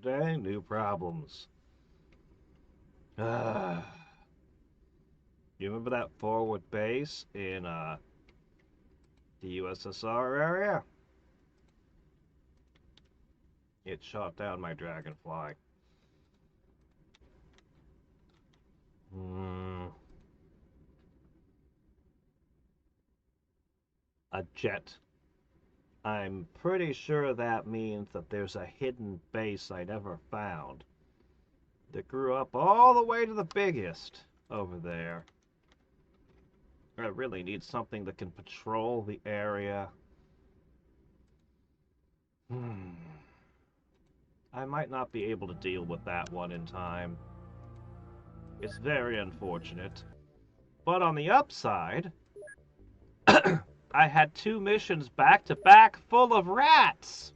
New day, new problems. Ah, you remember that forward base in the USSR area? It shot down my dragonfly. Hmm, a jet. I'm pretty sure that means that there's a hidden base I never found that grew up all the way to the biggest over there. I really need something that can patrol the area. Hmm. I might not be able to deal with that one in time. It's very unfortunate. But on the upside, I had two missions back to back full of rats.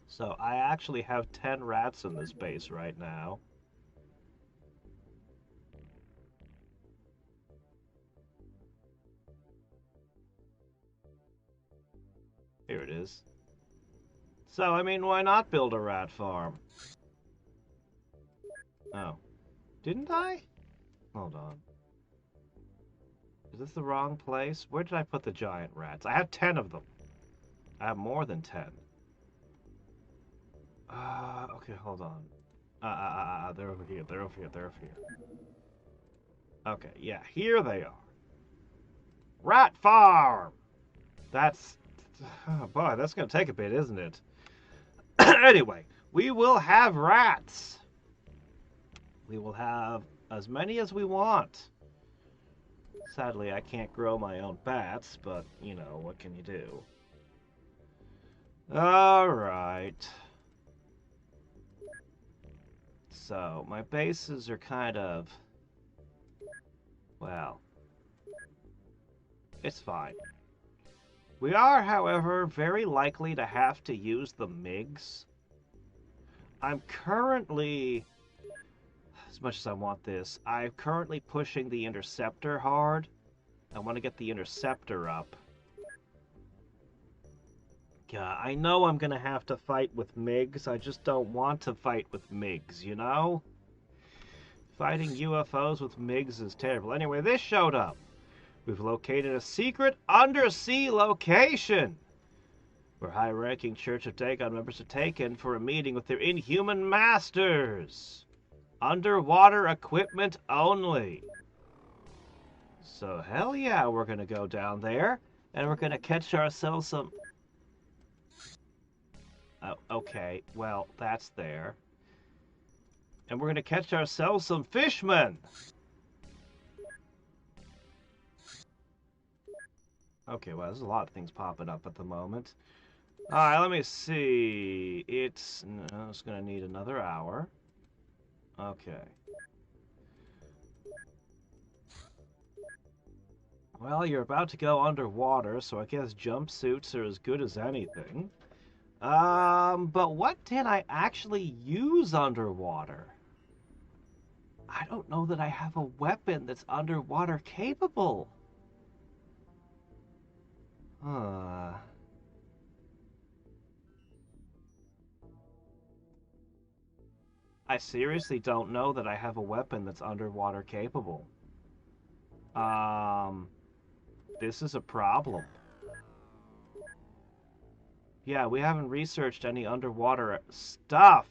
So I actually have 10 rats in this base right now. Here it is. So, I mean, why not build a rat farm? Oh. Didn't I? Hold on. Is this the wrong place? Where did I put the giant rats? I have 10 of them. I have more than 10. Okay, hold on. They're over here, they're over here, they're over here. Okay, yeah, here they are. Rat farm! That's... Oh boy, that's gonna take a bit, isn't it? Anyway, we will have rats. We will have as many as we want. Sadly, I can't grow my own bats, but, you know, what can you do? Alright. So, my bases are kind of... Well, it's fine. We are, however, very likely to have to use the MiGs. I'm currently, as much as I want this, I'm currently pushing the Interceptor hard. I want to get the Interceptor up. Yeah, I know I'm going to have to fight with MiGs. I just don't want to fight with MiGs, you know? Fighting UFOs with MiGs is terrible. Anyway, this showed up. We've located a secret undersea location where high-ranking Church of Dagon members are taken for a meeting with their inhuman masters. Underwater equipment only. So, hell yeah, we're gonna go down there, and we're gonna catch ourselves some... Oh, okay, well, that's there. And we're gonna catch ourselves some fishmen! Okay, well, there's a lot of things popping up at the moment. Alright, let me see. It's gonna need another hour. Okay. Well, you're about to go underwater, so I guess jumpsuits are as good as anything. But what did I actually use underwater? I don't know that I have a weapon that's underwater capable. Huh. I seriously don't know that I have a weapon that's underwater capable. Um, this is a problem. Yeah, we haven't researched any underwater stuff.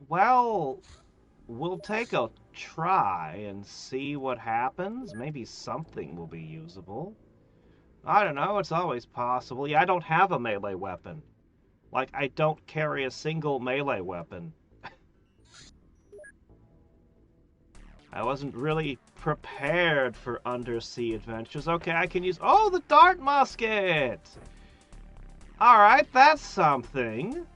Well, we'll take a try and see what happens. Maybe something will be usable. I don't know, it's always possible. Yeah, I don't have a melee weapon. Like, I don't carry a single melee weapon. I wasn't really prepared for undersea adventures. Okay, I can use... Oh, the dart musket! Alright, that's something.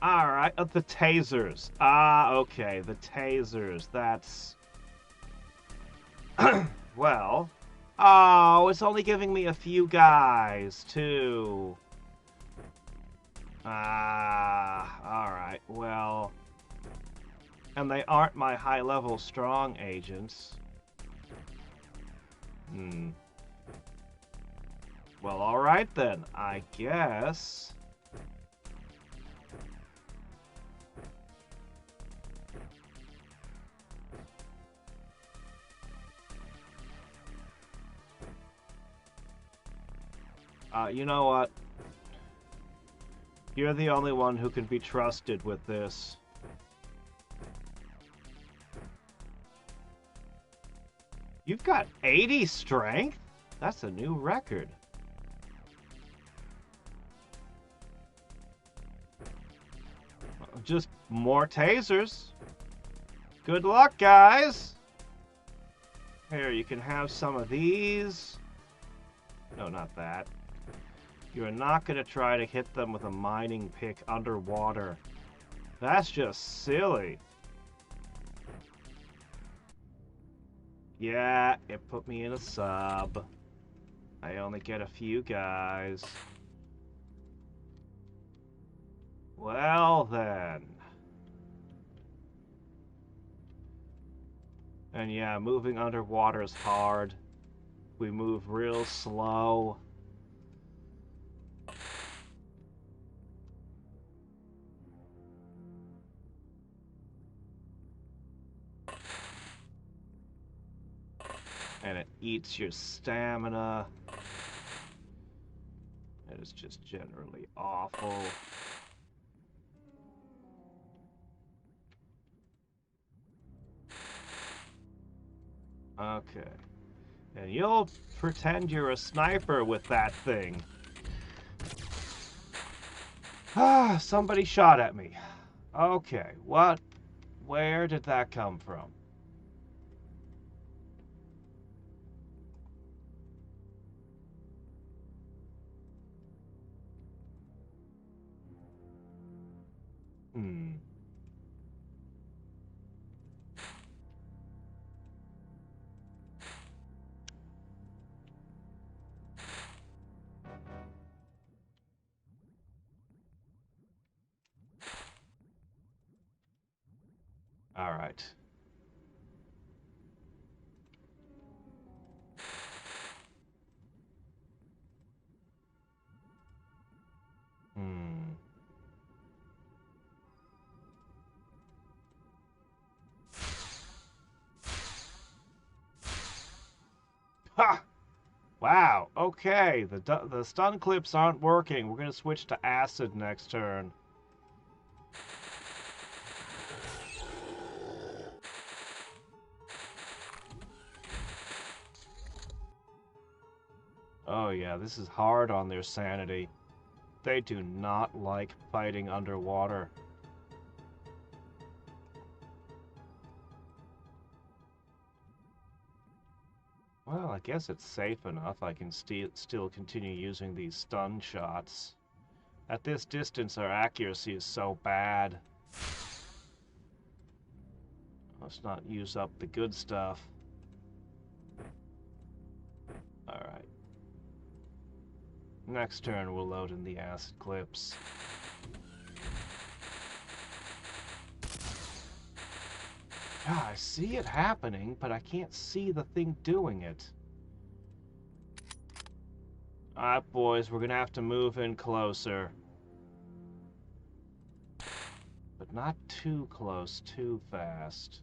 Alright, the tasers. Ah, okay, the tasers. That's... Well... Oh, it's only giving me a few guys, too. Ah, alright, well... And they aren't my high-level strong agents. Well, alright then. I guess... you know what? You're the only one who can be trusted with this. You've got 80 strength? That's a new record. Just more tasers. Good luck, guys. Here, you can have some of these. No, not that. You're not going to try to hit them with a mining pick underwater. That's just silly. Yeah, it put me in a sub. I only get a few guys. Well then. And yeah, moving underwater is hard. We move real slow. And it eats your stamina. It is just generally awful. Okay. And you'll pretend you're a sniper with that thing. Ah, somebody shot at me. Okay, what? Where did that come from? All right. Ha! Wow, okay, the stun clips aren't working. We're gonna switch to acid next turn. Oh yeah, this is hard on their sanity. They do not like fighting underwater. Well, I guess it's safe enough. I can still continue using these stun shots. At this distance, our accuracy is so bad. Let's not use up the good stuff. Alright. Next turn, we'll load in the acid clips. Ah, I see it happening, but I can't see the thing doing it. Alright, boys, we're gonna have to move in closer. But not too close, too fast.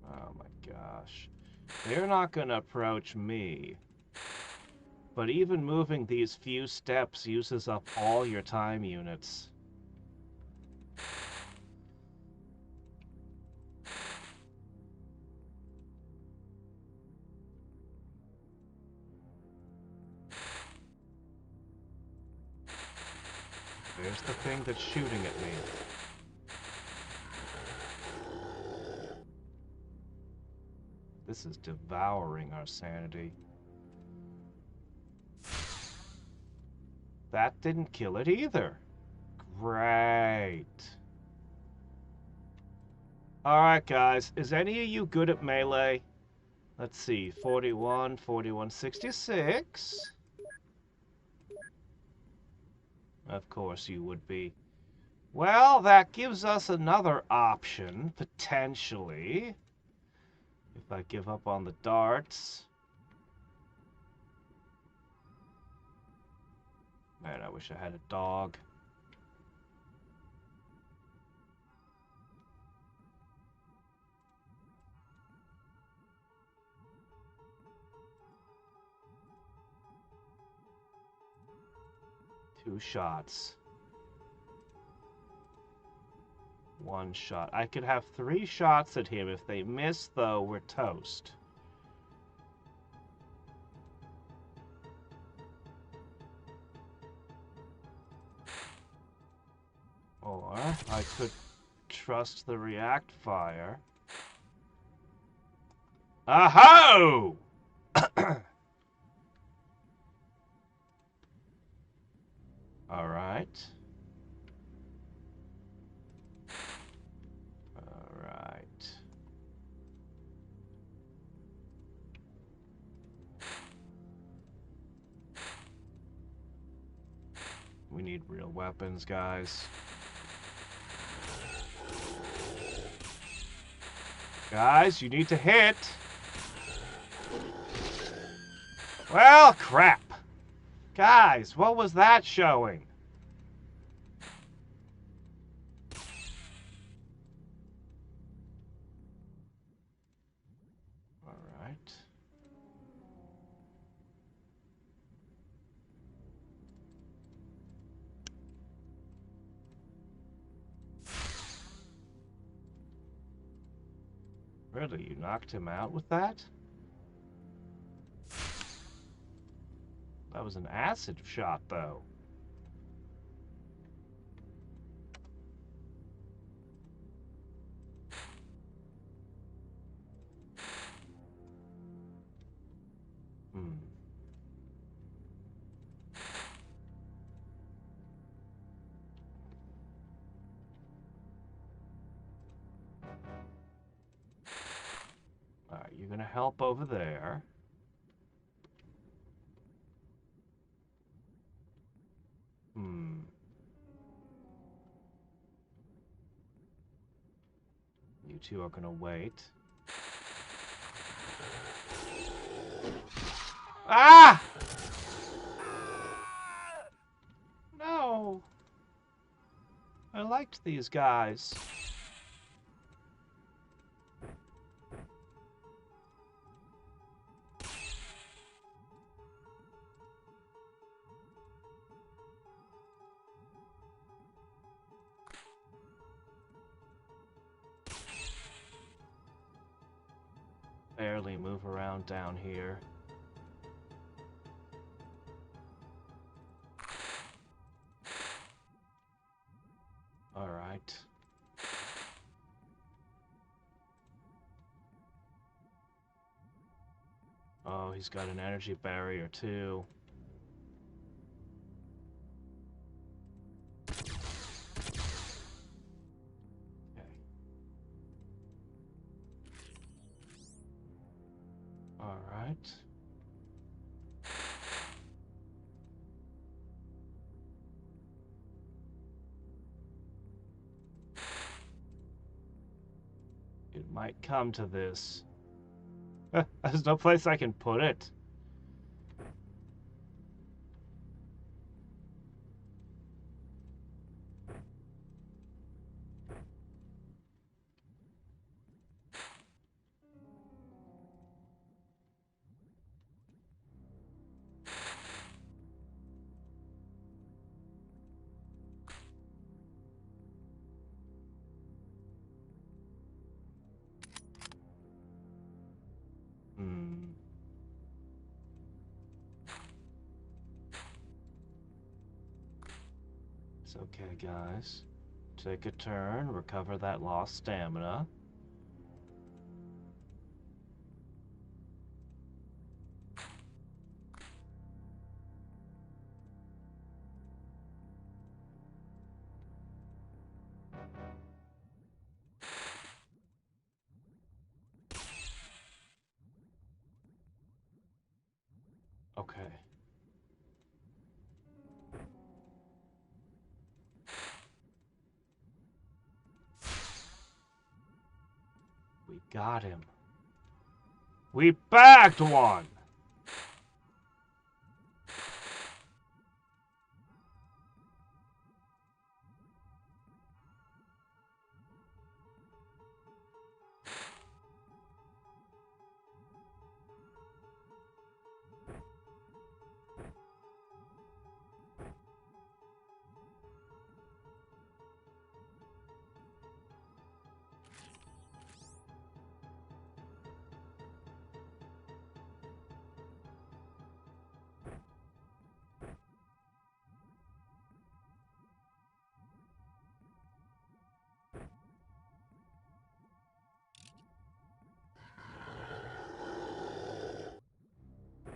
Oh my gosh. They're not gonna approach me. But even moving these few steps uses up all your time units. There's the thing that's shooting at me. This is devouring our sanity. That didn't kill it either. Great. Alright guys, is any of you good at melee? Let's see, 41, 41, 66. Of course you would be. Well, that gives us another option, potentially. If if I give up on the darts. Man, I wish I had a dog. Two shots. One shot. I could have 3 shots at him. If they miss, though, we're toast. Or I could trust the react fire. Aho! All right. All right. We need real weapons, guys. Guys, you need to hit. Well, crap. Guys, what was that showing? All right. Really, you knocked him out with that? That was an acid shot, though. Alright, you're gonna help over there. You two are gonna wait. Ah! No! I liked these guys. Barely move around down here. All right. Oh, he's got an energy barrier too. Okay. All right. It might come to this. There's no place I can put it. It's okay, guys. Take a turn, recover that lost stamina. Okay. We got him. We bagged one!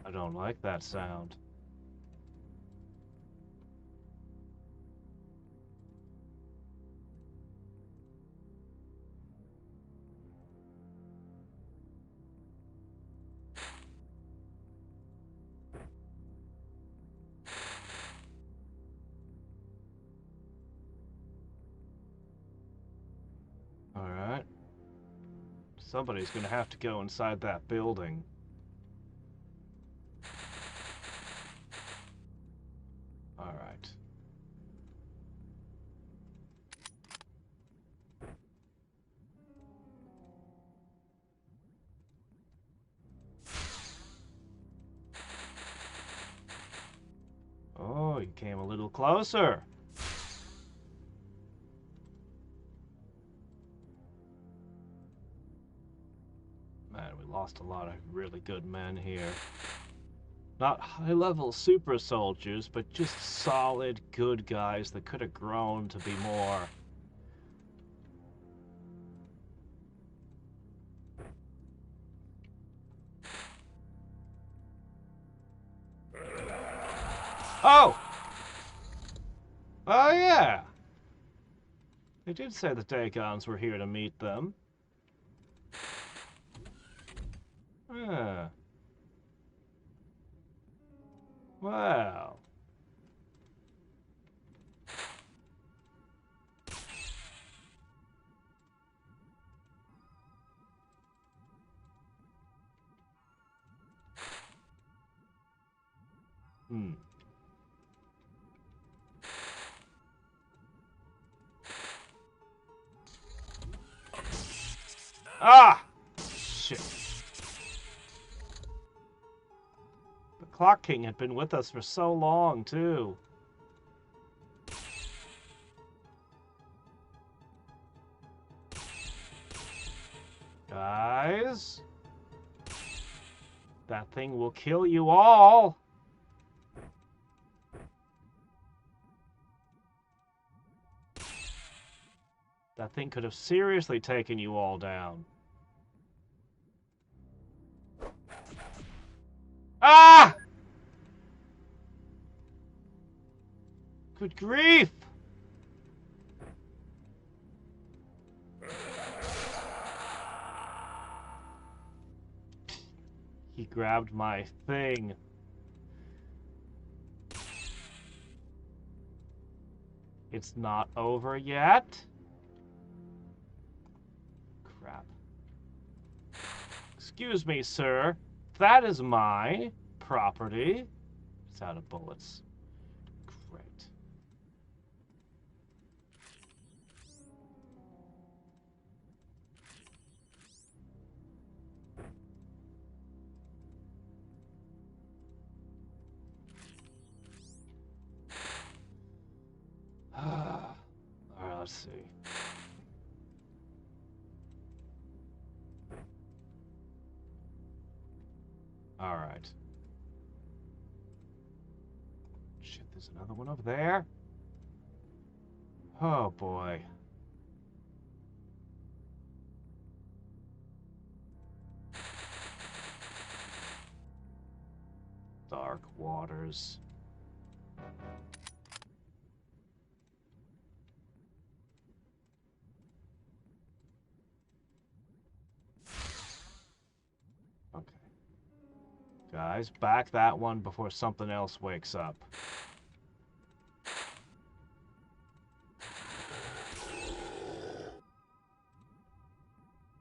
I don't like that sound. Alright. Somebody's gonna have to go inside that building. Alright. Oh, you came a little closer. Man, we lost a lot of really good men here. Not high-level super soldiers, but just solid, good guys that could have grown to be more. Oh! Oh, yeah! They did say the Dagons were here to meet them. Yeah. Well. Hmm. Ah! Shit. The Clock King had been with us for so long, too. Guys? That thing will kill you all! That thing could have seriously taken you all down. Ah! Good grief! He grabbed my thing. It's not over yet? Crap. Excuse me, sir. That is my property. It's out of bullets. Great. Alright, let's see. Alright. Shit, there's another one over there. Oh boy. Dark waters. Okay. Guys, back that one before something else wakes up.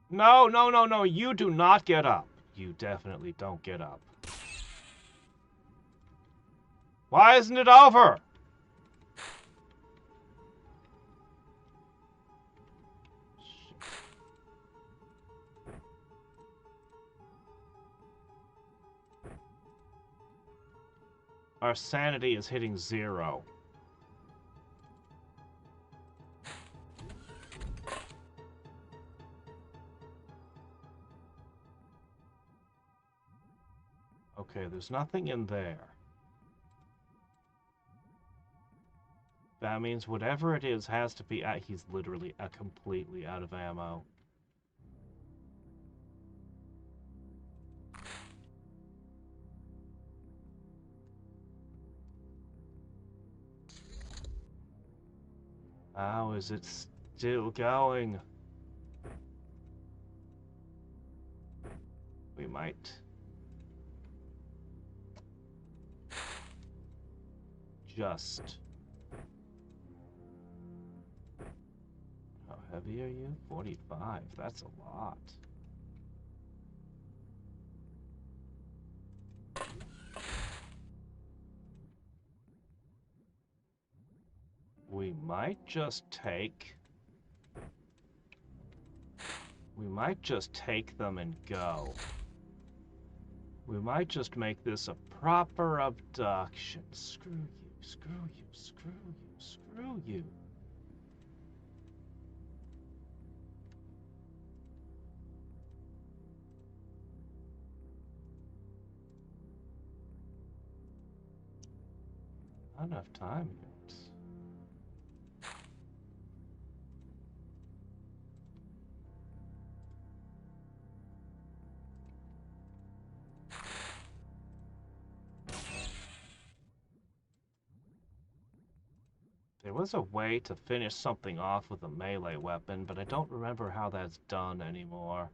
No, no, no, no, you do not get up. You definitely don't get up. Why isn't it over? Our sanity is hitting 0. Okay, there's nothing in there. That means whatever it is has to be at... He's literally completely out of ammo. How is it still going? We might... just... How heavy are you? 45. That's a lot. We might just take... We might just take them and go. We might just make this a proper abduction. Screw you, screw you, screw you, screw you. Not enough time yet. There was a way to finish something off with a melee weapon, but I don't remember how that's done anymore.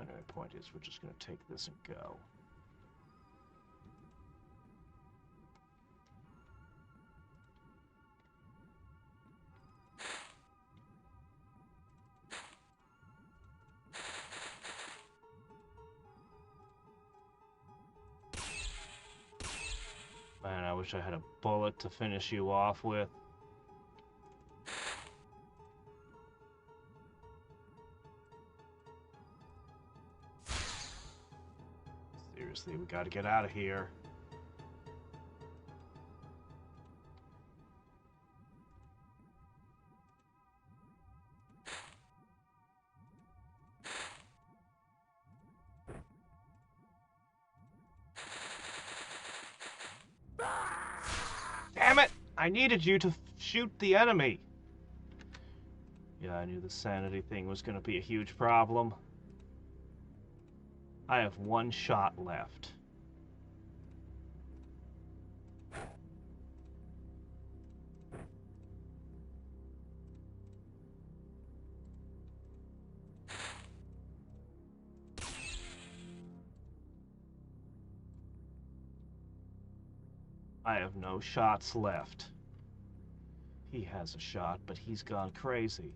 Anyway, point is, we're just going to take this and go. Man, I wish I had a bullet to finish you off with. Seriously, we gotta get out of here. Damn it! I needed you to shoot the enemy. Yeah, I knew the sanity thing was gonna be a huge problem. I have 1 shot left. I have no shots left. He has a shot, but he's gone crazy.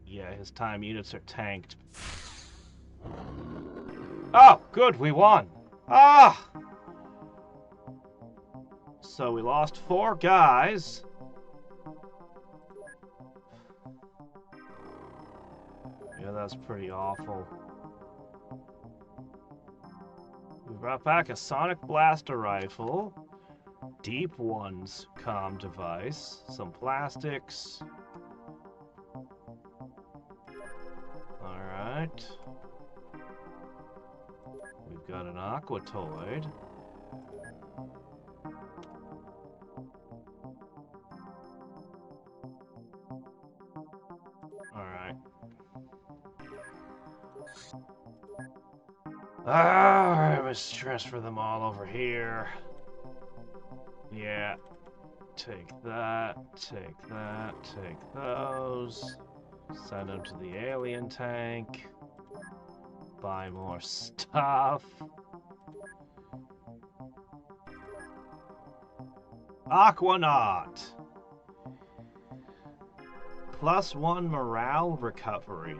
Yeah, his time units are tanked. Oh, good, we won! Ah! So we lost 4 guys. Yeah, that's pretty awful. We brought back a sonic blaster rifle, deep ones comm device, some plastics. Alright. We've got an aquatoid. Alright. Ah, I'm stressed for them all over here. Yeah. Take that, take that, take those. Send them to the alien tank. Buy more stuff. Aquanaut. +1 morale recovery.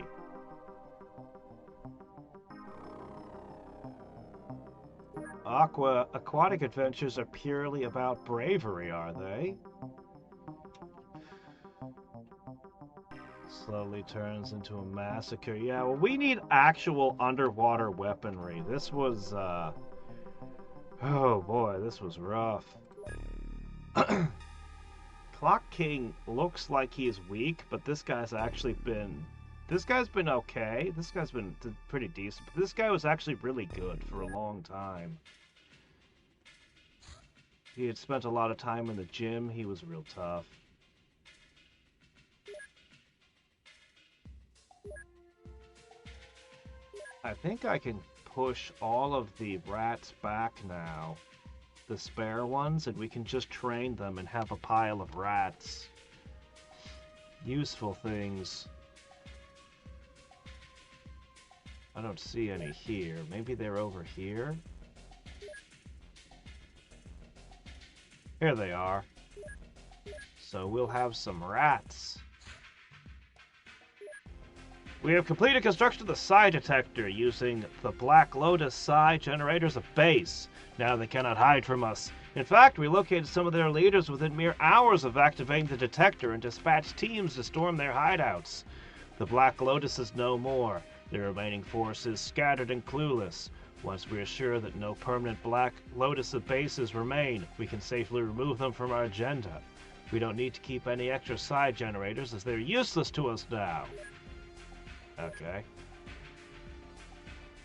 Aquatic adventures are purely about bravery, are they? Slowly turns into a massacre. Yeah, well, we need actual underwater weaponry. This was, oh boy, this was rough. Clock King looks like he's weak, but this guy's actually been... This guy's been okay. This guy's been pretty decent. But this guy was actually really good for a long time. He had spent a lot of time in the gym. He was real tough. I think I can push all of the rats back now. The spare ones, and we can just train them and have a pile of rats. Useful things. I don't see any here. Maybe they're over here? Here they are. So we'll have some rats. We have completed construction of the psi detector using the Black Lotus psi generator as a base. Now they cannot hide from us. In fact, we located some of their leaders within mere hours of activating the detector and dispatched teams to storm their hideouts. The Black Lotus is no more. The remaining force is scattered and clueless. Once we are sure that no permanent Black Lotus bases remain, we can safely remove them from our agenda. We don't need to keep any extra psi generators as they're useless to us now. Okay.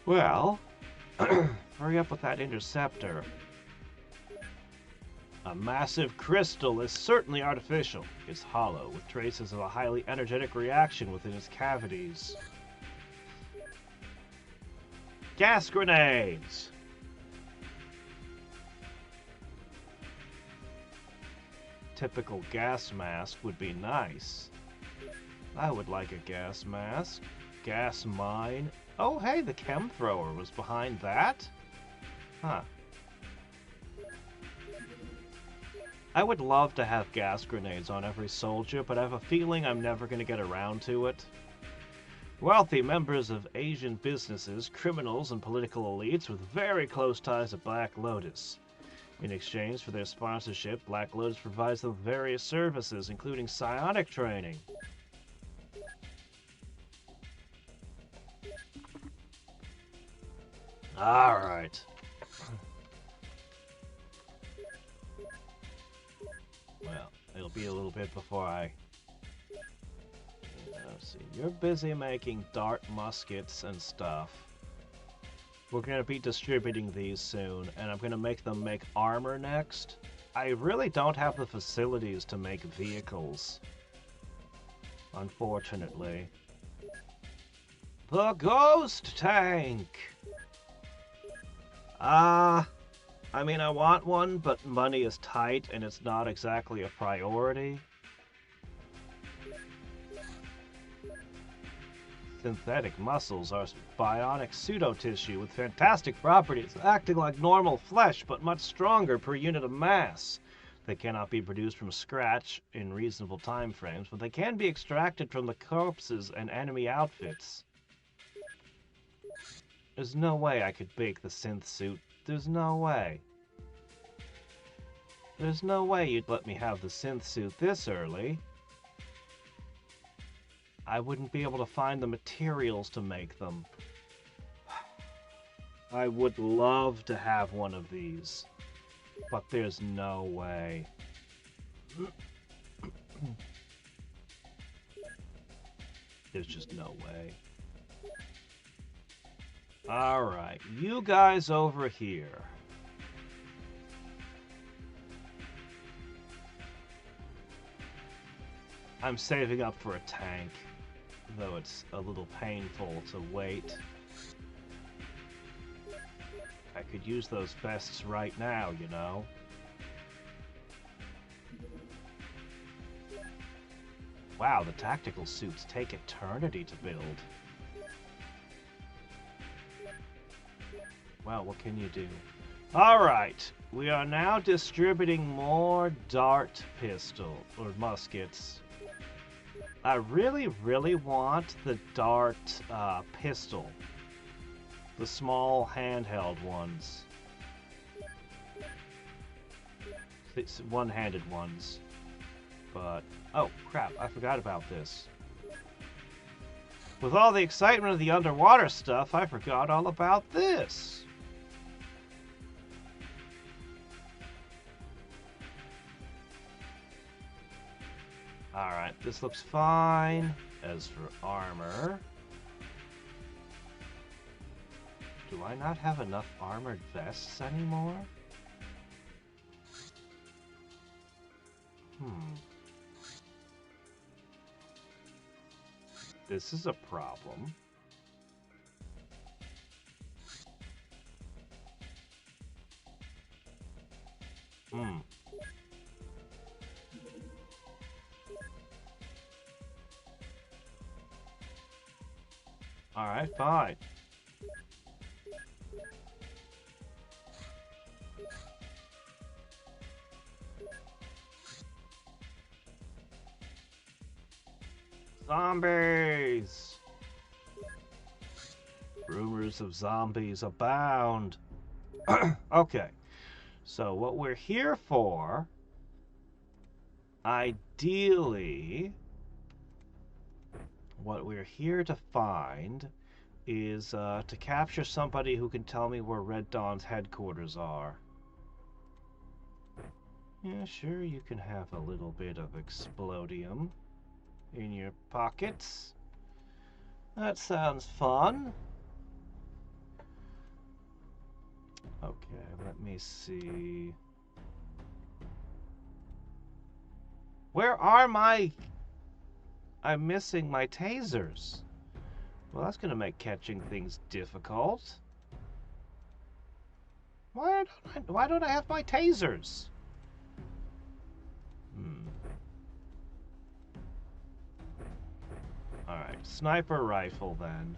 Well, hurry up with that interceptor. A massive crystal is certainly artificial. It's hollow, with traces of a highly energetic reaction within its cavities. Gas grenades! Typical gas mask would be nice. I would like a gas mask. Gas mine. Oh, hey, the chem thrower was behind that? Huh. I would love to have gas grenades on every soldier, but I have a feeling I'm never going to get around to it. Wealthy members of Asian businesses, criminals, and political elites with very close ties to Black Lotus. In exchange for their sponsorship, Black Lotus provides them various services, including psionic training. Alright. Well, it'll be a little bit before I... Let's see, you're busy making dart muskets and stuff. We're going to be distributing these soon, and I'm going to make them make armor next. I really don't have the facilities to make vehicles. Unfortunately. The ghost tank! I mean, I want one, but money is tight, and it's not exactly a priority. Synthetic muscles are bionic pseudo-tissue with fantastic properties, acting like normal flesh, but much stronger per unit of mass. They cannot be produced from scratch in reasonable time frames, but they can be extracted from the corpses and enemy outfits. There's no way I could bake the synth suit. There's no way. There's no way you'd let me have the synth suit this early. I wouldn't be able to find the materials to make them. I would love to have one of these, but there's no way. There's just no way. Alright, you guys over here. I'm saving up for a tank, though it's a little painful to wait. I could use those vests right now, you know. Wow, the tactical suits take eternity to build. Well, what can you do? Alright, we are now distributing more dart pistol, or muskets. I really, really want the dart pistol. The small handheld ones. It's one-handed ones. But, oh crap, I forgot about this. With all the excitement of the underwater stuff, I forgot all about this. Alright, this looks fine. As for armor... Do I not have enough armored vests anymore? This is a problem. Alright, fine. Zombies! Rumors of zombies abound. Okay, so what we're here for, ideally, what we're here to find is to capture somebody who can tell me where Red Dawn's headquarters are. Yeah, sure, you can have a little bit of explodium in your pockets. That sounds fun. Okay, let me see. Where are my... I'm missing my tasers. Well, that's gonna make catching things difficult. Why don't I have my tasers? Alright, sniper rifle then.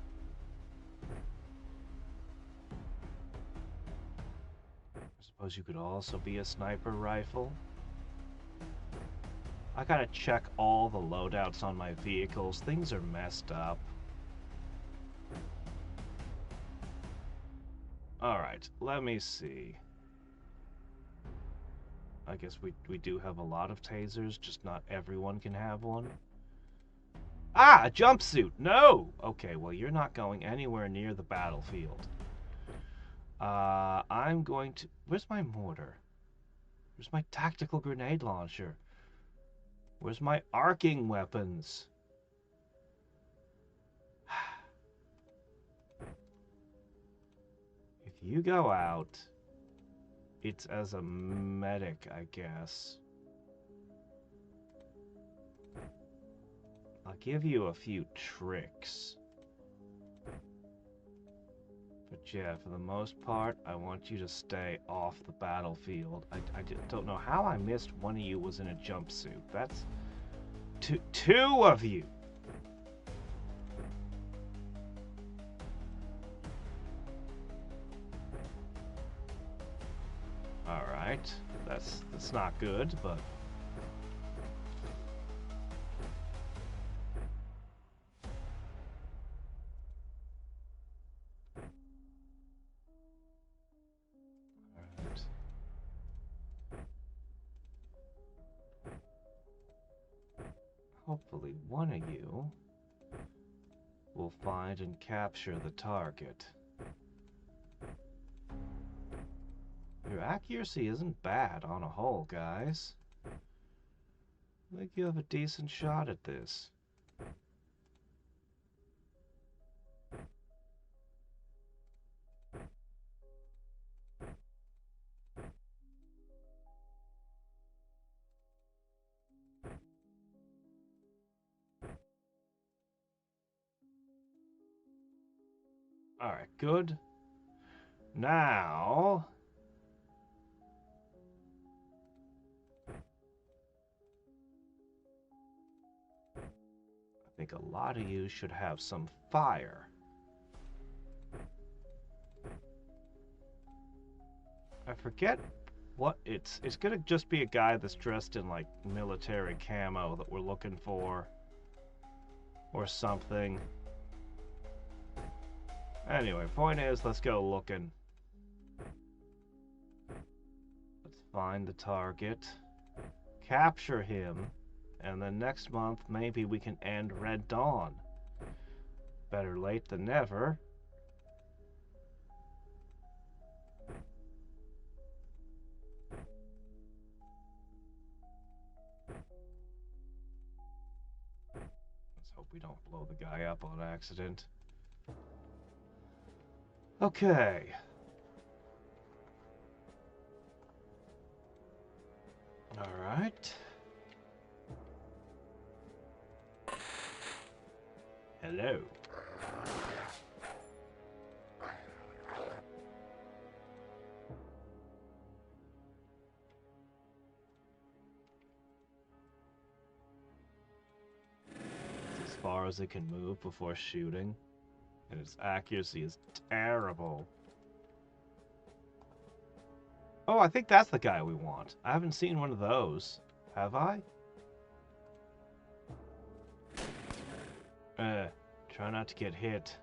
I suppose you could also be a sniper rifle. I gotta check all the loadouts on my vehicles. Things are messed up. Alright, let me see. I guess we do have a lot of tasers, just not everyone can have one. Ah, a jumpsuit! No! Okay, well, you're not going anywhere near the battlefield. I'm going to... Where's my mortar? Where's my tactical grenade launcher? Where's my arcing weapons? If you go out, it's as a medic, I guess. I'll give you a few tricks. But yeah, for the most part, I want you to stay off the battlefield. I don't know how I missed one of you was in a jumpsuit. That's... Two of you! Alright, that's not good, but... Alright. Hopefully one of you will find and capture the target. Your accuracy isn't bad on a whole, guys. I think you have a decent shot at this. Alright, good. Now... I think a lot of you should have some fire. I forget what it's gonna just be a guy that's dressed in like military camo that we're looking for or something. Anyway, point is, let's go looking. Let's find the target, capture him, and then next month maybe we can end Red Dawn. Better late than never. Let's hope we don't blow the guy up on accident. Okay. All right. Hello. It's as far as it can move before shooting, and its accuracy is terrible. Oh, I think that's the guy we want. I haven't seen one of those. Have I? Try not to get hit.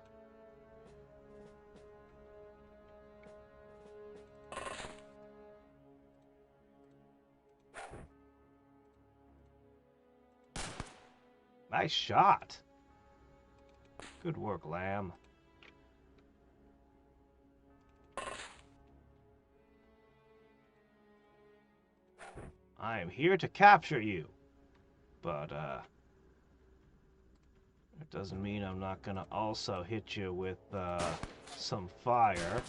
Nice shot. Good work, Lamb. I am here to capture you. But, it doesn't mean I'm not gonna also hit you with, some fire.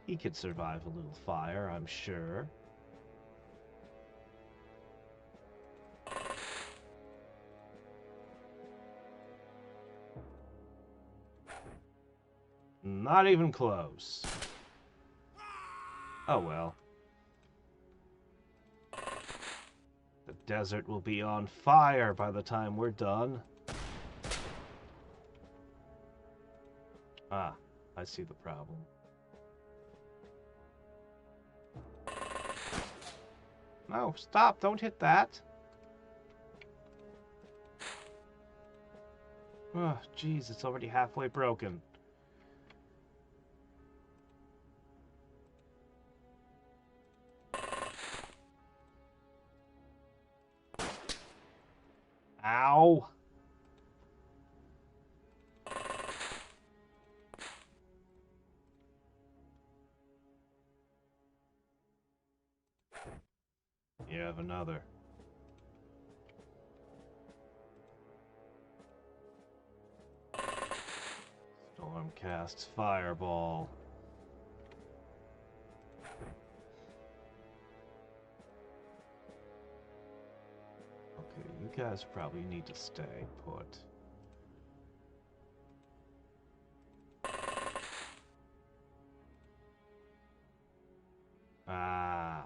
He could survive a little fire, I'm sure. Not even close. Oh well. The desert will be on fire by the time we're done. Ah, I see the problem. No, stop, don't hit that. Oh, jeez, it's already halfway broken. Ow! You have another. Storm casts fireball. Okay, you guys probably need to stay put. Ah.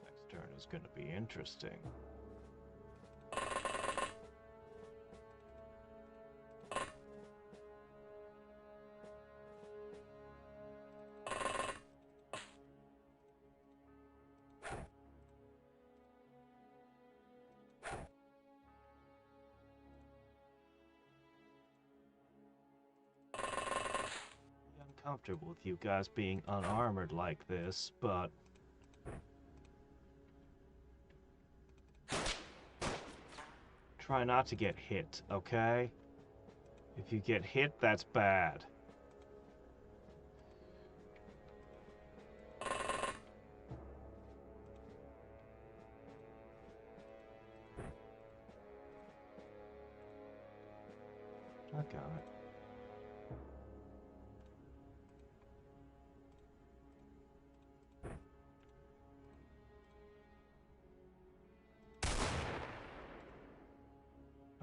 Next turn is going to be interesting. Uncomfortable with you guys being unarmored like this, but try not to get hit, okay? If you get hit, that's bad. I got it.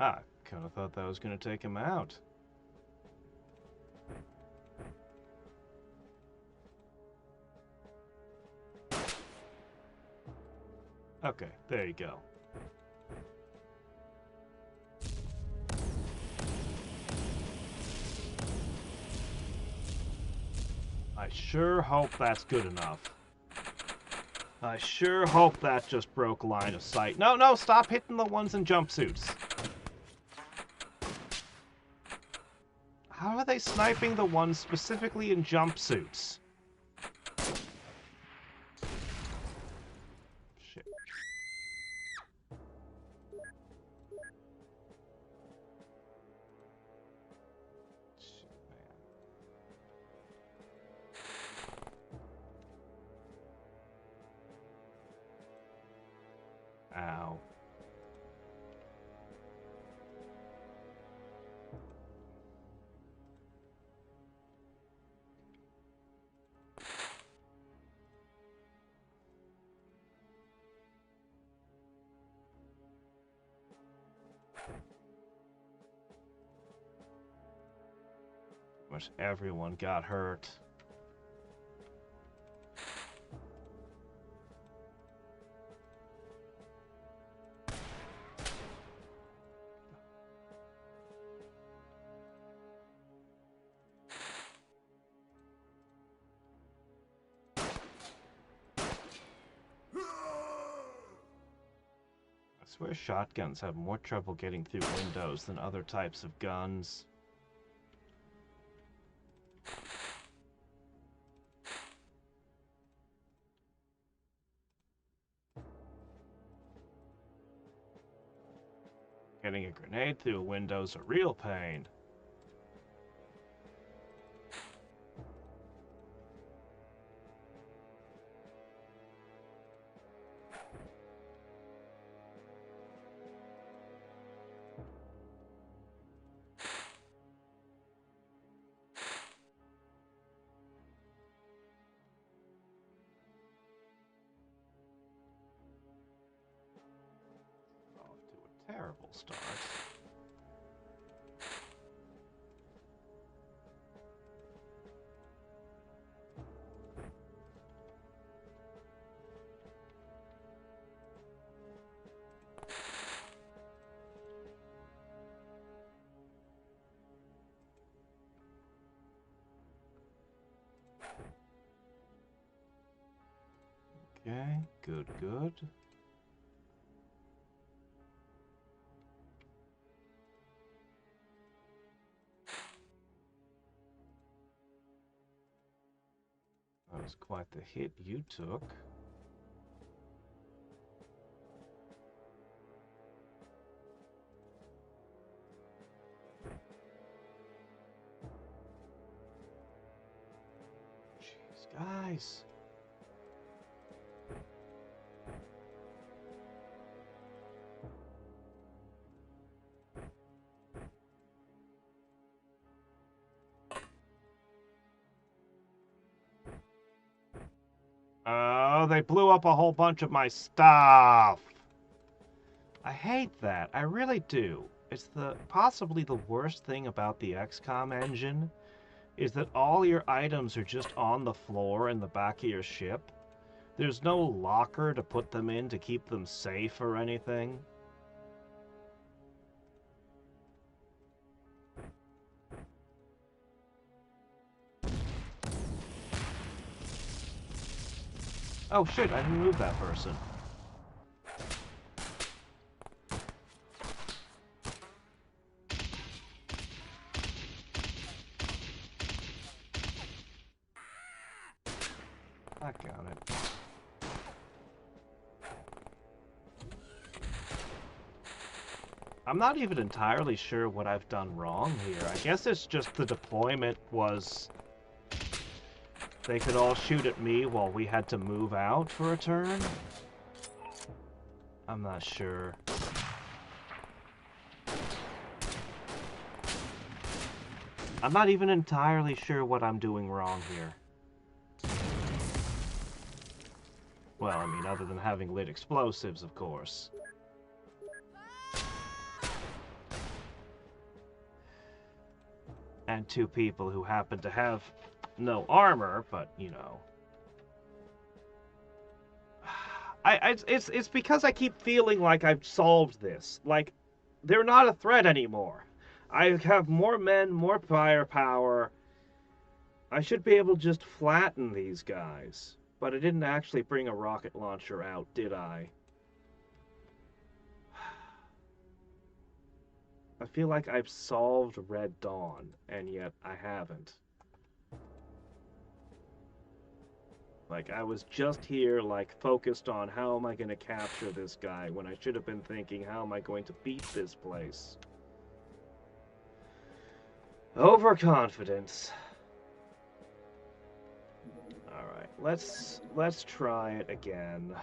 Ah, kinda thought that was gonna take him out. Okay, there you go. I sure hope that's good enough. I sure hope that just broke line of sight. No, no, stop hitting the ones in jumpsuits. How are they sniping the ones specifically in jumpsuits? Shit. Ow. Much everyone got hurt. I swear shotguns have more trouble getting through windows than other types of guns. Getting a grenade through a window's a real pain. Off to a terrible start. Okay, good, good. That was quite the hit you took. Jeez, guys. Oh, they blew up a whole bunch of my stuff. I hate that. I really do. It's possibly the worst thing about the XCOM engine is that all your items are just on the floor in the back of your ship. There's no locker to put them in to keep them safe or anything. Oh shit, I didn't move that person. Back on it. I'm not even entirely sure what I've done wrong here. I guess it's just the deployment was... They could all shoot at me while we had to move out for a turn? I'm not sure. I'm not even entirely sure what I'm doing wrong here. Well, I mean, other than having lit explosives, of course. and 2 people who happen to have no armor, but, you know. It's because I keep feeling like I've solved this. Like, they're not a threat anymore. I have more men, more firepower. I should be able to just flatten these guys. But I didn't actually bring a rocket launcher out, did I? I feel like I've solved Red Dawn, and yet I haven't. Like, I was just here, like, focused on how am I going to capture this guy, when I should have been thinking, how am I going to beat this place? Overconfidence. Alright, let's try it again.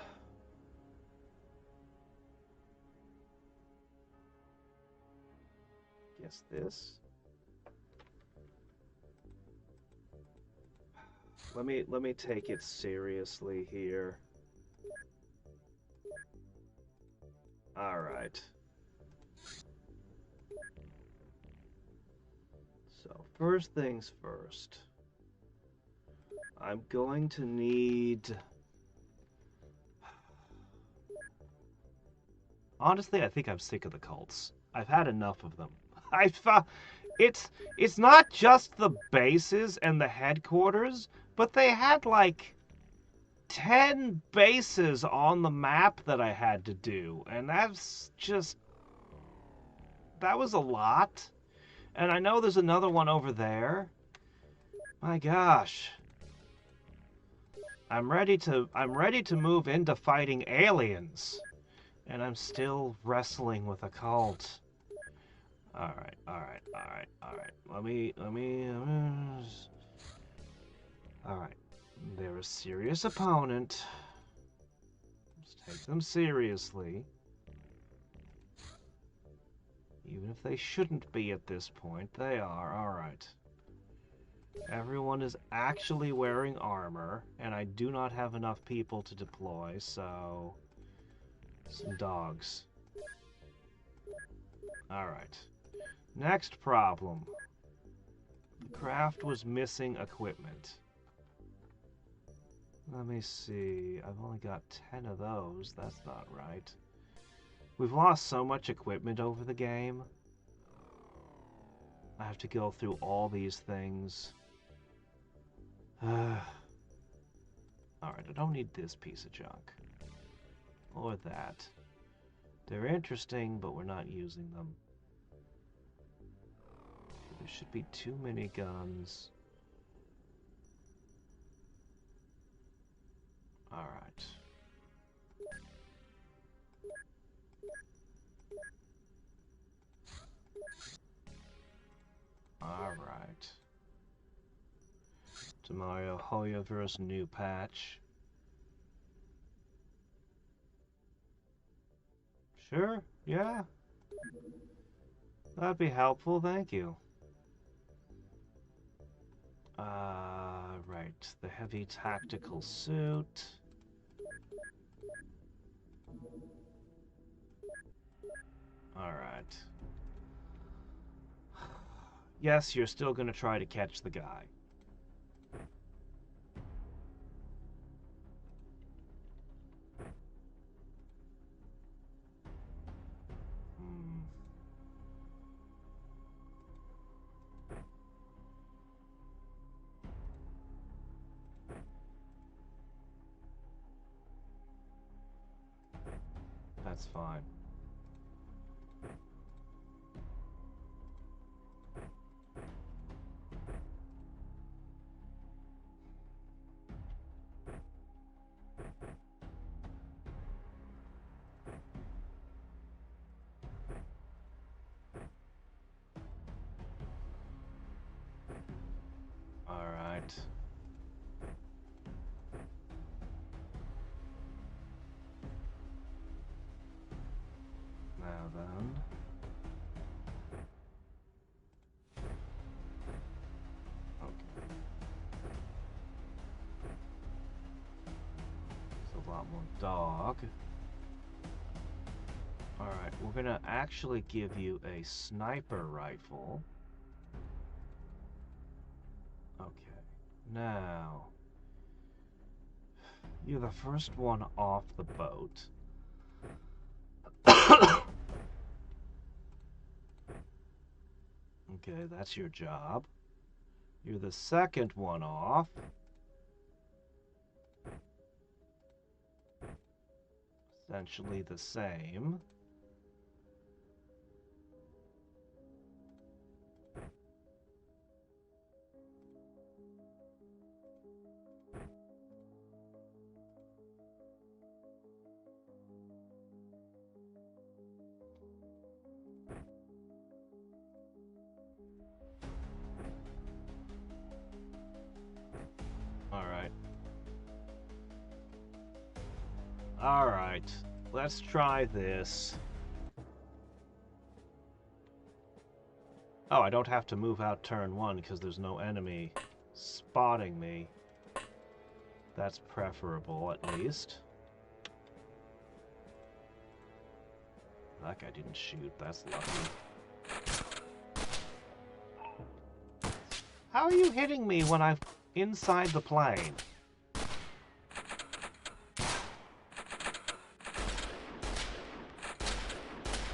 Guess this. Let me take it seriously here. Alright. So, first things first. I'm going to need... Honestly, I think I'm sick of the cults. I've had enough of them. It's not just the bases and the headquarters, but they had like 10 bases on the map that I had to do, and that's just... that was a lot. And I know there's another one over there. My gosh. I'm ready to move into fighting aliens. And I'm still wrestling with a cult. Alright. Let me... Alright. They're a serious opponent. Let's take them seriously. Even if they shouldn't be at this point, they are. Alright. Everyone is actually wearing armor, and I do not have enough people to deploy, so... some dogs. Alright. Next problem. The craft was missing equipment. Let me see. I've only got 10 of those. That's not right. We've lost so much equipment over the game. I have to go through all these things. Alright, I don't need this piece of junk. Or that. They're interesting, but we're not using them. There should be too many guns. Alright. Alright. To Mario Hoyoverse new patch. Sure, yeah. That'd be helpful, thank you. Right. The heavy tactical suit. Alright. Yes, you're still gonna try to catch the guy. That's fine. All right. Now then. Okay. It's a lot more dog. Alright, we're gonna actually give you a sniper rifle. Okay, now you're the first one off the boat. Okay, that's your job. You're the second one off. Essentially the same. Alright. Alright. Let's try this. Oh, I don't have to move out turn 1 because there's no enemy spotting me. That's preferable, at least. That guy didn't shoot. That's lucky. How are you hitting me when I'm inside the plane?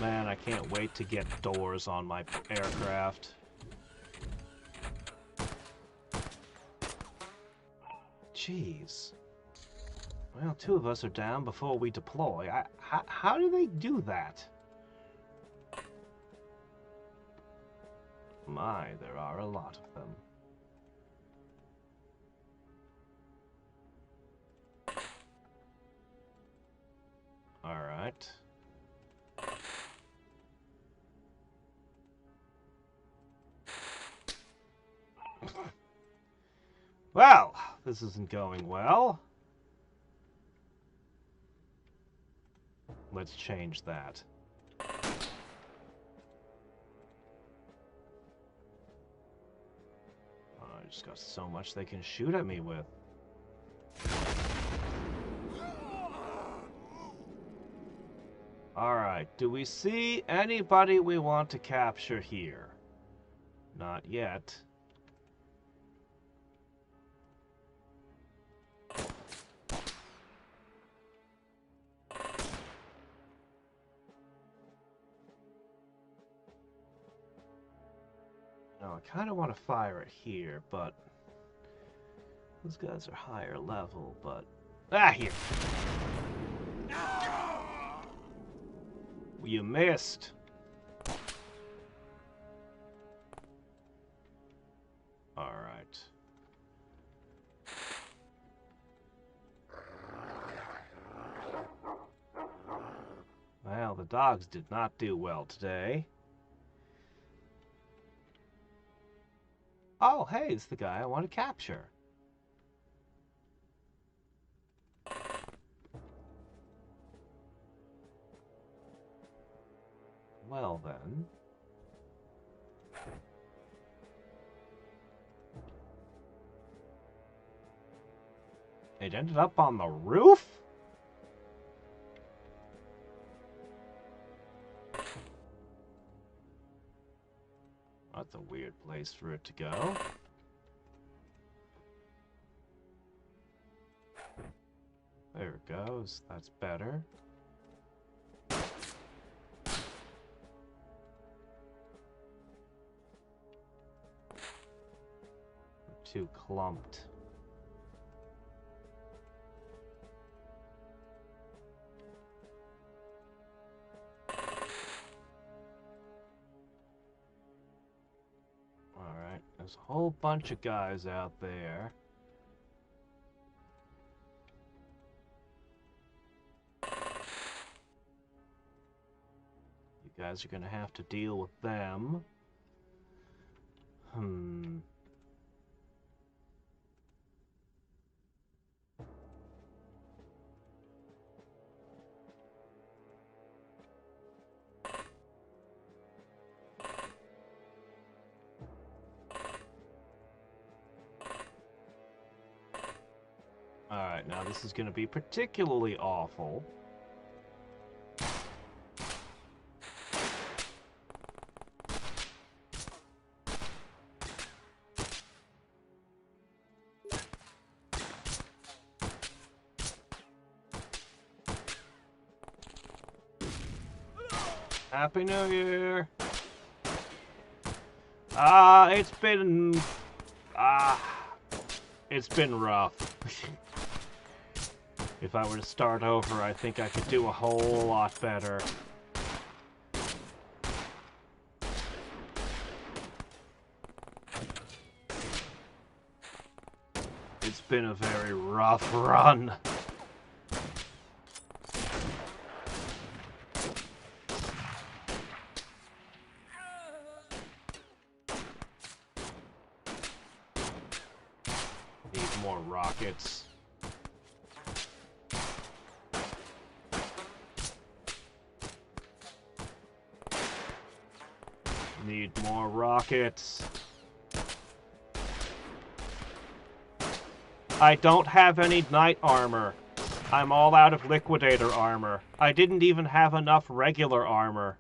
Man, I can't wait to get doors on my aircraft. Jeez. Well, 2 of us are down before we deploy. How do they do that? My, there are a lot of them. Alright. Well, this isn't going well. Let's change that. I just got so much they can shoot at me with. Alright, do we see anybody we want to capture here? Not yet. No, I kind of want to fire it here, but those guys are higher level, but... Ah, here! You missed! Alright. Well, the dogs did not do well today. Oh, hey, it's the guy I want to capture. Well, then. It ended up on the roof? That's a weird place for it to go. There it goes. That's better. Too clumped. Alright, there's a whole bunch of guys out there. You guys are gonna have to deal with them. Alright, now this is going to be particularly awful. Happy New Year. It's been rough. If I were to start over, I think I could do a whole lot better. It's been a very rough run. Need more rockets. Need more rockets. I don't have any knight armor. I'm all out of liquidator armor. I didn't even have enough regular armor.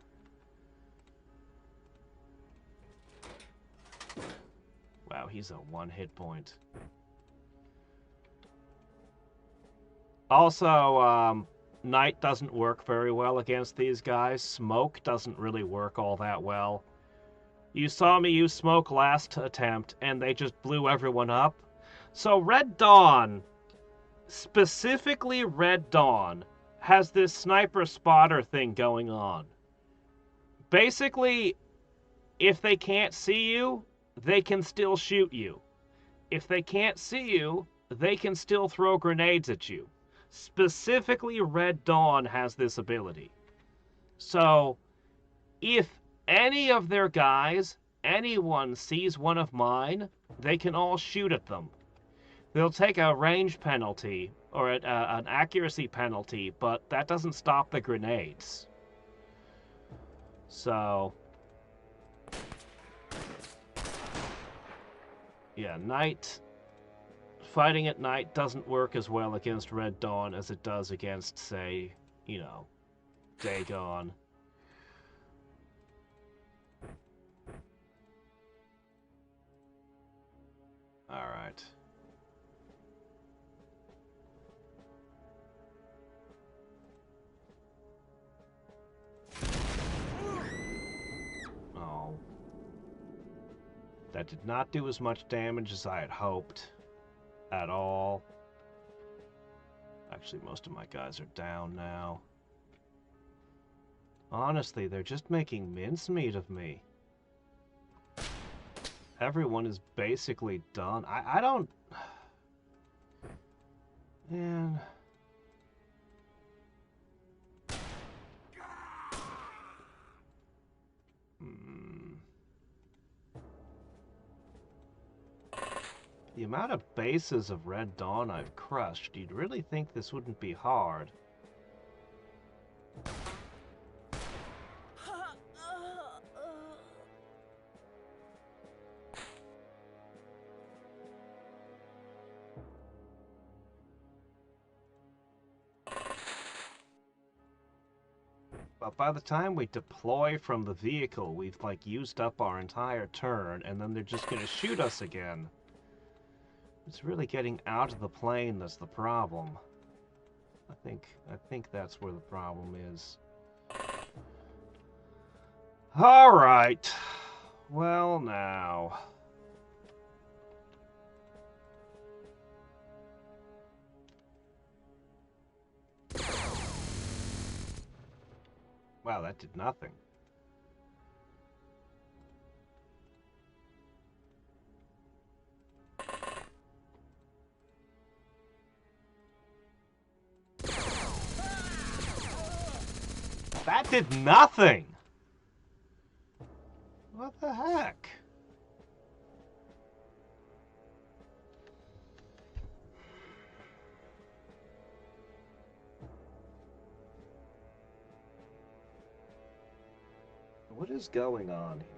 Wow, he's a 1 hit point. Also, Knight doesn't work very well against these guys. Smoke doesn't really work all that well. You saw me use smoke last attempt, and they just blew everyone up. So Red Dawn, specifically Red Dawn, has this sniper spotter thing going on. Basically, if they can't see you, they can still shoot you. If they can't see you, they can still throw grenades at you. Specifically, Red Dawn has this ability. So, if any of their guys, anyone sees one of mine, they can all shoot at them. They'll take a range penalty, or an accuracy penalty, but that doesn't stop the grenades. So, yeah, Knight, fighting at night doesn't work as well against Red Dawn as it does against, say, you know, Dagon. Alright. Oh. That did not do as much damage as I had hoped. At all. Actually, most of my guys are down now. Honestly, they're just making mincemeat of me. Everyone is basically done. I don't... Man... The amount of bases of Red Dawn I've crushed, you'd really think this wouldn't be hard. But by the time we deploy from the vehicle, we've, like, used up our entire turn, and then they're just gonna shoot us again. It's really getting out of the plane that's the problem. I think that's where the problem is. Alright. Well, now. Wow, that did nothing. That did nothing! What the heck? What is going on here?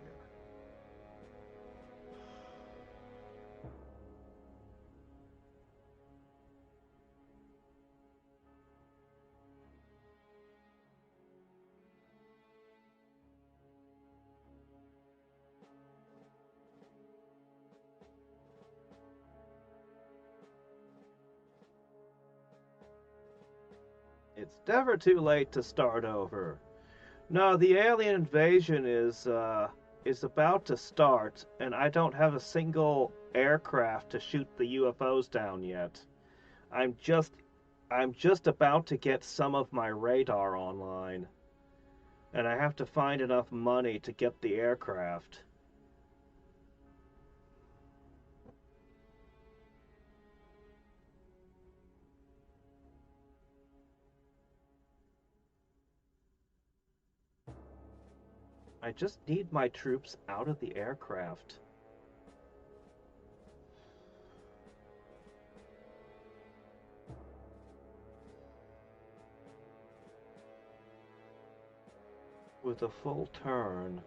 It's never too late to start over. No, the alien invasion is about to start, and I don't have a single aircraft to shoot the UFOs down yet. I'm just I'm just about to get some of my radar online, and I have to find enough money to get the aircraft. I just need my troops out of the aircraft. With a full turn.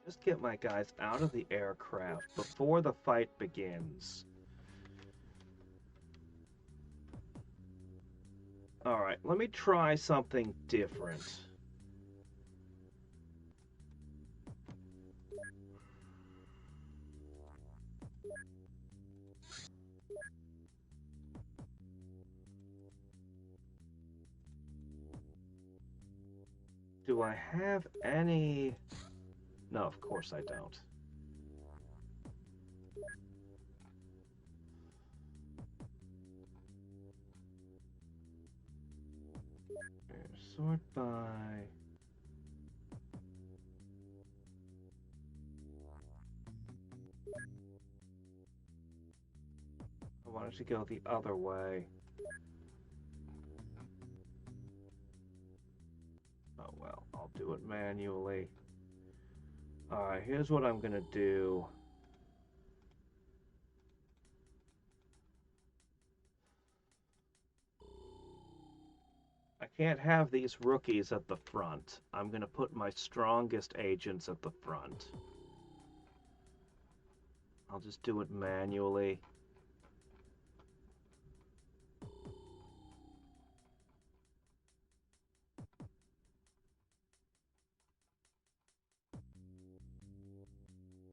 Just get my guys out of the aircraft before the fight begins. Alright, let me try something different. Do I have any... No, of course I don't. Sort by... I wanted to go the other way. Oh well, I'll do it manually. Alright, here's what I'm gonna do. I can't have these rookies at the front. I'm gonna put my strongest agents at the front. I'll just do it manually.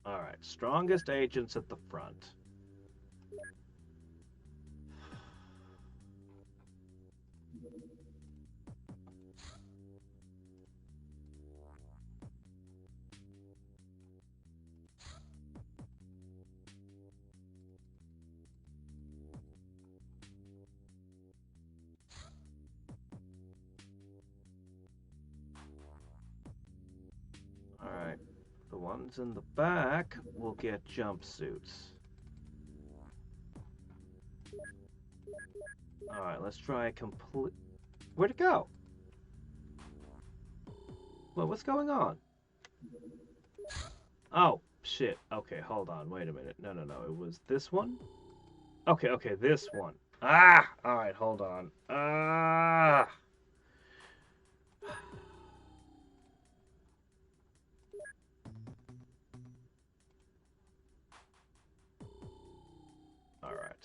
Alright, strongest agents at the front. Alright, the ones in the back will get jumpsuits. Alright, let's try a complete... Where'd it go? Well, what's going on? Oh, shit. Okay, hold on. Wait a minute. No. It was this one? Okay, this one. Ah! Alright, hold on. Ah! Alright.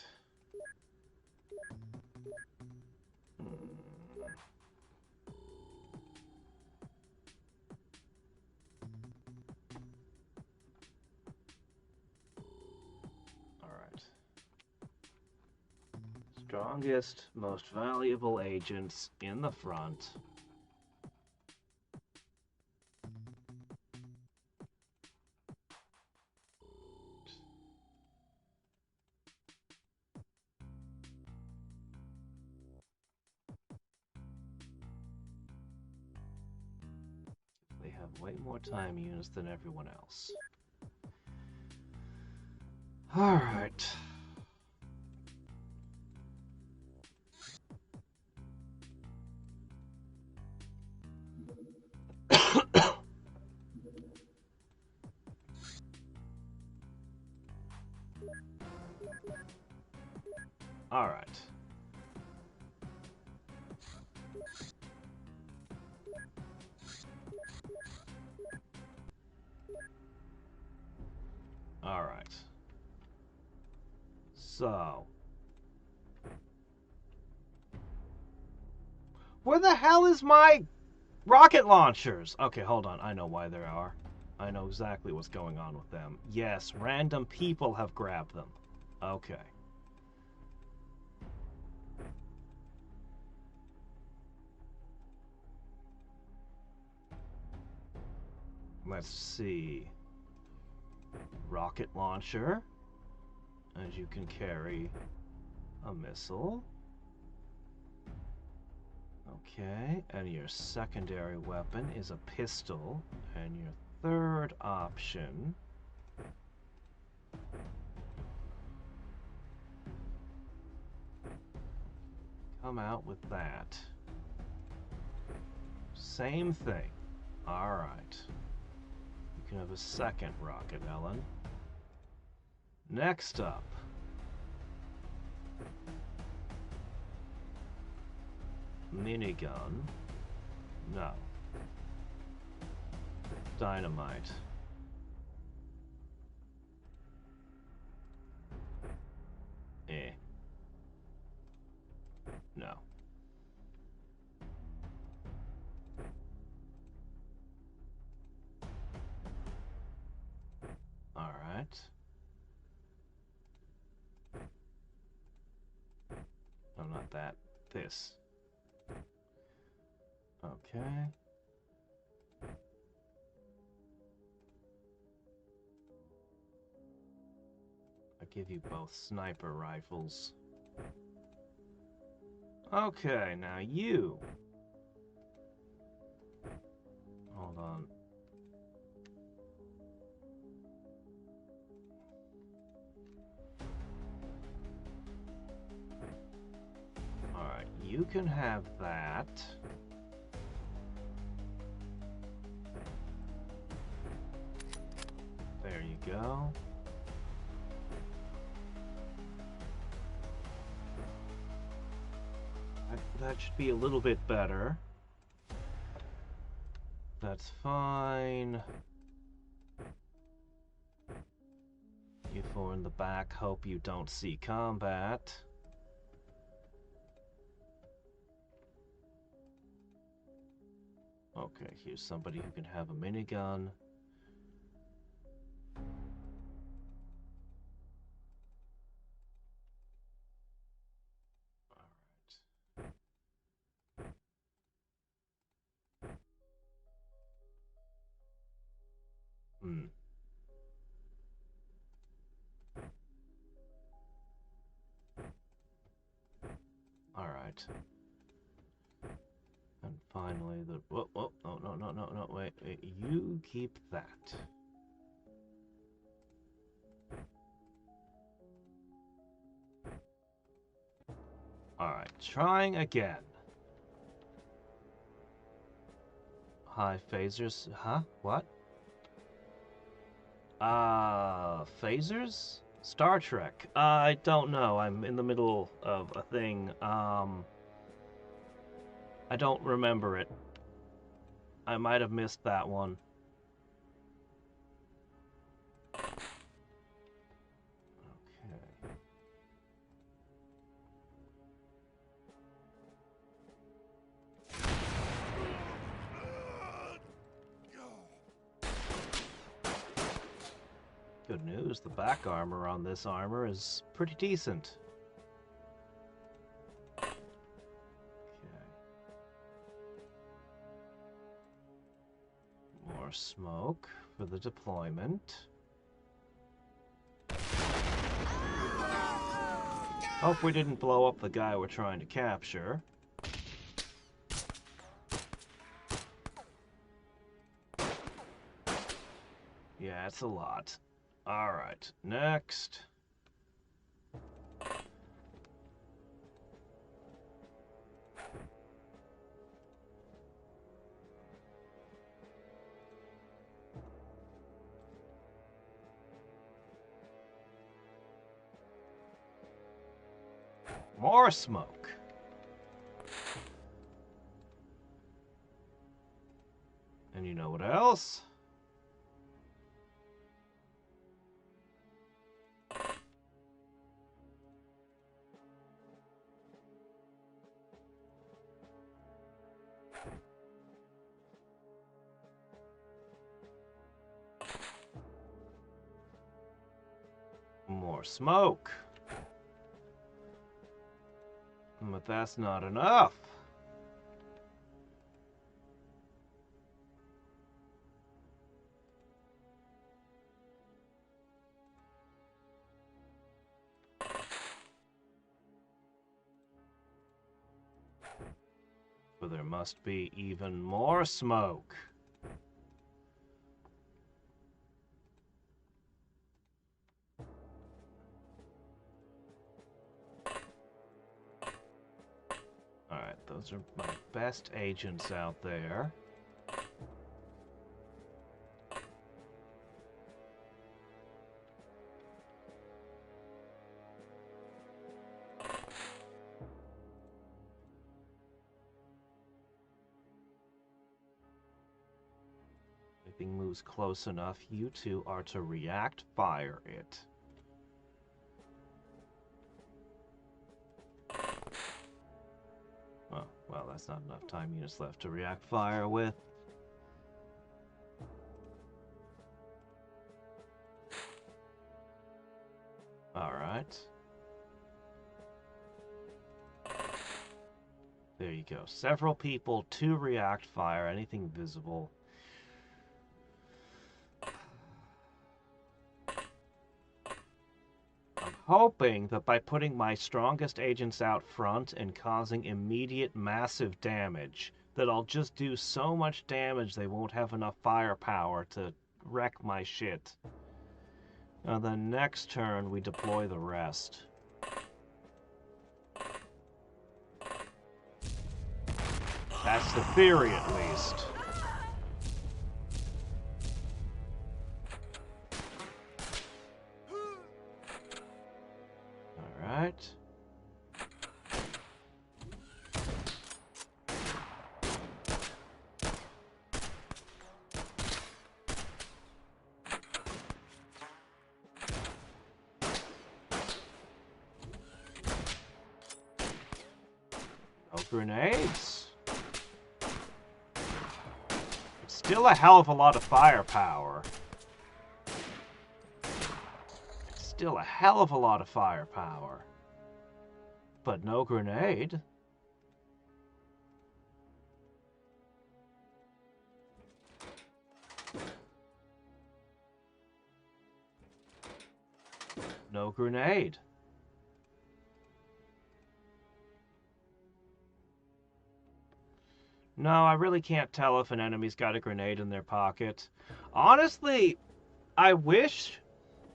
Alright. Strongest, most valuable agents in the front. They have way more time units than everyone else. Alright. Alright. Alright. So. Where the hell is my rocket launchers? Okay, hold on. I know why there are. I know exactly what's going on with them. Yes, random people have grabbed them. Okay. Let's see. Rocket launcher. And you can carry a missile. Okay, and your secondary weapon is a pistol. And your third option come out with that. Same thing. Alright. You can have a second rocket, Ellen. Next up. Minigun. No. Dynamite. Eh. No. All right. No, not that. This. Okay. I give you both sniper rifles. Okay, now you. Hold on. Alright, you can have that. There you go. That should be a little bit better. That's fine. You four in the back, hope you don't see combat. Okay, here's somebody who can have a minigun. Alright. And finally the... Whoa, whoa, no, wait, you keep that. Alright, trying again. High phasers, huh? What? Phasers? Star Trek. I don't know. I'm in the middle of a thing. I don't remember it. I might have missed that one. Okay. Good news, the back armor on this armor is pretty decent. Okay. More smoke for the deployment. Hope we didn't blow up the guy we're trying to capture. Yeah, it's a lot. Alright, next. More smoke. And you know what else? More smoke. But that's not enough. So there must be even more smoke. Alright, those are my best agents out there. Anything moves close enough, you two are to react fire it. Oh, well, that's not enough time units left to react fire with. Alright. There you go. Several people to react fire, anything visible. I'm hoping that by putting my strongest agents out front and causing immediate massive damage, that I'll just do so much damage they won't have enough firepower to wreck my shit. Now the next turn we deploy the rest. That's the theory, at least. Alright. No grenades. Still a hell of a lot of firepower. Still a hell of a lot of firepower. But no grenade. No grenade. No, I really can't tell if an enemy's got a grenade in their pocket. Honestly, I wish...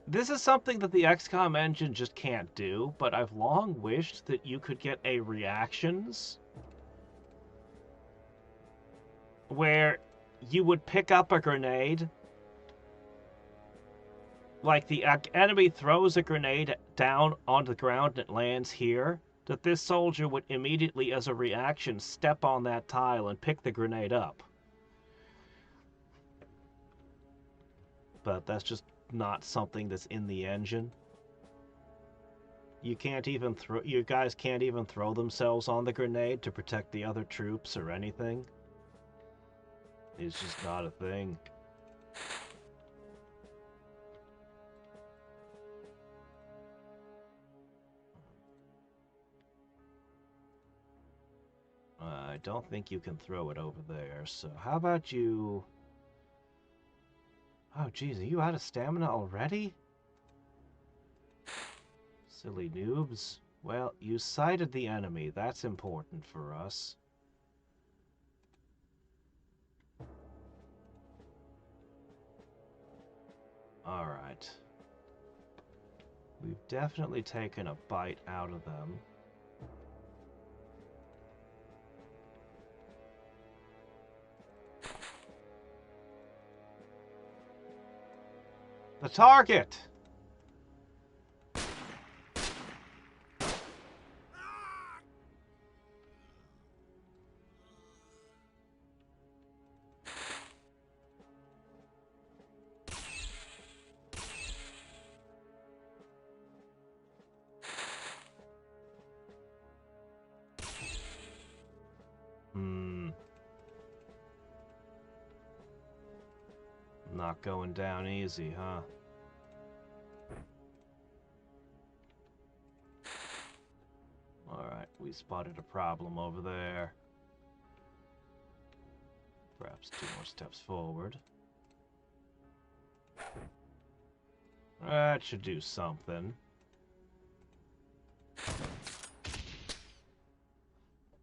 This is something that the XCOM engine just can't do, but I've long wished that you could get a reactions where you would pick up a grenade, like the enemy throws a grenade down onto the ground and it lands here, that this soldier would immediately, as a reaction, step on that tile and pick the grenade up. But that's just not something that's in the engine. You can't even throw... You guys can't even throw themselves on the grenade to protect the other troops or anything. It's just not a thing. I don't think you can throw it over there, so how about you... Oh, geez, are you out of stamina already? Silly noobs. Well, you sighted the enemy. That's important for us. Alright. We've definitely taken a bite out of them. The target! not going down easy, huh? Alright, we spotted a problem over there. Perhaps 2 more steps forward. That should do something.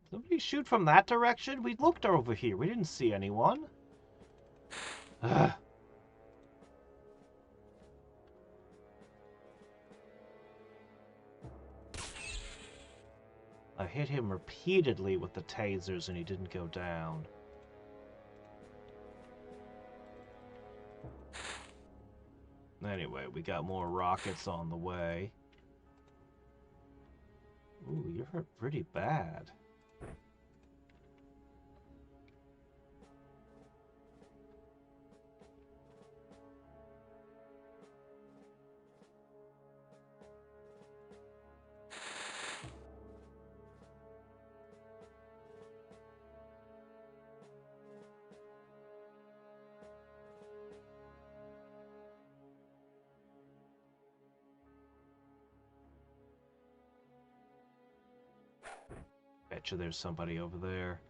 Somebody shoot from that direction? We looked over here. We didn't see anyone. Ugh. I hit him repeatedly with the tasers and he didn't go down. Anyway, we got more rockets on the way. Ooh, you're hurt pretty bad. Betcha there's somebody over there.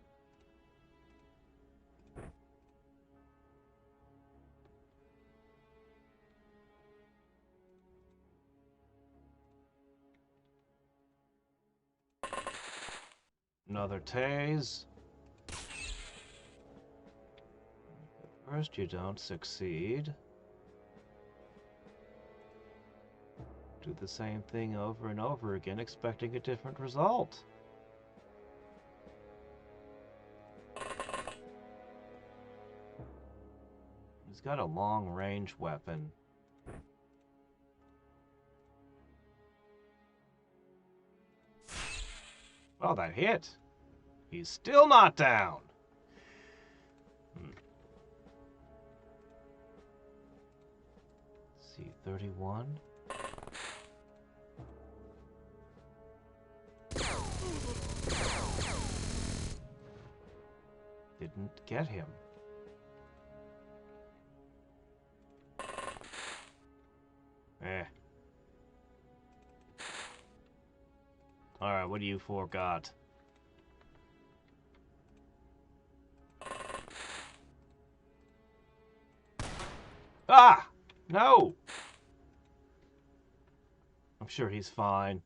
Another tase. First you don't succeed. Do the same thing over and over again, expecting a different result. He's got a long-range weapon. Oh, that hit. He's still not down. C-31. Didn't get him. Alright, what do you four got? Ah! No! I'm sure he's fine.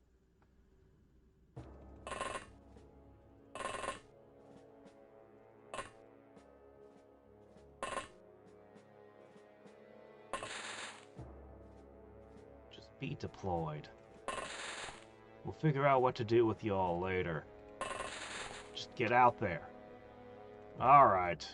Just be deployed. We'll figure out what to do with y'all later. Just get out there. Alright.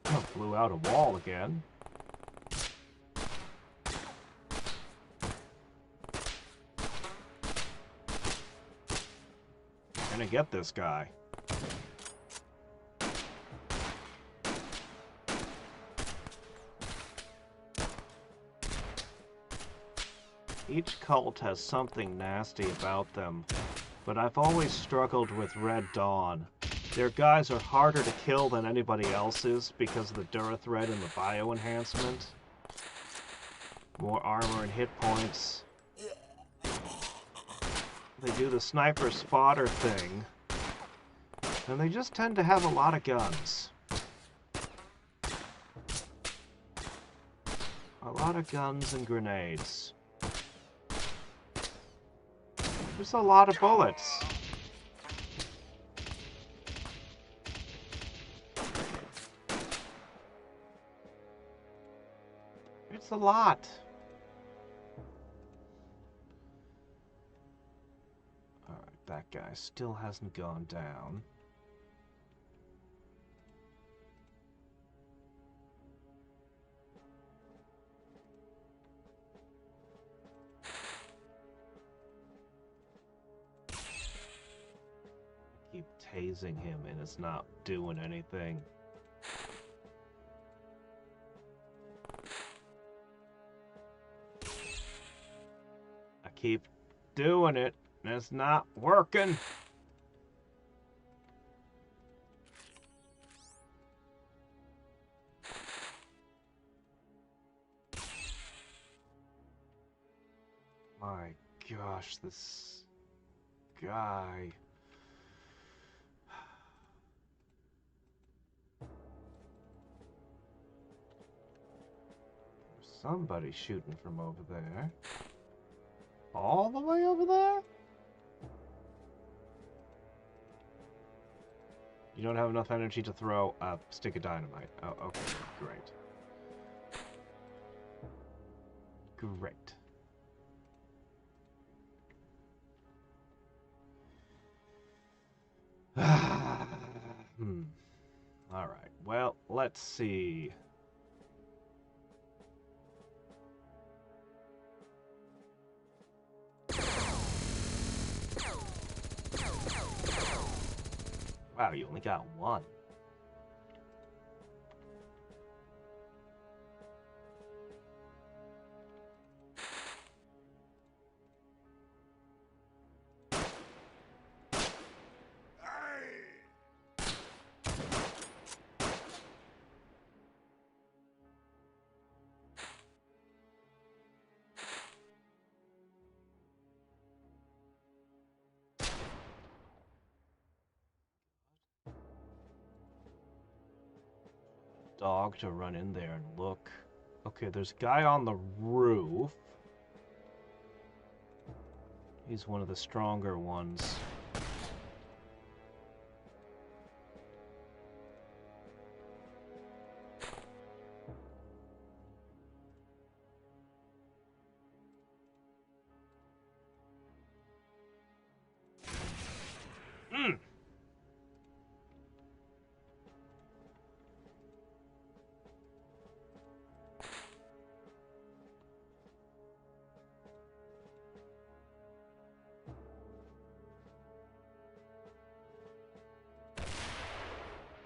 Oh, blew out a wall again. Gonna get this guy. Each cult has something nasty about them, but I've always struggled with Red Dawn. Their guys are harder to kill than anybody else's because of the Durithread and the bio enhancement. More armor and hit points. They do the sniper spotter thing, and they just tend to have a lot of guns. A lot of guns and grenades. There's a lot of bullets. It's a lot. Alright, that guy still hasn't gone down. Keep tasing him and it's not doing anything. I keep doing it and it's not working. my gosh, this guy. There's somebody shooting from over there. All the way over there? You don't have enough energy to throw a stick of dynamite. Oh, okay, great. Great. Alright, well, let's see. Wow, you only got one. Dog to run in there and look. Okay, there's a guy on the roof. He's one of the stronger ones.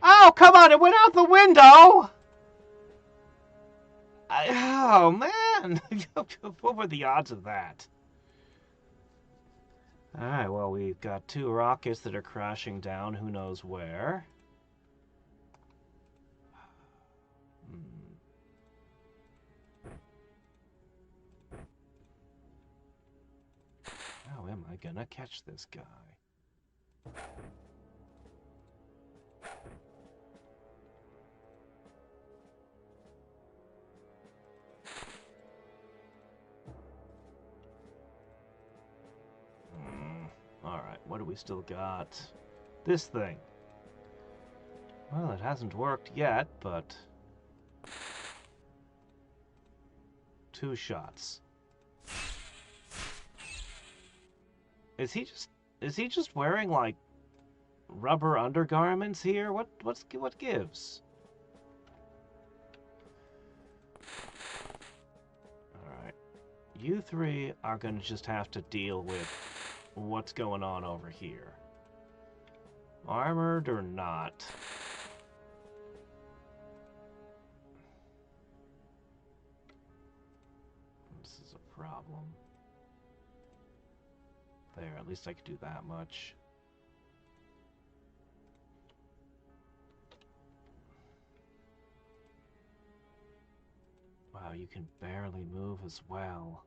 Oh, come on, it went out the window! Oh, man! What were the odds of that? Alright, well, we've got 2 rockets that are crashing down who knows where. How am I gonna catch this guy? Alright, what do we still got? This thing. Well, it hasn't worked yet, but 2 shots. Is he just wearing like rubber undergarments here? What gives? Alright. You 3 are gonna just have to deal with what's going on over here. Armored or not? This is a problem. There, at least I could do that much. Wow, you can barely move as well.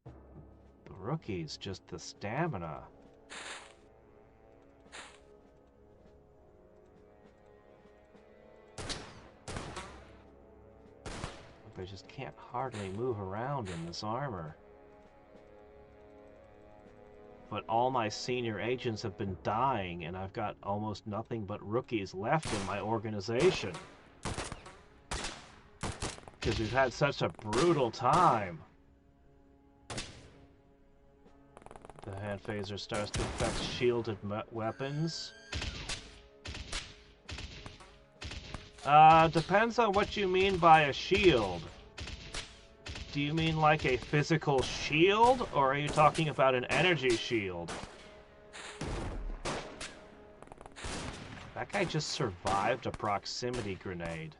The rookie's just the stamina. They just can't hardly move around in this armor. But all my senior agents have been dying, and I've got almost nothing but rookies left in my organization. Because we've had such a brutal time. The hand phaser starts to affect shielded weapons. Depends on what you mean by a shield. Do you mean like a physical shield, or are you talking about an energy shield? That guy just survived a proximity grenade.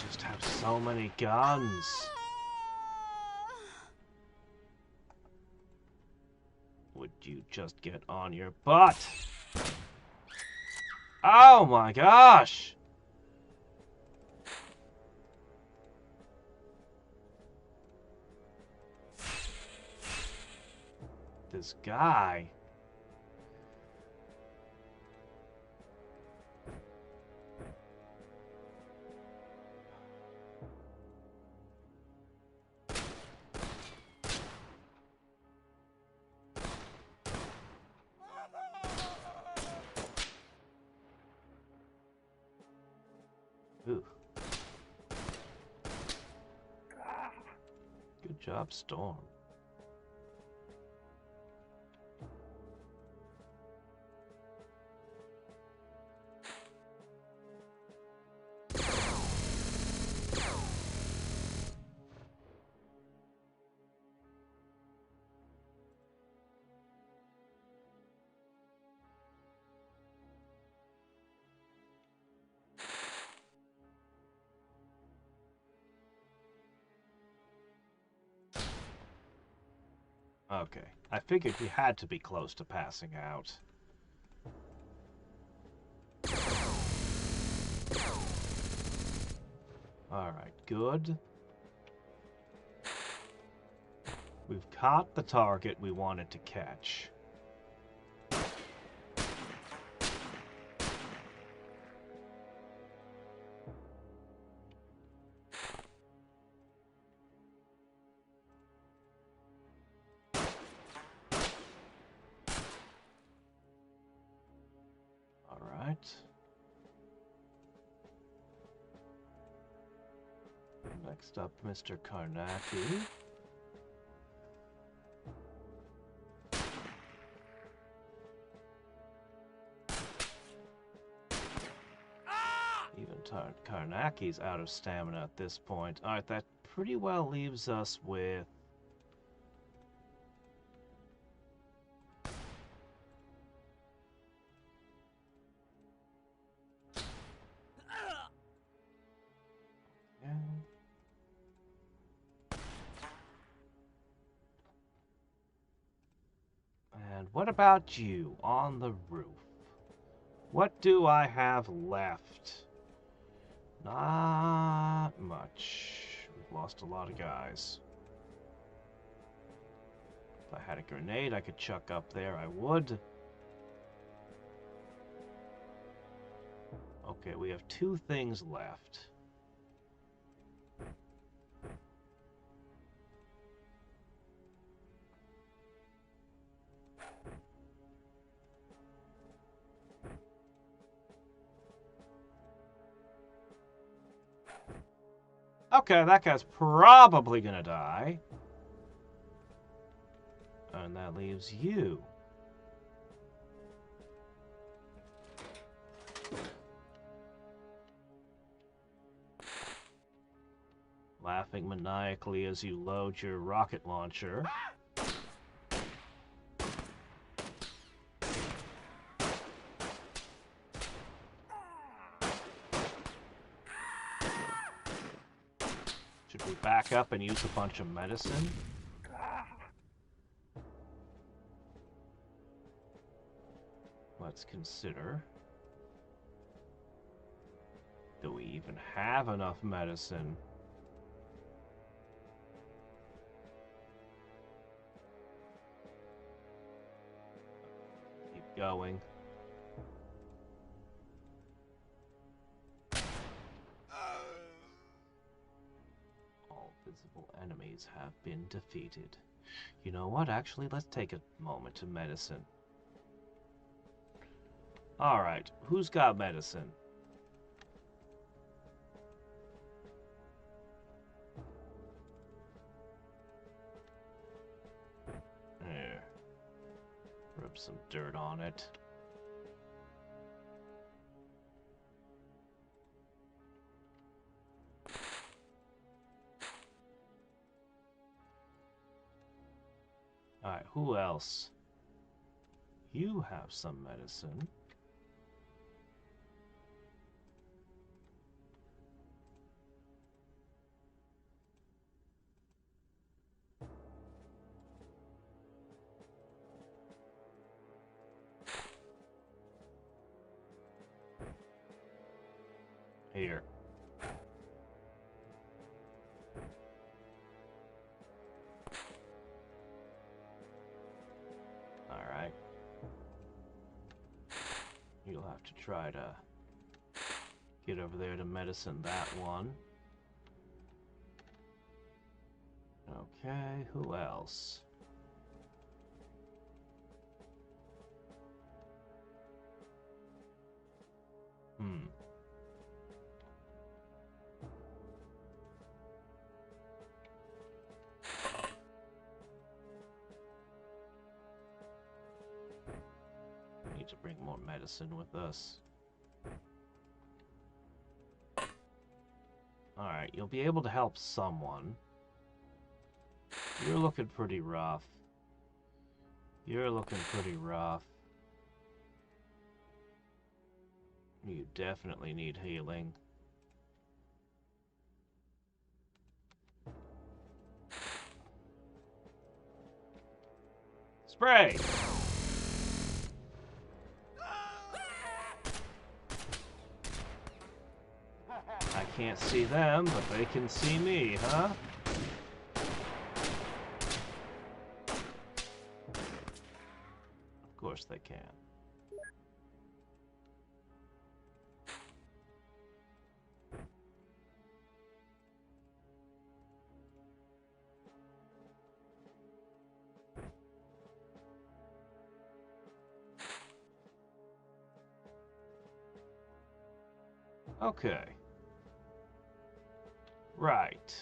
Just have so many guns. Would you just get on your butt? Oh my gosh! This guy. Ooh. Good job, Storm. Okay, I figured he had to be close to passing out. Alright, good. We've caught the target we wanted to catch. Alright. Next up, Mr. Karnaki. Even Karnaki's out of stamina at this point. Alright, that pretty well leaves us with... Yeah. And what about you on the roof? What do I have left? Not much. We've lost a lot of guys. If I had a grenade I could chuck up there, I would. Okay, we have 2 things left. Okay, that guy's probably gonna die. And that leaves you. Laughing maniacally as you load your rocket launcher. Should we back up and use a bunch of medicine? Let's consider. Do we even have enough medicine? Keep going. All visible enemies have been defeated. You know what? Actually, let's take a moment to medicine. Alright, who's got medicine? There. Rub some dirt on it. Alright, who else? You have some medicine. Here. Alright. You'll have to try to get over there to medicine that one. Okay, who else? Need to bring more medicine with us. Alright, you'll be able to help someone. You're looking pretty rough. You're looking pretty rough. You definitely need healing. Spray! I can't see them, but they can see me, huh? Of course they can. Okay. Right.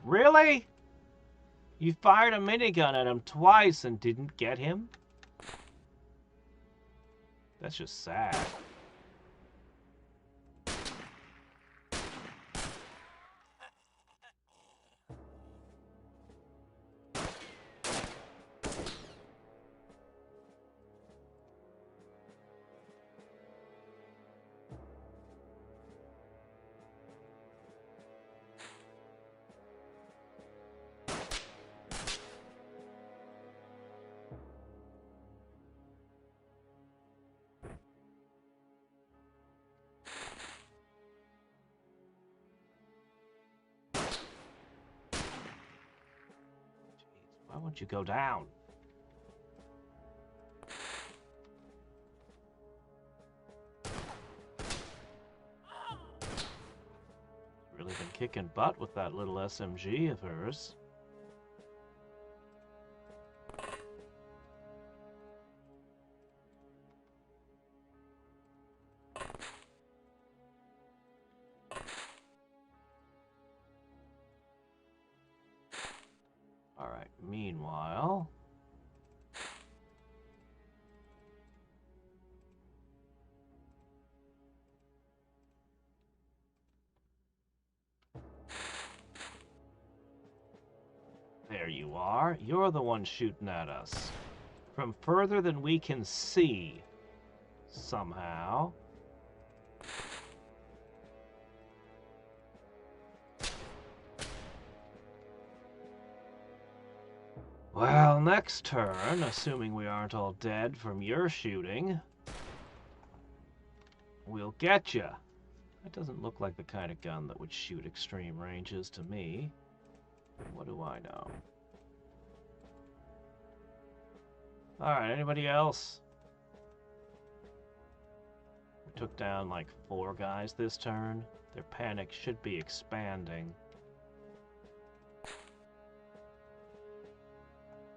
Really? You fired a minigun at him twice and didn't get him? That's just sad. Why won't you go down? Really been kicking butt with that little SMG of hers. Alright, meanwhile... There you are. You're the one shooting at us. From further than we can see. Somehow. Well, next turn, assuming we aren't all dead from your shooting, we'll get ya. That doesn't look like the kind of gun that would shoot extreme ranges to me. What do I know? Alright, anybody else? We took down like 4 guys this turn. Their panic should be expanding.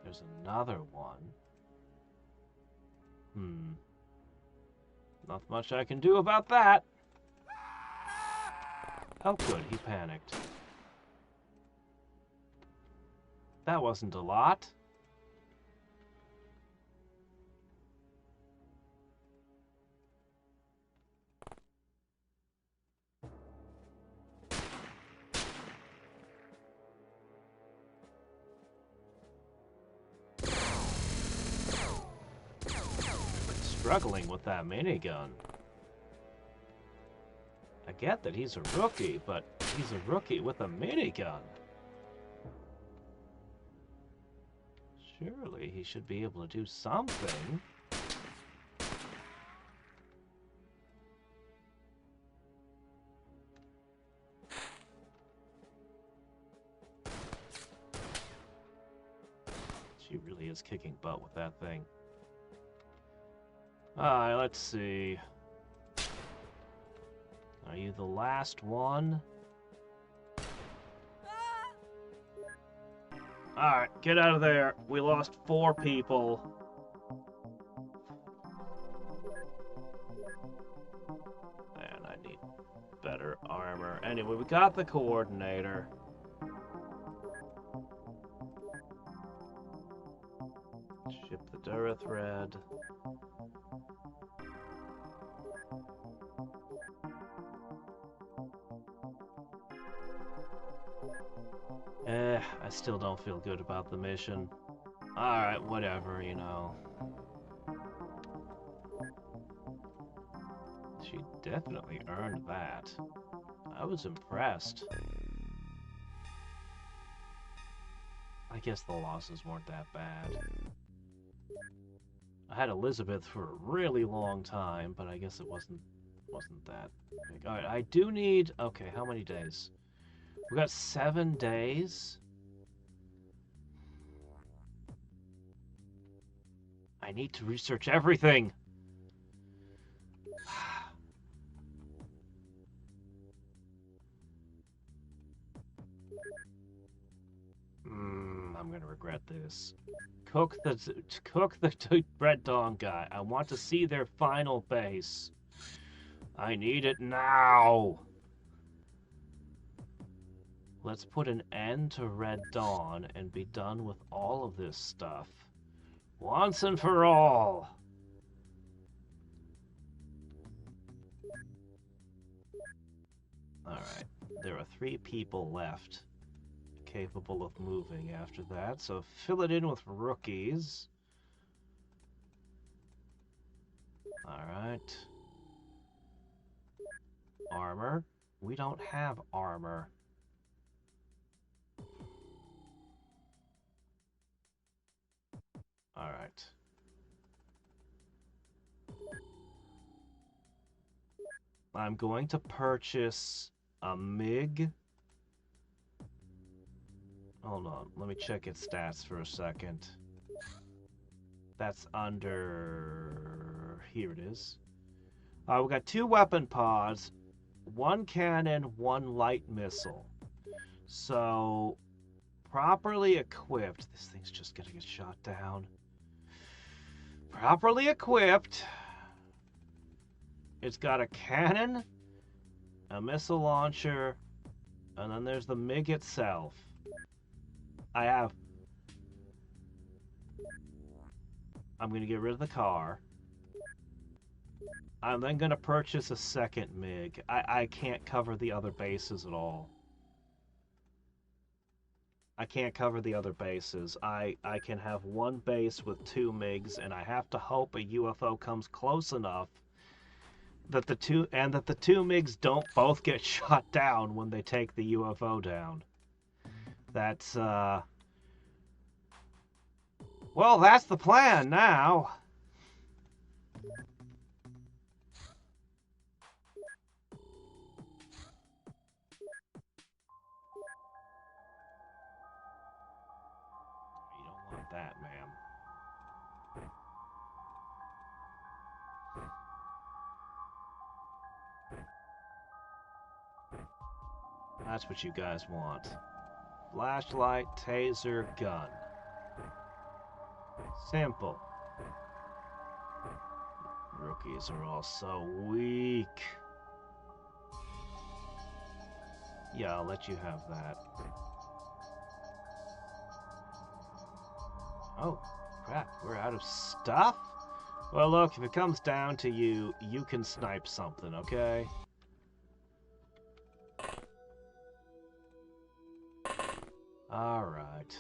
There's another one. Not much I can do about that. Oh good, he panicked. That wasn't a lot. Struggling with that minigun. I get that he's a rookie, but He's a rookie with a minigun. Surely he should be able to do something. She really is kicking butt with that thing. Alright, let's see. Are you the last one? Alright, get out of there. We lost 4 people. And I need better armor. Anyway, we got the coordinator. Ship the Dura thread. I still don't feel good about the mission. Alright, whatever, you know. She definitely earned that. I was impressed. I guess the losses weren't that bad. I had Elizabeth for a really long time, but I guess it wasn't that big. Alright, I do need... Okay, how many days? We got 7 days? I need to research everything! I'm gonna regret this. Cook the Red Dawn guy. I want to see their final base. I need it now! Let's put an end to Red Dawn and be done with all of this stuff. Once and for all! Alright, there are 3 people left capable of moving after that, so fill it in with rookies. Alright. Armor? We don't have armor. Alright. I'm going to purchase a MiG. Hold on, let me check its stats for a second. That's under... Here it is. We got 2 weapon pods, 1 cannon, 1 light missile. So, properly equipped... This thing's just gonna get shot down. Properly equipped... It's got a cannon, a missile launcher, and then there's the MiG itself. I'm going to get rid of the car. I'm then going to purchase a second MiG. I can't cover the other bases at all. I can't cover the other bases. I can have 1 base with 2 MiGs, and I have to hope a UFO comes close enough that the two MiGs don't both get shot down when they take the UFO down. That's well, that's the plan now. You don't want that, ma'am. That's what you guys want. Flashlight, taser, gun. Simple. Rookies are all so weak. Yeah, I'll let you have that. Oh, crap, we're out of stuff? Well, look, if it comes down to you, you can snipe something, okay? Alright.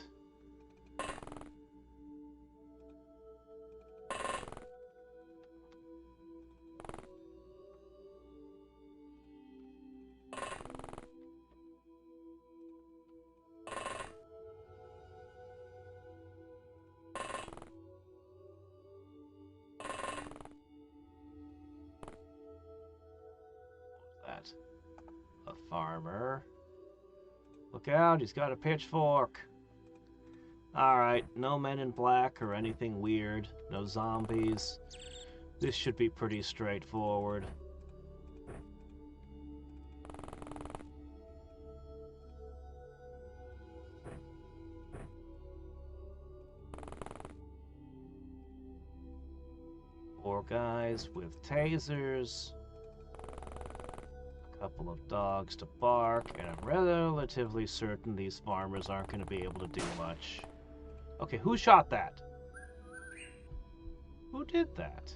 that? A farmer. Look out, he's got a pitchfork. Alright, no men in black or anything weird. No zombies. This should be pretty straightforward. Four guys with tasers. A couple of dogs to bark, and I'm relatively certain these farmers aren't going to be able to do much. Okay, who shot that? Who did that?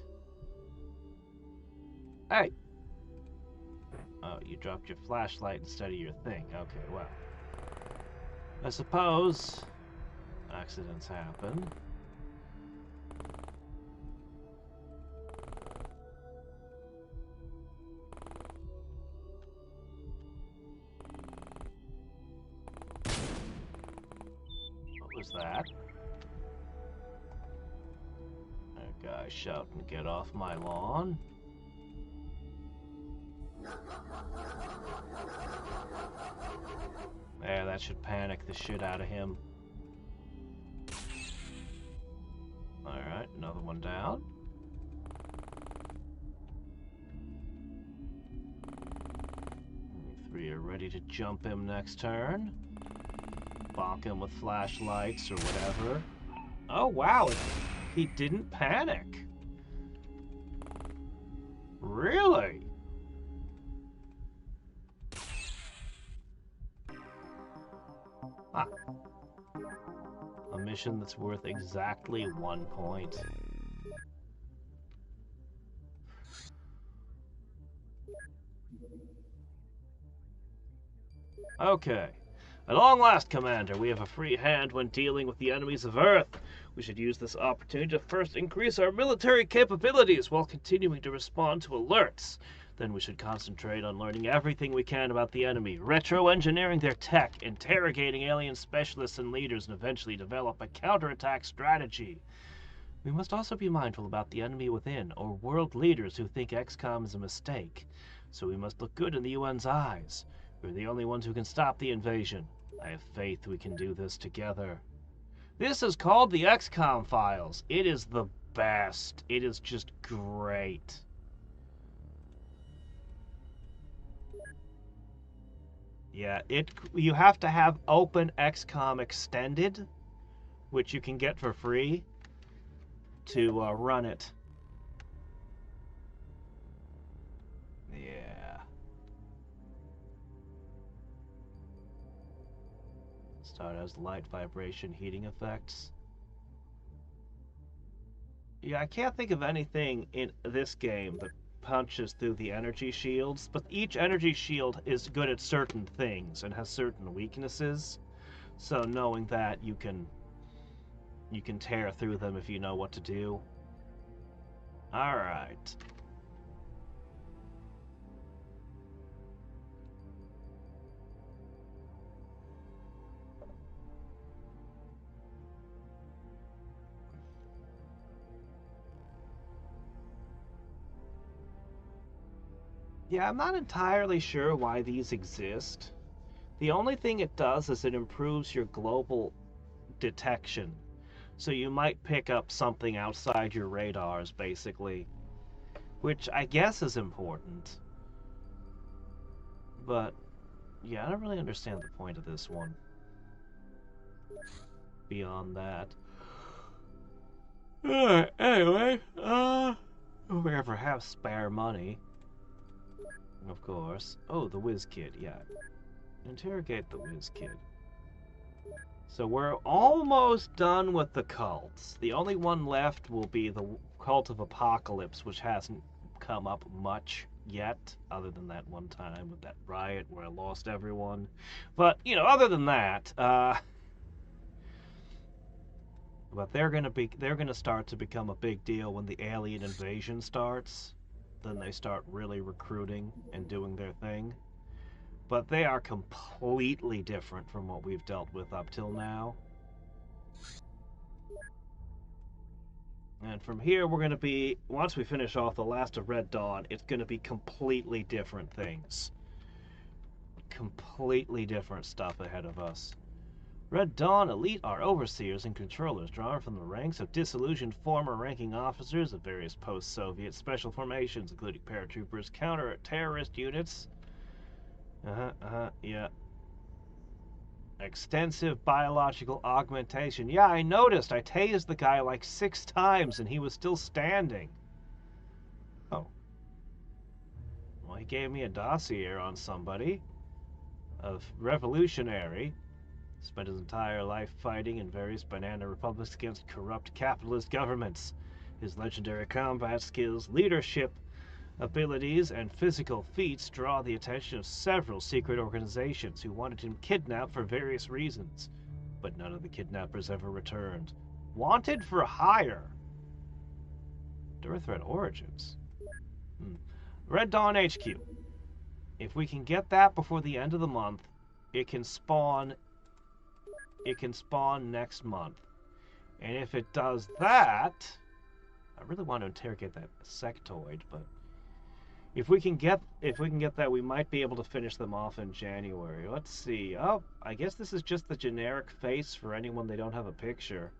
Hey! Oh, you dropped your flashlight instead of your thing. Okay, well. I suppose accidents happen. What was that? That guy shouting, "Get off my lawn." Yeah, that should panic the shit out of him. Alright, another one down. Three are ready to jump him next turn. Bonk him with flashlights or whatever. Oh wow, he didn't panic. Really? Huh. A mission that's worth exactly 1 point. Okay. At long last, Commander, we have a free hand when dealing with the enemies of Earth. We should use this opportunity to first increase our military capabilities while continuing to respond to alerts. Then we should concentrate on learning everything we can about the enemy, retro-engineering their tech, interrogating alien specialists and leaders, and eventually develop a counterattack strategy. We must also be mindful about the enemy within, or world leaders who think XCOM is a mistake. So we must look good in the UN's eyes. We're the only ones who can stop the invasion. I have faith we can do this together. This is called the Xcom Files. It is the best. It is just great. Yeah, you have to have Open XCOM Extended, which you can get for free, to run it. Yeah. Start as light vibration heating effects. Yeah, I can't think of anything in this game that punches through the energy shields, but each energy shield is good at certain things and has certain weaknesses. So knowing that, you can tear through them if you know what to do. All right. Yeah, I'm not entirely sure why these exist. The only thing it does is it improves your global detection. So you might pick up something outside your radars, basically. Which I guess is important. But, yeah, I don't really understand the point of this one. Beyond that. Anyway, if we ever have spare money. Of course. Oh, the Whiz Kid, yeah. Interrogate the Whiz Kid. So we're almost done with the cults. The only one left will be the Cult of Apocalypse, which hasn't come up much yet, other than that one time with that riot where I lost everyone. But, you know, other than that, but they're gonna start to become a big deal when the alien invasion starts. Then they start really recruiting and doing their thing. But they are completely different from what we've dealt with up till now. And from here, we're going to be, once we finish off the last of Red Dawn, it's going to be completely different things. Completely different stuff ahead of us. Red Dawn Elite are overseers and controllers drawn from the ranks of disillusioned former ranking officers of various post-Soviet special formations, including paratroopers, counter-terrorist units. Yeah. Extensive biological augmentation. Yeah, I noticed. I tased the guy like 6 times and he was still standing. Oh. Well, he gave me a dossier on somebody. A revolutionary. Spent his entire life fighting in various banana republics against corrupt capitalist governments. His legendary combat skills, leadership abilities, and physical feats draw the attention of several secret organizations who wanted him kidnapped for various reasons, but none of the kidnappers ever returned. Wanted for hire. Door threat origins. Red Dawn HQ. If we can get that before the end of the month, it can spawn next month. And if it does that, I really want to interrogate that sectoid, but if we can get that, we might be able to finish them off in January. Let's see. Oh, I guess this is just the generic face for anyone they don't have a picture.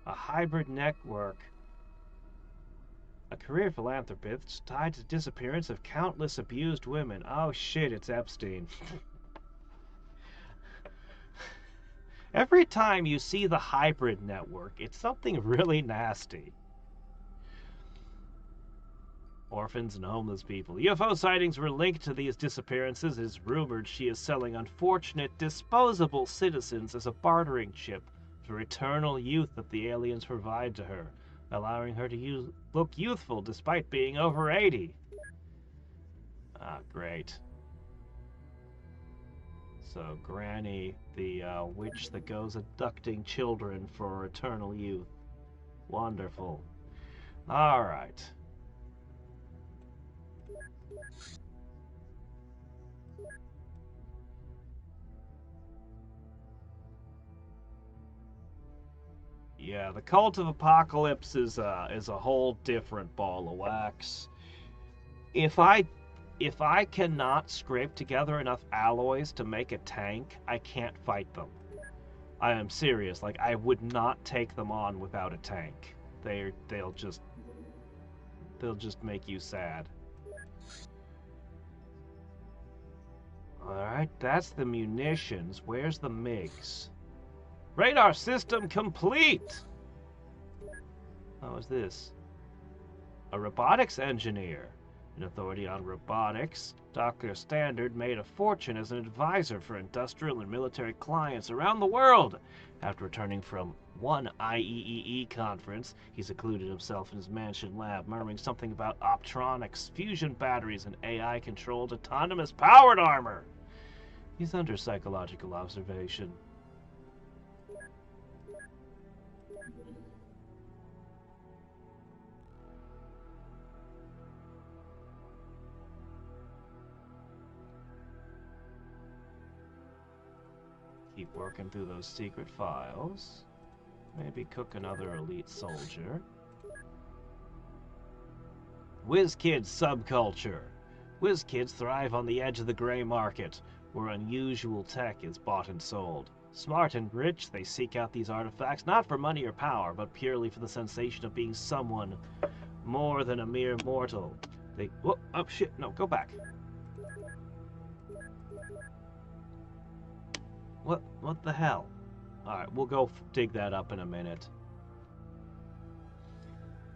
A hybrid network. A career philanthropist tied to disappearance of countless abused women. Oh shit, it's Epstein. Every time you see the hybrid network, it's something really nasty. Orphans and homeless people. UFO sightings were linked to these disappearances. It is rumored she is selling unfortunate, disposable citizens as a bartering chip for eternal youth that the aliens provide to her, allowing her to look youthful despite being over 80. Ah, great. So, Granny, the witch that goes abducting children for eternal youth. Wonderful. Alright. Yeah, the Cult of Apocalypse is a whole different ball of wax. If I cannot scrape together enough alloys to make a tank, I can't fight them. I am serious. Like, I would not take them on without a tank. They'll just make you sad. Alright, that's the munitions. Where's the MiGs? Radar system complete! What was this? A robotics engineer. An authority on robotics, Dr. Standard made a fortune as an advisor for industrial and military clients around the world. After returning from one IEEE conference, he secluded himself in his mansion lab, murmuring something about optronics, fusion batteries, and AI-controlled autonomous powered armor. He's under psychological observation. Keep working through those secret files. Maybe cook another elite soldier. WizKids subculture. WizKids thrive on the edge of the gray market, where unusual tech is bought and sold. Smart and rich, they seek out these artifacts not for money or power, but purely for the sensation of being someone more than a mere mortal. They... Whoa, oh shit, no, go back. What the hell? Alright, we'll go dig that up in a minute.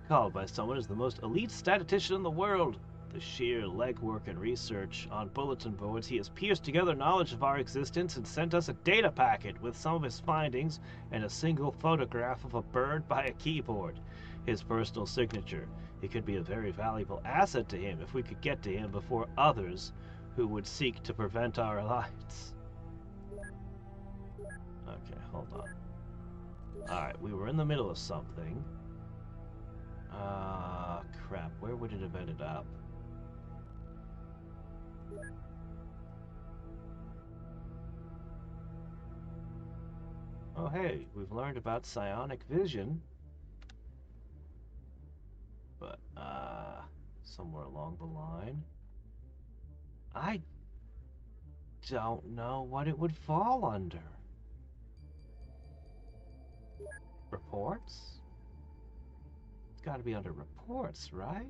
Called by someone as the most elite statistician in the world. The sheer legwork and research on bulletin boards, he has pieced together knowledge of our existence and sent us a data packet with some of his findings and a single photograph of a bird by a keyboard. His personal signature. It could be a very valuable asset to him if we could get to him before others who would seek to prevent our lives. Okay, hold on. Alright, we were in the middle of something. Crap, where would it have ended up? Oh hey, we've learned about psionic vision. somewhere along the line. I don't know what it would fall under. Reports? It's got to be under reports, right?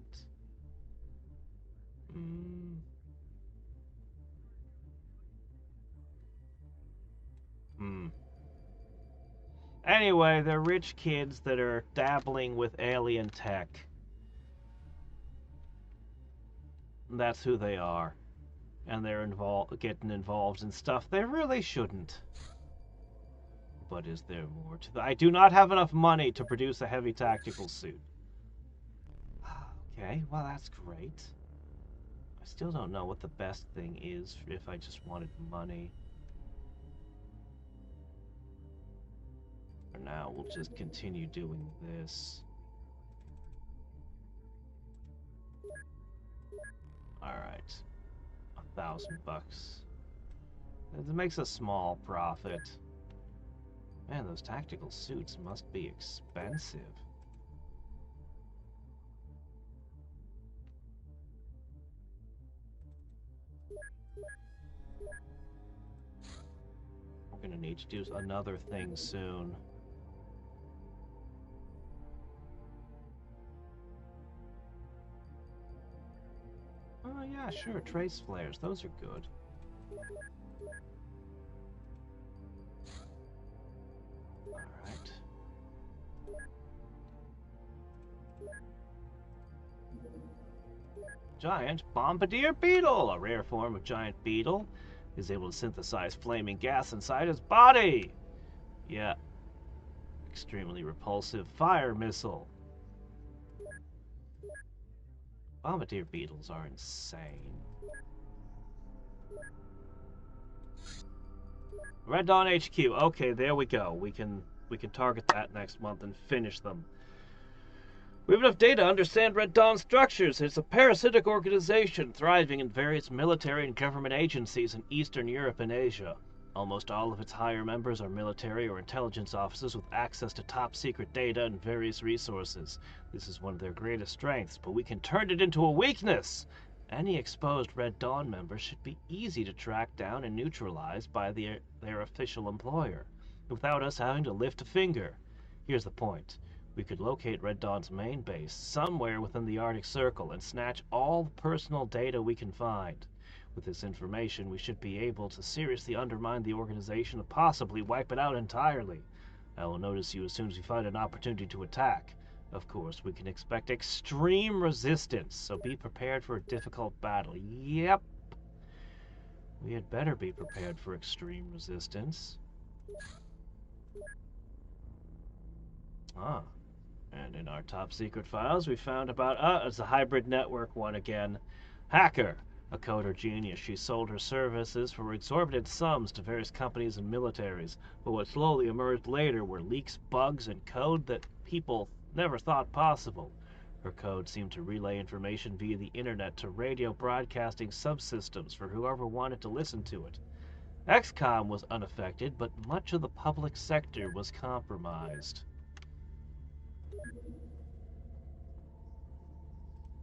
Hmm. Anyway, they're rich kids that are dabbling with alien tech. That's who they are. And they're getting involved in stuff they really shouldn't. But is there more to that? I do not have enough money to produce a heavy tactical suit. Okay, well that's great. I still don't know what the best thing is if I just wanted money. For now, we'll just continue doing this. Alright. $1,000. It makes a small profit. Man, those tactical suits must be expensive. We're gonna need to do another thing soon. Oh yeah, sure, trace flares. Those are good. Alright. Giant bombardier beetle! A rare form of giant beetle is able to synthesize flaming gas inside its body! Yeah. Extremely repulsive fire missile. Bombardier beetles are insane. Red Dawn HQ. Okay, there we go. We can target that next month and finish them. We have enough data to understand Red Dawn structures. It's a parasitic organization thriving in various military and government agencies in Eastern Europe and Asia. Almost all of its higher members are military or intelligence officers with access to top-secret data and various resources. This is one of their greatest strengths, but we can turn it into a weakness! Any exposed Red Dawn members should be easy to track down and neutralize by their official employer, without us having to lift a finger. Here's the point. We could locate Red Dawn's main base somewhere within the Arctic Circle and snatch all the personal data we can find. With this information, we should be able to seriously undermine the organization and possibly wipe it out entirely. I will notice you as soon as we find an opportunity to attack. Of course, we can expect extreme resistance, so be prepared for a difficult battle. Yep. We had better be prepared for extreme resistance. And in our top secret files, we found about, it's a hybrid network one again. Hacker. A coder genius, she sold her services for exorbitant sums to various companies and militaries, but what slowly emerged later were leaks, bugs, and code that people never thought possible. Her code seemed to relay information via the internet to radio broadcasting subsystems for whoever wanted to listen to it. Xcom was unaffected, but much of the public sector was compromised.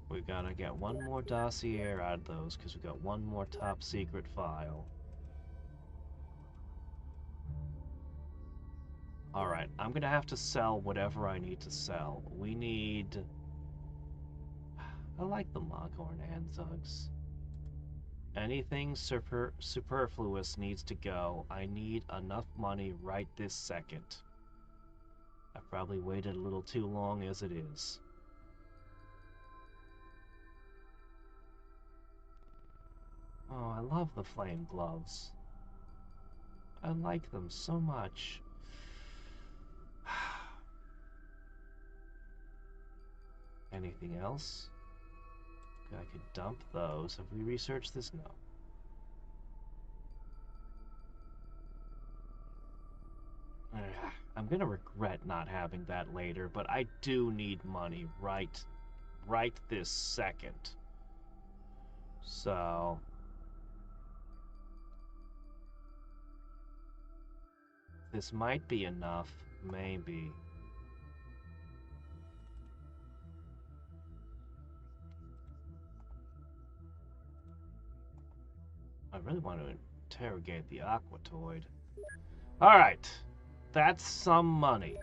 We gotta get one more dossier out of those, because we got one more top secret file. Alright, I'm gonna have to sell whatever I need to sell. We need... I like the Moghorn Anzugs. Anything superfluous needs to go. I need enough money right this second. I probably waited a little too long as it is. Oh, I love the flame gloves. I like them so much. Anything else? I could dump those. Have we researched this? No. I'm gonna regret not having that later, but I do need money right this second. So... this might be enough, maybe. I really want to interrogate the Aquatoid. Alright. That's some money.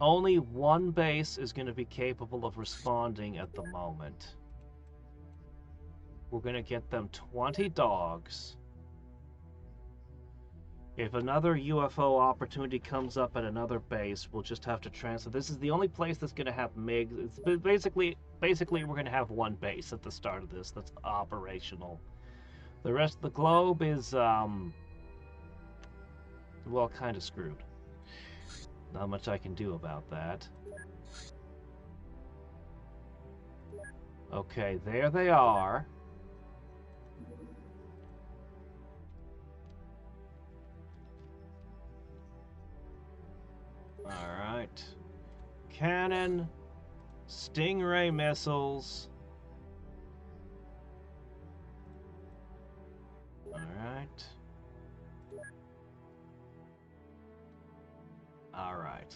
Only one base is going to be capable of responding at the moment. We're going to get them 20 dogs. If another UFO opportunity comes up at another base, we'll just have to transfer. This is the only place that's going to have MiGs. It's basically we're going to have one base at the start of this that's operational. The rest of the globe is, well, kind of screwed. Not much I can do about that. Okay, there they are. Alright. Cannon, Stingray missiles. Alright. Alright.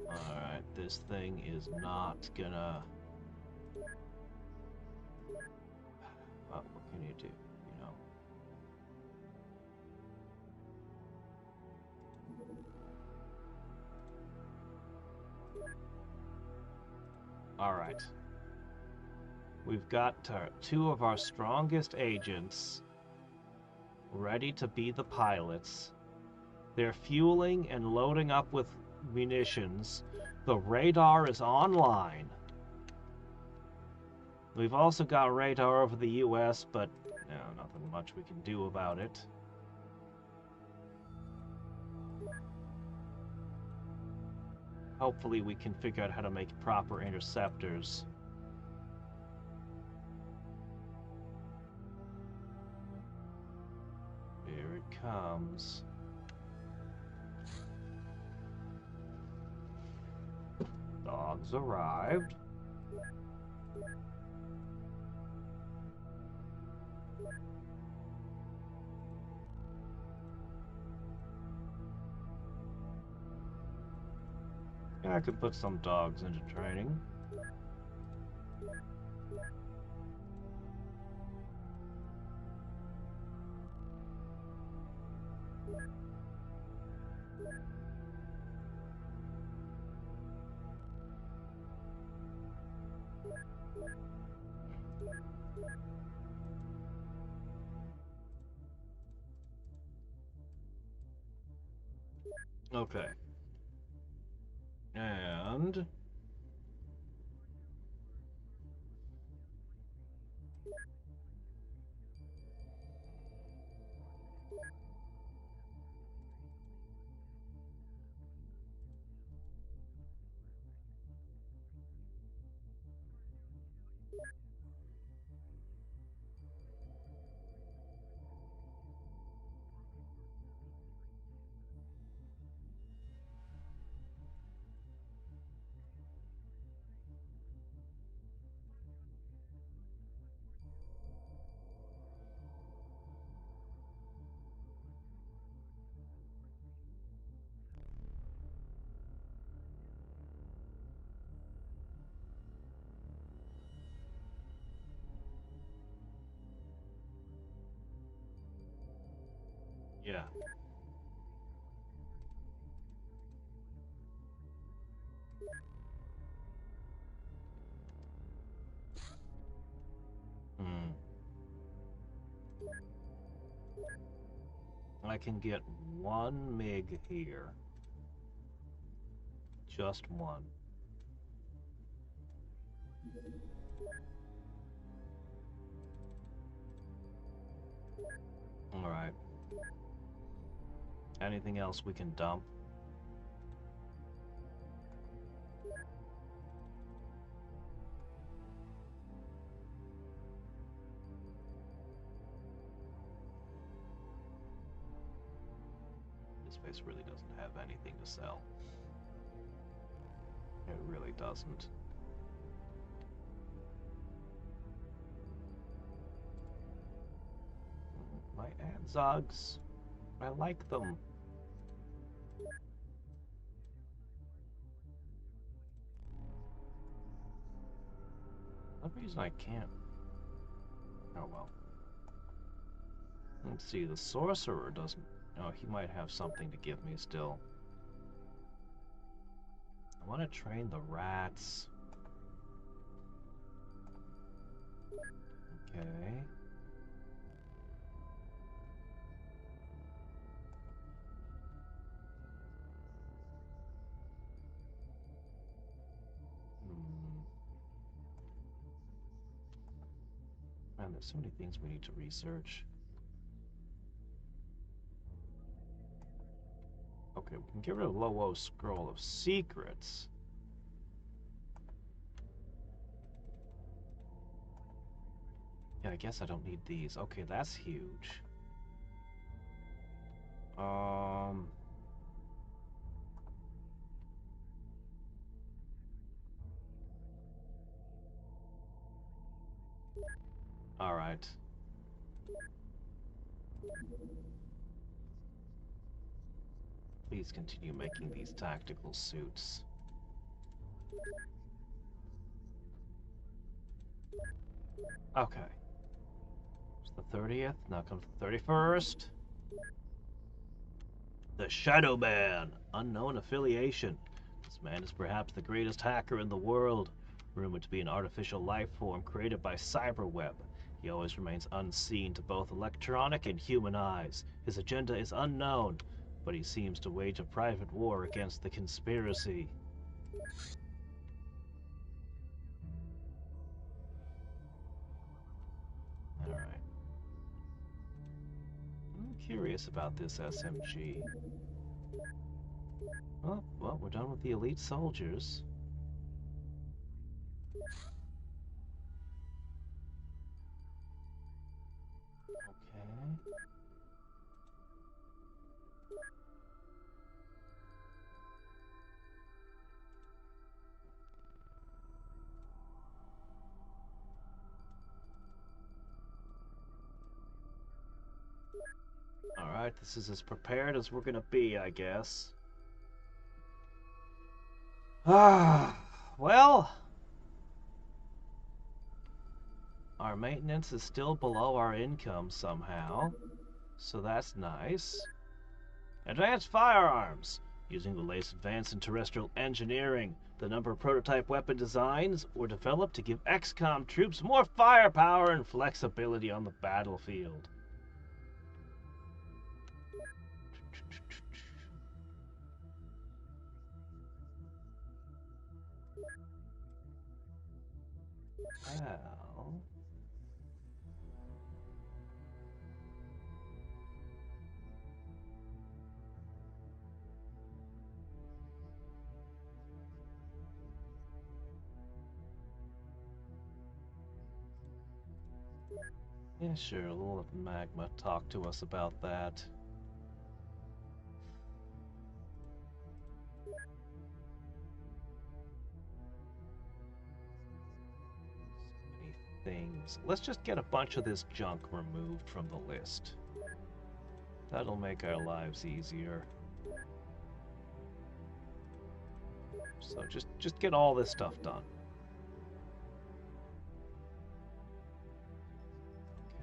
Alright, this thing is not gonna... Well, what can you do, you know? Alright. We've got two of our strongest agents ready to be the pilots. They're fueling and loading up with munitions. The radar is online. We've also got radar over the US, but nothing much we can do about it. Hopefully we can figure out how to make proper interceptors. Here it comes. Dogs arrived. I could put some dogs into training. Okay. And... yeah. I can get one MiG here. Just one. Alright. Anything else we can dump? This place really doesn't have anything to sell. It really doesn't. My Adzogs, I like them. For some reason I can't. Oh well. Let's see, the sorcerer doesn't... Oh, he might have something to give me still. I want to train the rats. Okay. Man, there's so many things we need to research. Okay, we can get rid of Lowo's Scroll of Secrets. Yeah, I guess I don't need these. Okay, that's huge. Alright. Please continue making these tactical suits. Okay. It's the 30th, now comes the 31st. The Shadow Man! Unknown affiliation. This man is perhaps the greatest hacker in the world. Rumored to be an artificial life form created by Cyberweb. He always remains unseen to both electronic and human eyes. His agenda is unknown, but he seems to wage a private war against the conspiracy. Alright. I'm curious about this SMG. Oh, well, we're done with the elite soldiers. Okay. Alright, this is as prepared as we're gonna be, I guess. Ah, well... Our maintenance is still below our income somehow, so that's nice. Advanced firearms! Using the latest advance in terrestrial engineering, the number of prototype weapon designs were developed to give Xcom troops more firepower and flexibility on the battlefield. Well... Yeah, sure, we'll let Magma talk to us about that. So many things. Let's just get a bunch of this junk removed from the list. That'll make our lives easier. So just get all this stuff done.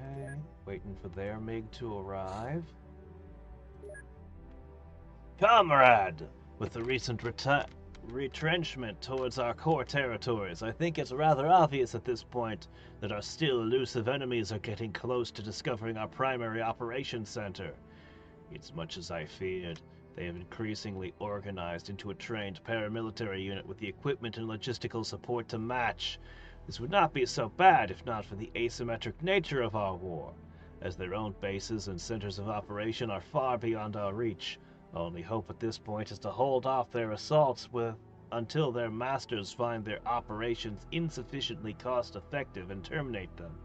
Okay, waiting for their MiG to arrive. Comrade! With the recent retrenchment towards our core territories, I think it's rather obvious at this point that our still elusive enemies are getting close to discovering our primary operations center. It's much as I feared. They have increasingly organized into a trained paramilitary unit with the equipment and logistical support to match. This would not be so bad if not for the asymmetric nature of our war, as their own bases and centers of operation are far beyond our reach. Our only hope at this point is to hold off their assaults until their masters find their operations insufficiently cost-effective and terminate them.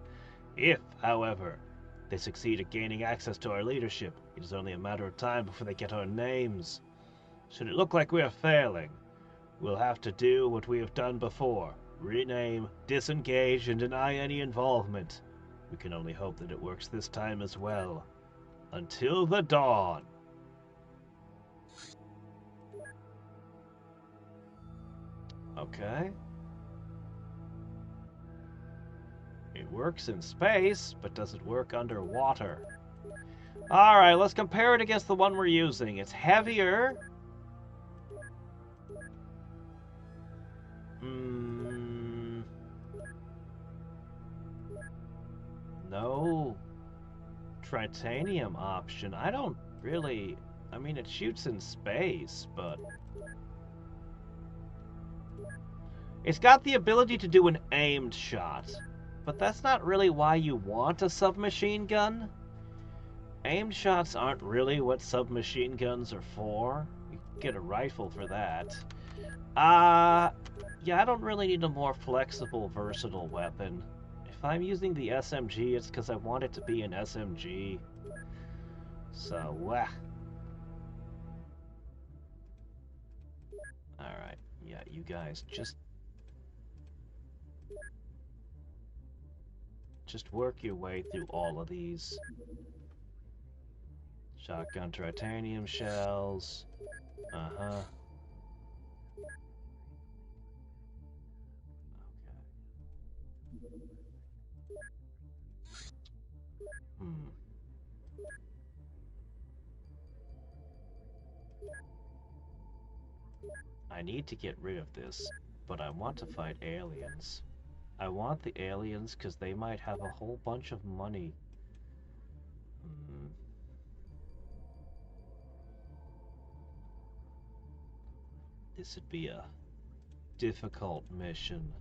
If, however, they succeed at gaining access to our leadership, it is only a matter of time before they get our names. Should it look like we are failing, we'll have to do what we have done before. Rename, disengage, and deny any involvement. We can only hope that it works this time as well. Until the dawn. Okay. It works in space, but does it work underwater? Alright, let's compare it against the one we're using. It's heavier. No titanium option. I don't really... I mean, it shoots in space, but... It's got the ability to do an aimed shot. But that's not really why you want a submachine gun. Aimed shots aren't really what submachine guns are for. You get a rifle for that. Yeah, I don't really need a more flexible, versatile weapon. If I'm using the SMG, it's because I want it to be an SMG. So, Alright, yeah, you guys, just work your way through all of these. Shotgun titanium shells. Uh-huh. Okay. I need to get rid of this, but I want to fight aliens. I want the aliens because they might have a whole bunch of money. This would be a difficult mission.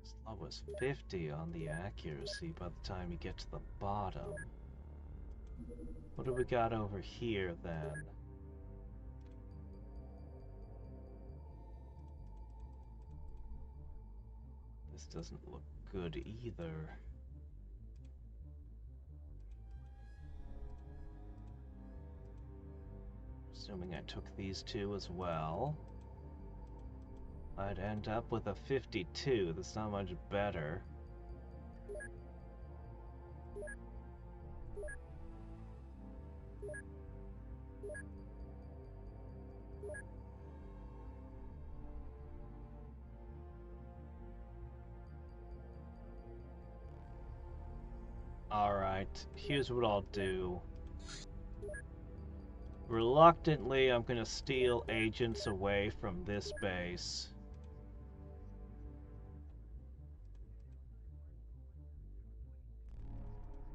As low as 50 on the accuracy by the time you get to the bottom. What do we got over here then? This doesn't look good either. Assuming I took these two as well, I'd end up with a 52. That's not much better. Alright, here's what I'll do. Reluctantly, I'm gonna steal agents away from this base.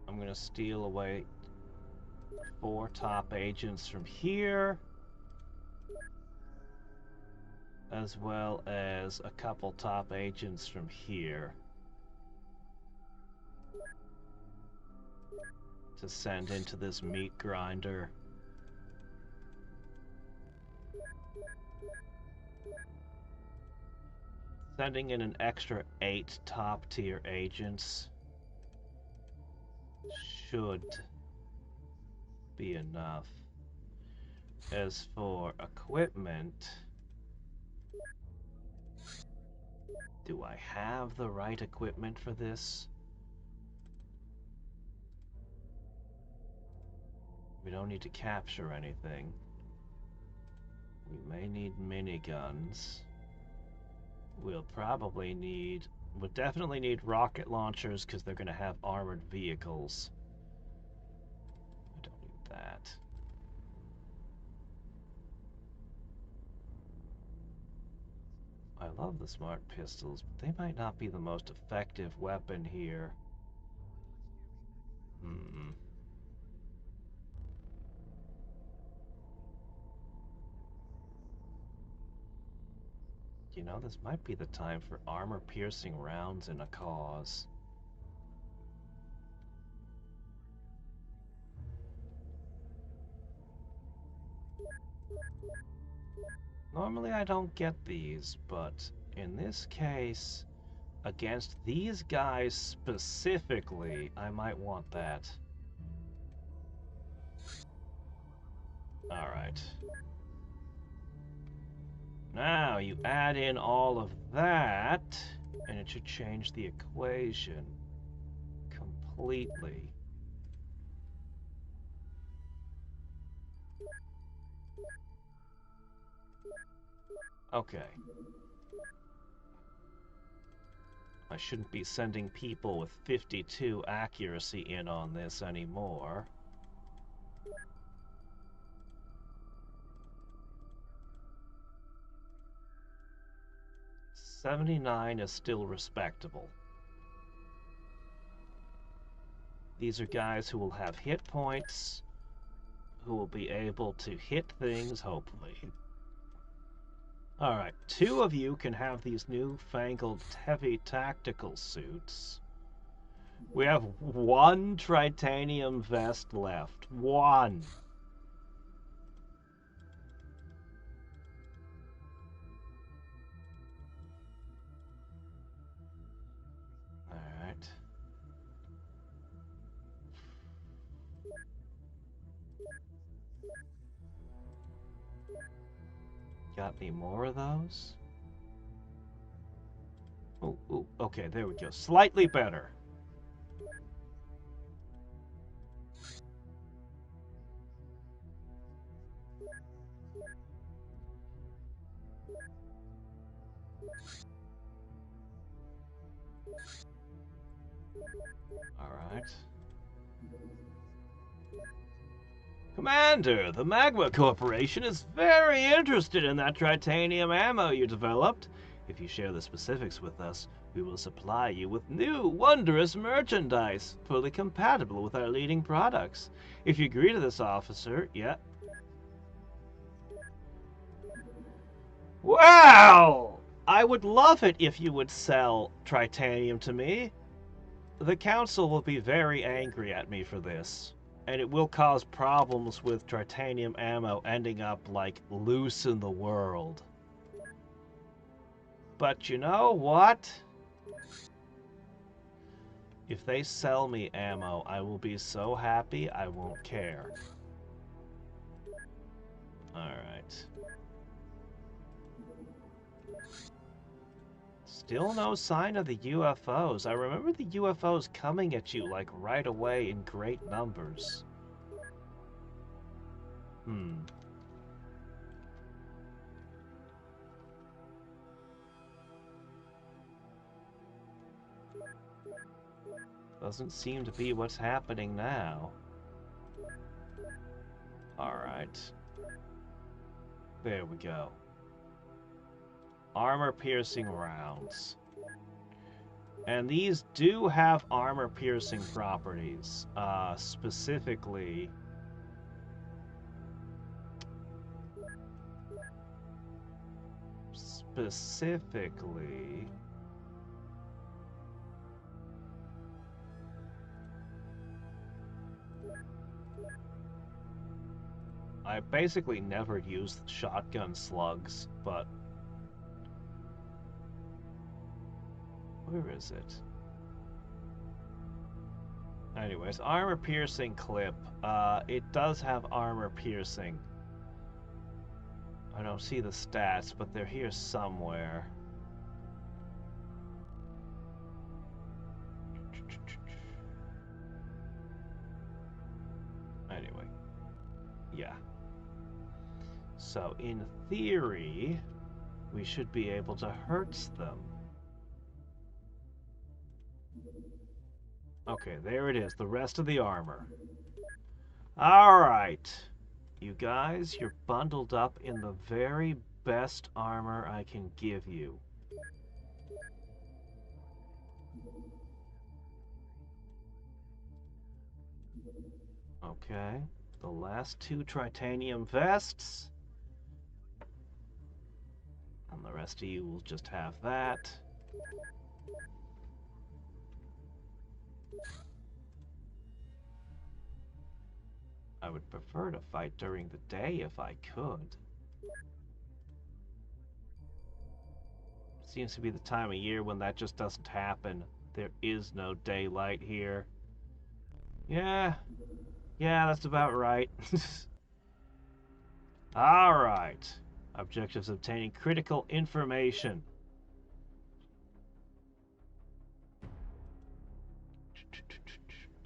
I'm gonna steal away 4 top agents from here, as well as a couple top agents from here, to send into this meat grinder. Sending in an extra 8 top-tier agents should be enough. As for equipment, do I have the right equipment for this? We don't need to capture anything. We may need miniguns. We'll definitely need rocket launchers because they're going to have armored vehicles. I don't need that. I love the smart pistols, but they might not be the most effective weapon here. You know, this might be the time for armor-piercing rounds in a cause. Normally I don't get these, but in this case, against these guys specifically, I might want that. Alright. Now you add in all of that, and it should change the equation completely. Okay. I shouldn't be sending people with 52 accuracy in on this anymore. $79 is still respectable. These are guys who will have hit points, who will be able to hit things, hopefully. Alright, 2 of you can have these newfangled heavy tactical suits. We have 1 titanium vest left. 1. Alright. Got any more of those? Oh, okay, there we go. Slightly better. Alright. Commander, the Magma Corporation is very interested in that titanium ammo you developed. If you share the specifics with us, we will supply you with new, wondrous merchandise, fully compatible with our leading products. If you agree to this, officer, yeah. Wow! I would love it if you would sell titanium to me. The council will be very angry at me for this, and it will cause problems with titanium ammo ending up, like, loose in the world. But you know what? If they sell me ammo, I will be so happy I won't care. Alright. Still no sign of the UFOs. I remember the UFOs coming at you, like, right away in great numbers. Doesn't seem to be what's happening now. Alright. There we go. Armor-piercing rounds. And these do have armor-piercing properties. Specifically... I basically never used shotgun slugs, but... Where is it? Anyways, armor-piercing clip. It does have armor-piercing. I don't see the stats, but they're here somewhere. Anyway. Yeah. So, in theory, we should be able to hurt them. Okay, there it is, the rest of the armor. Alright. You guys, you're bundled up in the very best armor I can give you. Okay, the last 2 titanium vests. And the rest of you will just have that. I would prefer to fight during the day if I could. Seems to be the time of year when that just doesn't happen. There is no daylight here. Yeah, that's about right. Alright. Objectives: obtaining critical information.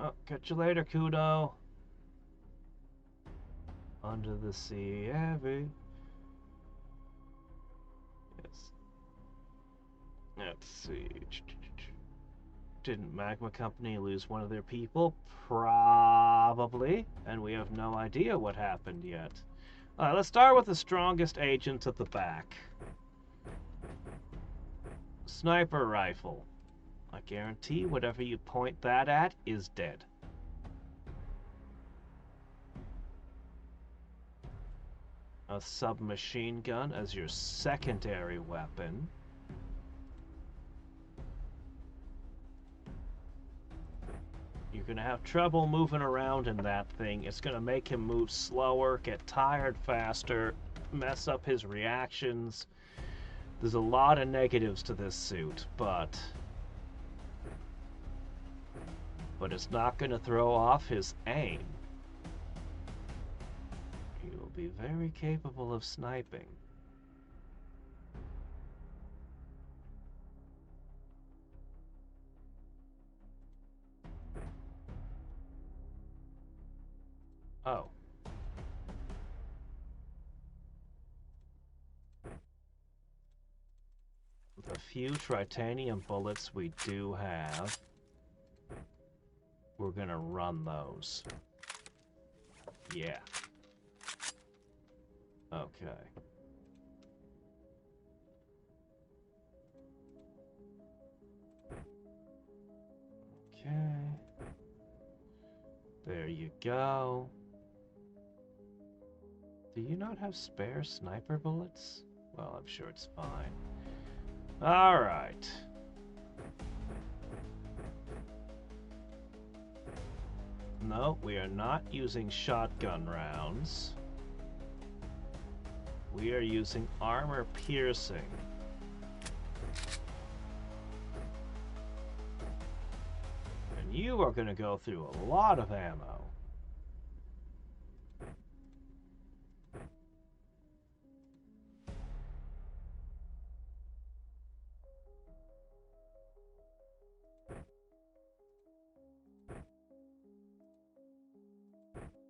Oh, catch you later, Kudo. Under the sea, heavy. Yes. Let's see. Didn't Magma Company lose one of their people? Probably. And we have no idea what happened yet. Let's start with the strongest agents at the back. Sniper rifle. I guarantee whatever you point that at is dead. A submachine gun as your secondary weapon. You're going to have trouble moving around in that thing. It's going to make him move slower, get tired faster, mess up his reactions. There's a lot of negatives to this suit, but it's not going to throw off his aim. He will be very capable of sniping. Oh. The few titanium bullets we do have, we're gonna run those. Yeah. Okay. Okay. There you go. Do you not have spare sniper bullets? Well, I'm sure it's fine. Alright. No, we are not using shotgun rounds. We are using armor piercing. And you are going to go through a lot of ammo.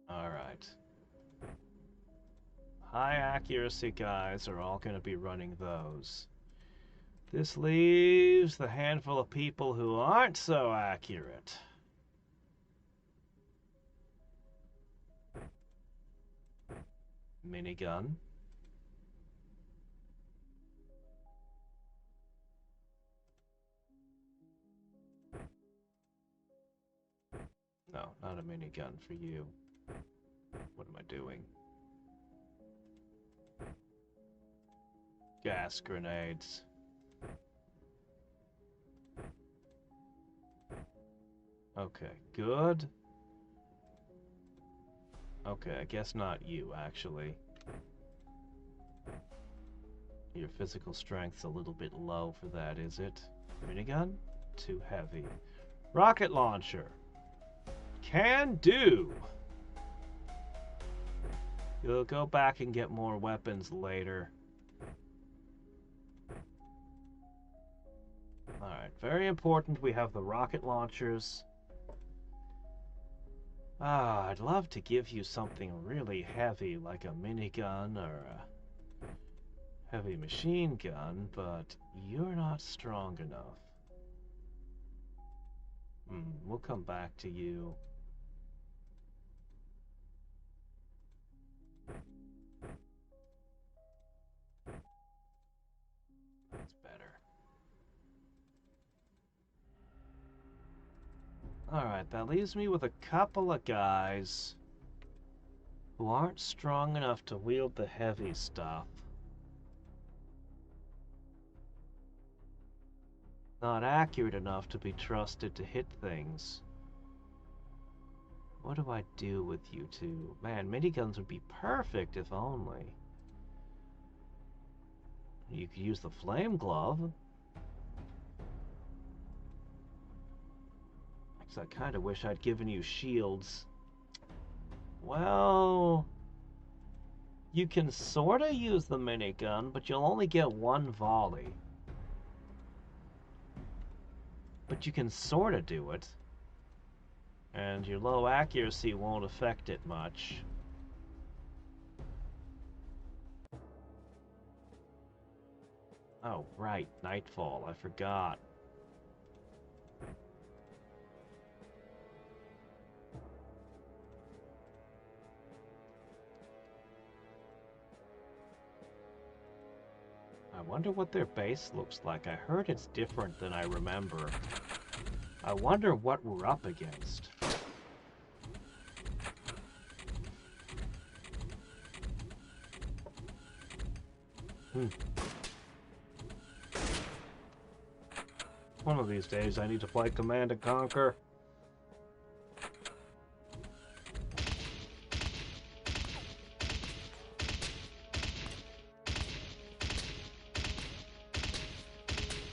Alright. High accuracy guys are all going to be running those. This leaves the handful of people who aren't so accurate. Minigun. No, not a minigun for you. What am I doing? Gas grenades. Okay, good. Okay, I guess not you, actually. Your physical strength's a little bit low for that, is it? Minigun? Too heavy. Rocket launcher. Can do! You'll go back and get more weapons later. Alright, very important we have the rocket launchers. Ah, I'd love to give you something really heavy like a minigun or a heavy machine gun, but you're not strong enough. We'll come back to you. That's better. Alright, that leaves me with a couple of guys who aren't strong enough to wield the heavy stuff. Not accurate enough to be trusted to hit things. What do I do with you two? Man, miniguns would be perfect if only. You could use the flame glove. I kind of wish I'd given you shields. Well, you can sort of use the minigun, but you'll only get one volley. But you can sort of do it. And your low accuracy won't affect it much. Oh, right, Nightfall, I forgot. I wonder what their base looks like. I heard it's different than I remember. I wonder what we're up against. One of these days I need to play Command & Conquer.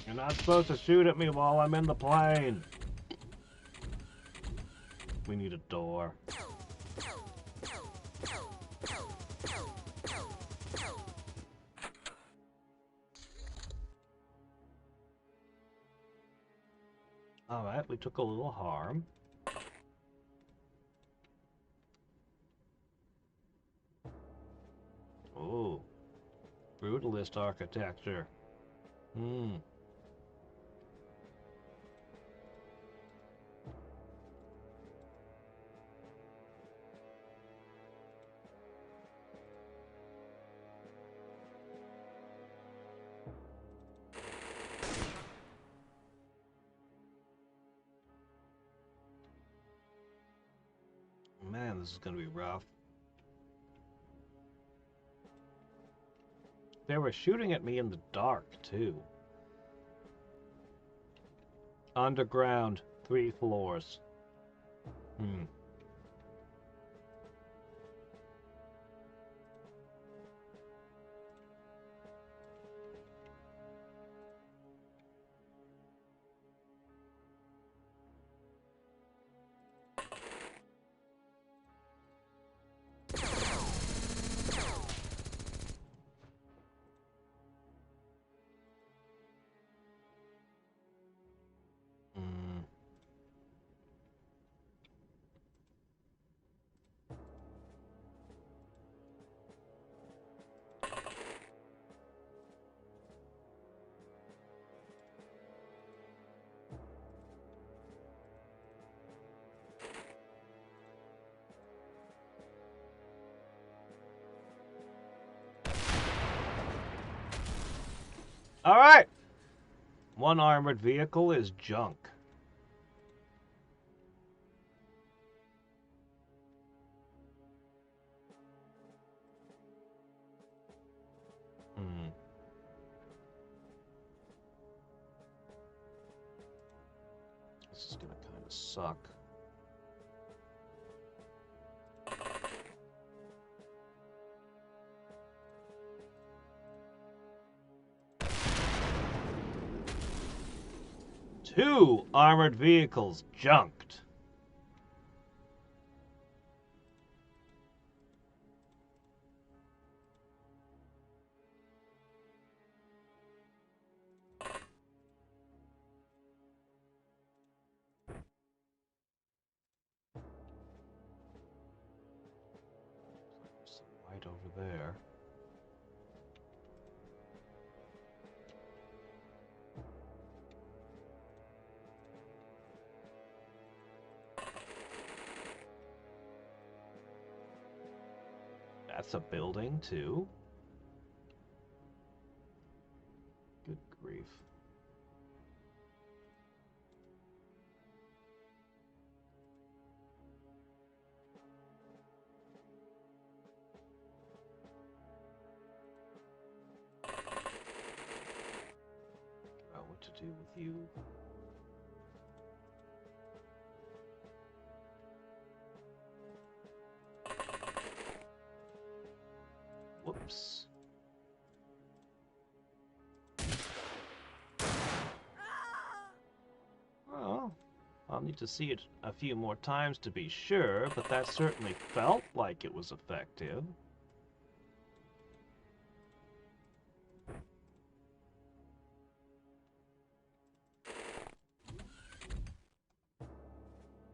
You're not supposed to shoot at me while I'm in the plane. We need a door. Alright, we took a little harm. Oh. Brutalist architecture. Man, this is gonna be rough. They were shooting at me in the dark, too. Underground, 3 floors. Alright! One armored vehicle is junk. This is gonna kind of suck. Two armored vehicles junked. Some light over there. That's a building, too. Good grief. Figure out what to do with you. Whoops. Well, I'll need to see it a few more times to be sure, but that certainly felt like it was effective.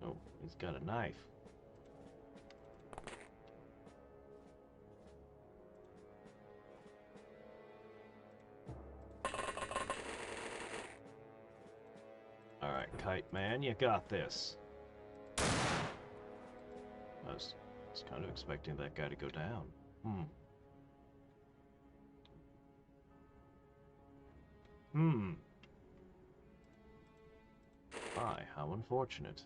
Oh, he's got a knife. Alright, Kite Man, you got this. I was kind of expecting that guy to go down. My, how unfortunate.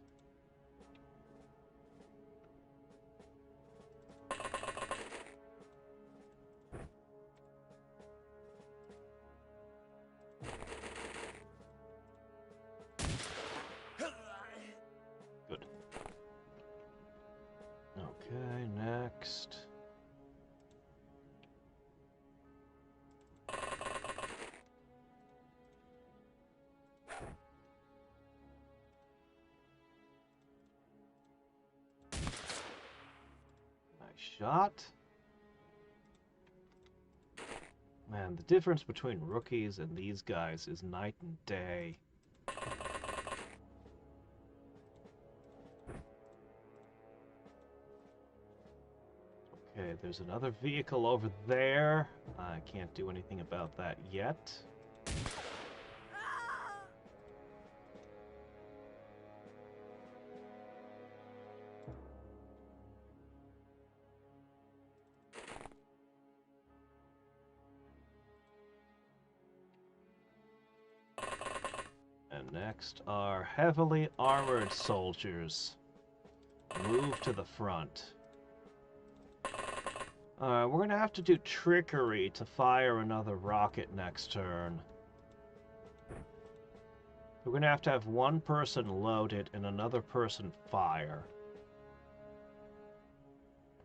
Good. Okay, next. Shot. Man, the difference between rookies and these guys is night and day. Okay, there's another vehicle over there. I can't do anything about that yet. And next are heavily armored soldiers. Move to the front. We're gonna have to do trickery to fire another rocket next turn. We're gonna have to have one person load it and another person fire.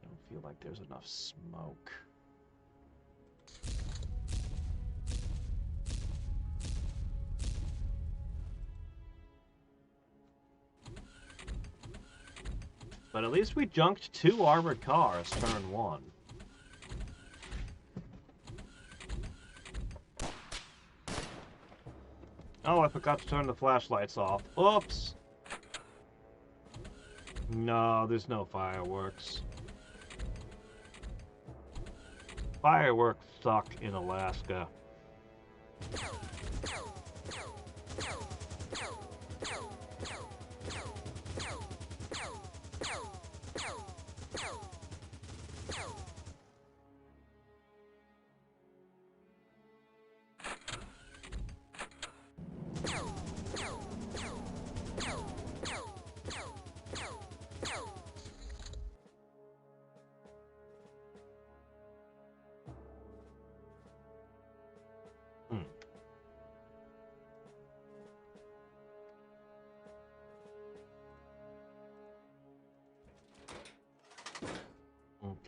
I don't feel like there's enough smoke. But at least we junked 2 armored cars turn 1. Oh, I forgot to turn the flashlights off. Oops! No, there's no fireworks. Fireworks suck in Alaska.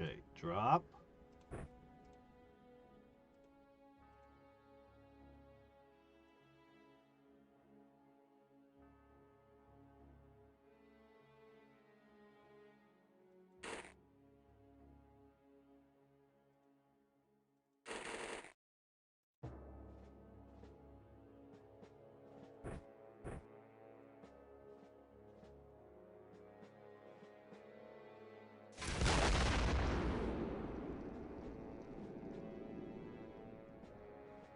Okay, drop.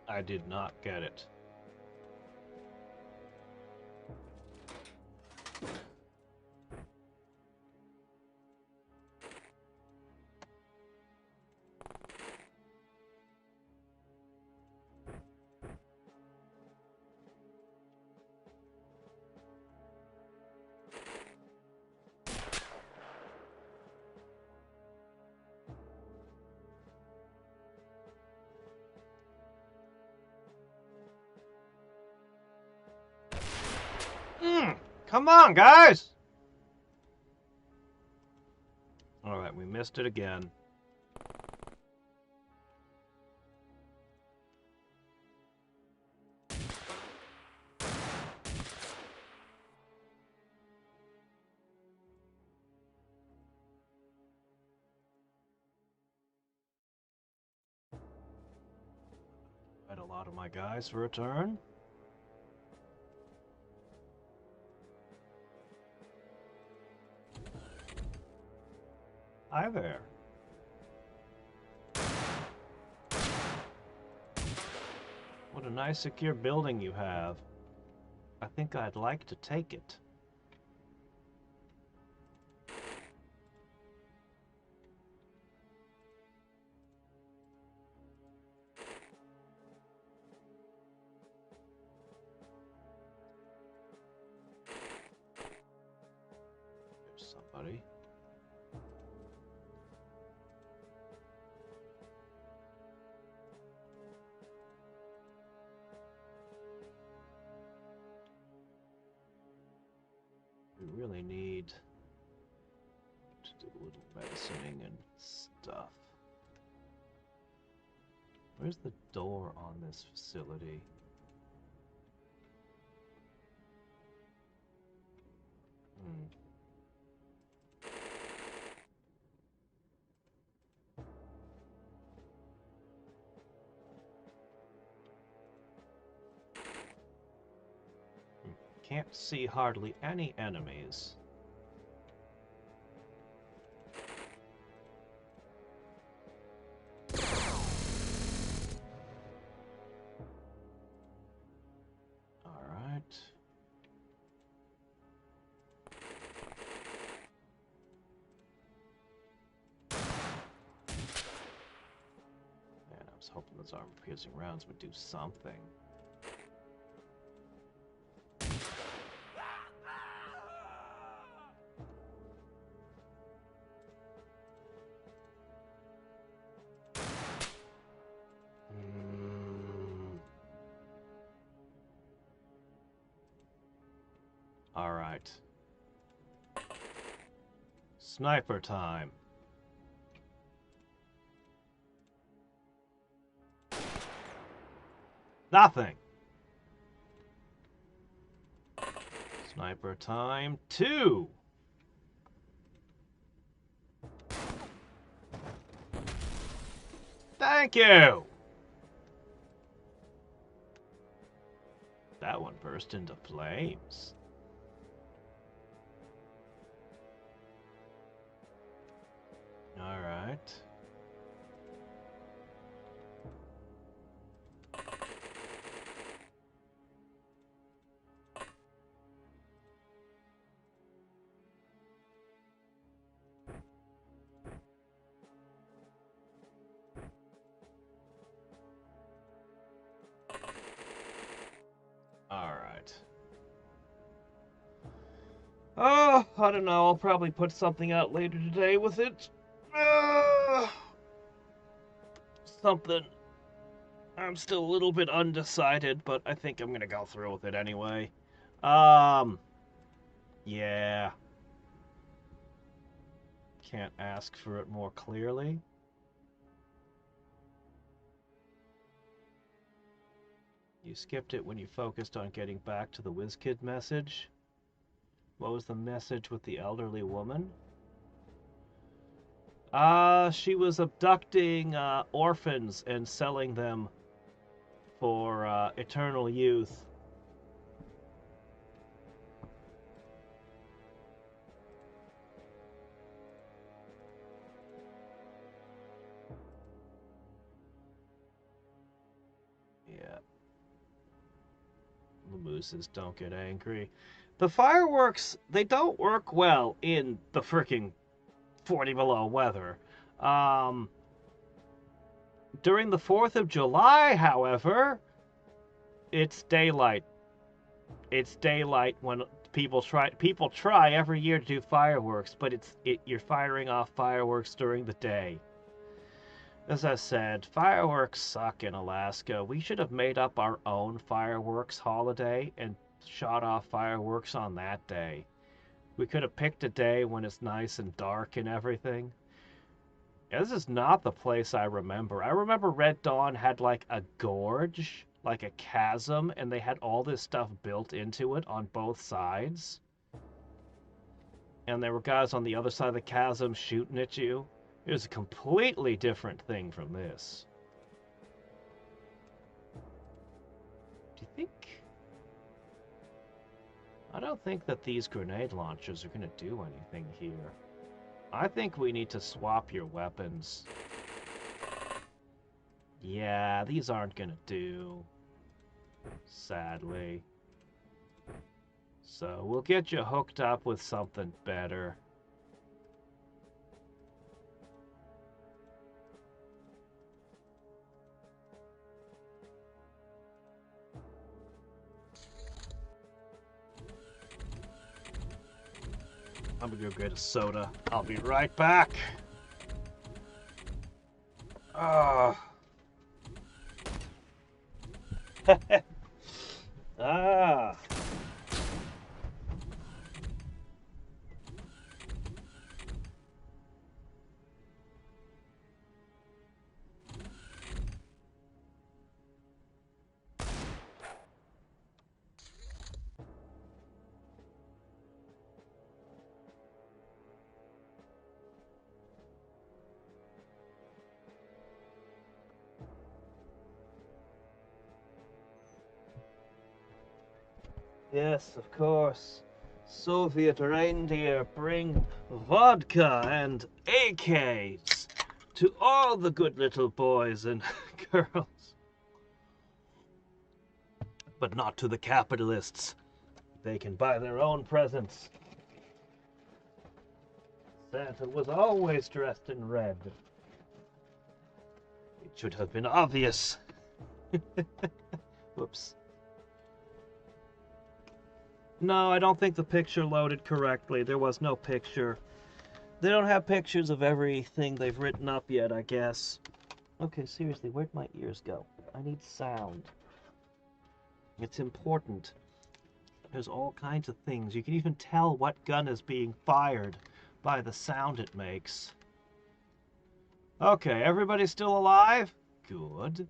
I did not get it. Come on, guys! Alright, we missed it again. Quite a lot of my guys for a turn. Hi there. What a nice secure building you have. I think I'd like to take it. There's somebody. We really need to do a little medicining and stuff. Where's the door on this facility? Can't see hardly any enemies. Alright. Man, I was hoping those armor-piercing rounds would do something. Alright. Sniper time. Nothing. Sniper time 2. Thank you. That one burst into flames. All right. All right. Oh, I don't know. I'll probably put something out later today with it. Something. I'm still a little bit undecided, but I think I'm gonna go through with it anyway. Yeah. Can't ask for it more clearly. You skipped it when you focused on getting back to the WizKid message. What was the message with the elderly woman? She was abducting orphans and selling them for eternal youth. Yeah. The mooses don't get angry. The fireworks, they don't work well in the frickin' 40 below weather. During the 4th of July, however, it's daylight. It's daylight when people try every year to do fireworks, but you're firing off fireworks during the day. As I said, fireworks suck in Alaska. We should have made up our own fireworks holiday and shot off fireworks on that day. We could have picked a day when it's nice and dark and everything. This is not the place I remember. I remember Red Dawn had like a gorge, like a chasm, and they had all this stuff built into it on both sides. And there were guys on the other side of the chasm shooting at you. It was a completely different thing from this. Do you think... I don't think that these grenade launchers are going to do anything here. I think we need to swap your weapons. Yeah, these aren't gonna do. Sadly. So we'll get you hooked up with something better. I'm gonna go get a soda. I'll be right back. Ah. Ah. Yes, of course. Soviet reindeer bring vodka and AKs to all the good little boys and girls. But not to the capitalists. They can buy their own presents. Santa was always dressed in red. It should have been obvious. Whoops. No, I don't think the picture loaded correctly. There was no picture. They don't have pictures of everything they've written up yet, I guess. Okay, seriously, where'd my ears go? I need sound. It's important. There's all kinds of things. You can even tell what gun is being fired by the sound it makes. Okay, everybody still alive? Good.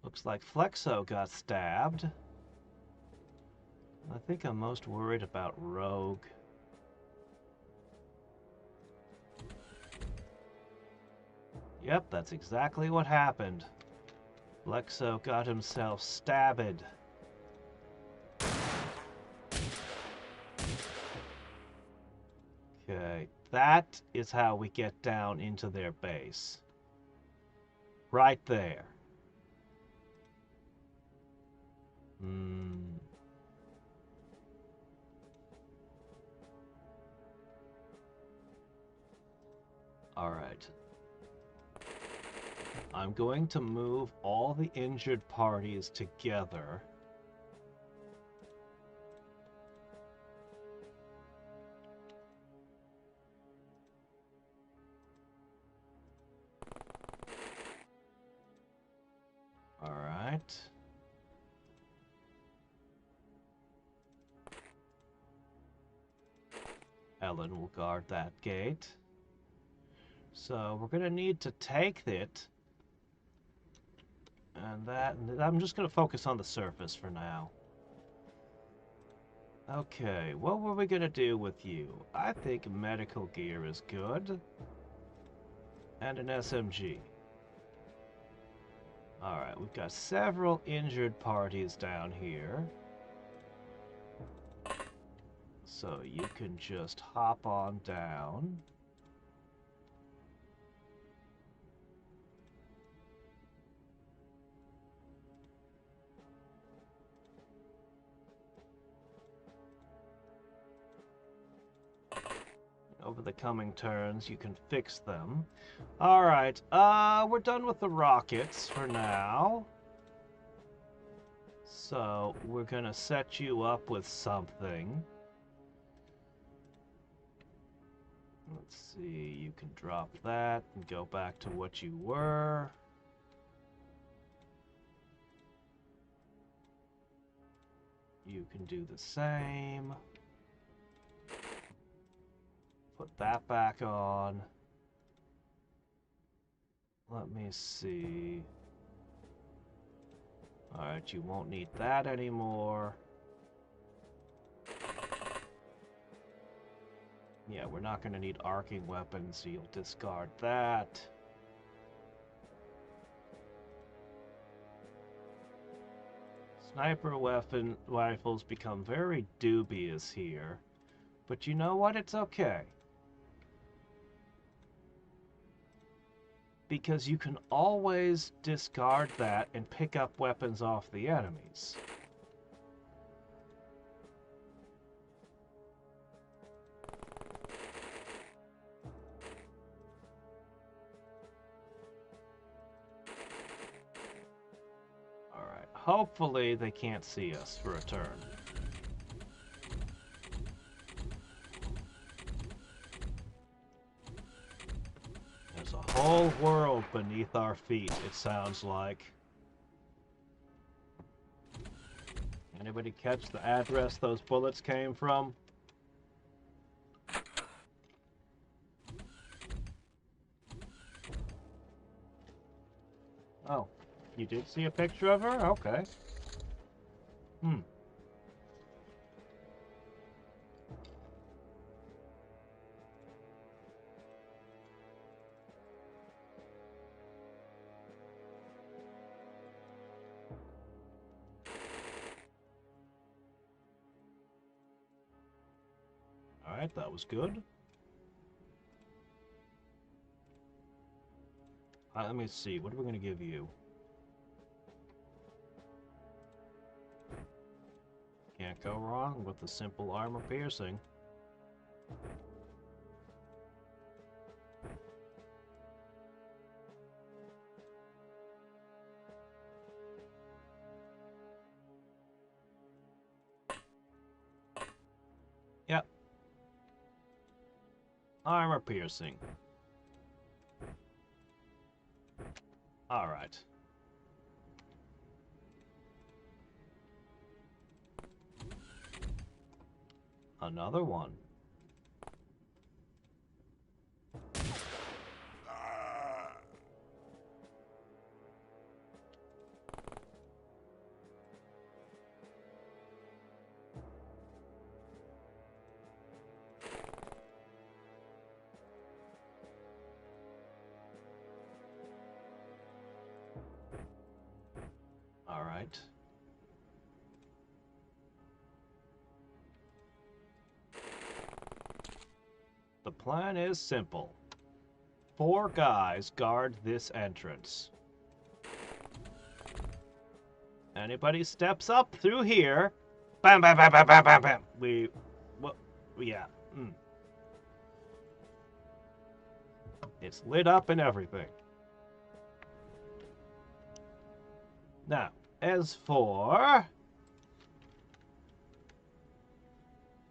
Looks like Flexo got stabbed. I think I'm most worried about Rogue. Yep, that's exactly what happened. Flexo got himself stabbed. Okay, that is how we get down into their base. Right there. Alright. I'm going to move all the injured parties together. Alright. Ellen will guard that gate. So we're going to need to take it. And I'm just going to focus on the surface for now. Okay, what were we going to do with you? I think medical gear is good. And an SMG. Alright, we've got several injured parties down here. So you can just hop on down. Over the coming turns, you can fix them. Alright, we're done with the rockets for now. So, we're gonna set you up with something. Let's see, you can drop that and go back to what you were. You can do the same. Put that back on. Let me see. Alright, you won't need that anymore. Yeah, we're not going to need arcing weapons, so you'll discard that. Sniper rifles become very dubious here. But you know what? It's okay. because you can always discard that and pick up weapons off the enemies. Alright, hopefully they can't see us for a turn. There's a whole world beneath our feet, it sounds like. Anybody catch the address those bullets came from? Oh, you did see a picture of her? Okay. Alright, that was good. Let me see, what are we going to give you? Can't go wrong with the simple armor piercing. Yep. Armor piercing. Alright. Another one. Alright. The plan is simple. 4 guys guard this entrance. Anybody steps up through here, bam, bam, bam, bam, bam, bam, bam. Yeah. It's lit up and everything. Now, as for...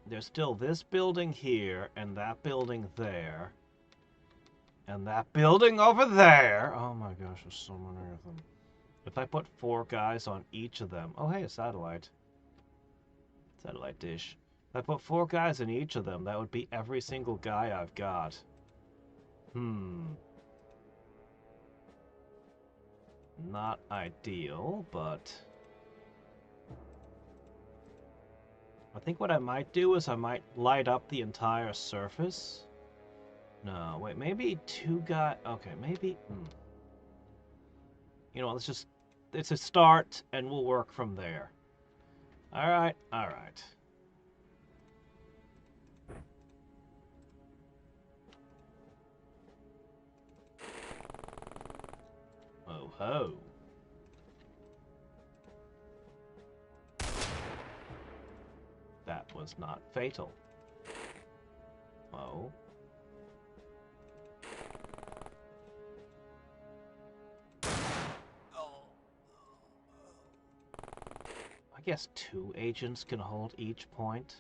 There's still this building here, and that building there, and that building over there. Oh my gosh, there's so many of them. If I put 4 guys on each of them... Oh, hey, a satellite. Satellite dish. If I put 4 guys in each of them, that would be every single guy I've got. Not ideal, but... I think what I might do is I might light up the entire surface. No, wait, maybe 2 guys... Okay, maybe... You know, let's just... It's a start, and we'll work from there. Alright, alright. Oh ho. That was not fatal. Oh. I guess 2 agents can hold each point.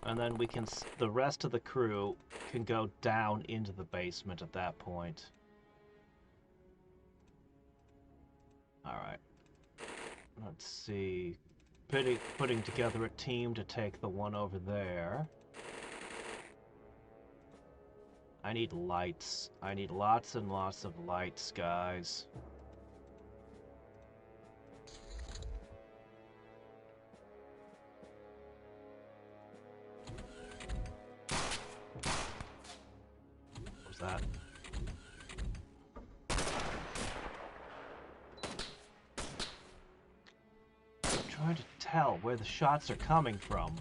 And then we can, the rest of the crew can go down into the basement at that point. Alright. Let's see. Putting together a team to take the one over there. I need lights. I need lots and lots of lights, guys. What was that? I'm trying to tell where the shots are coming from.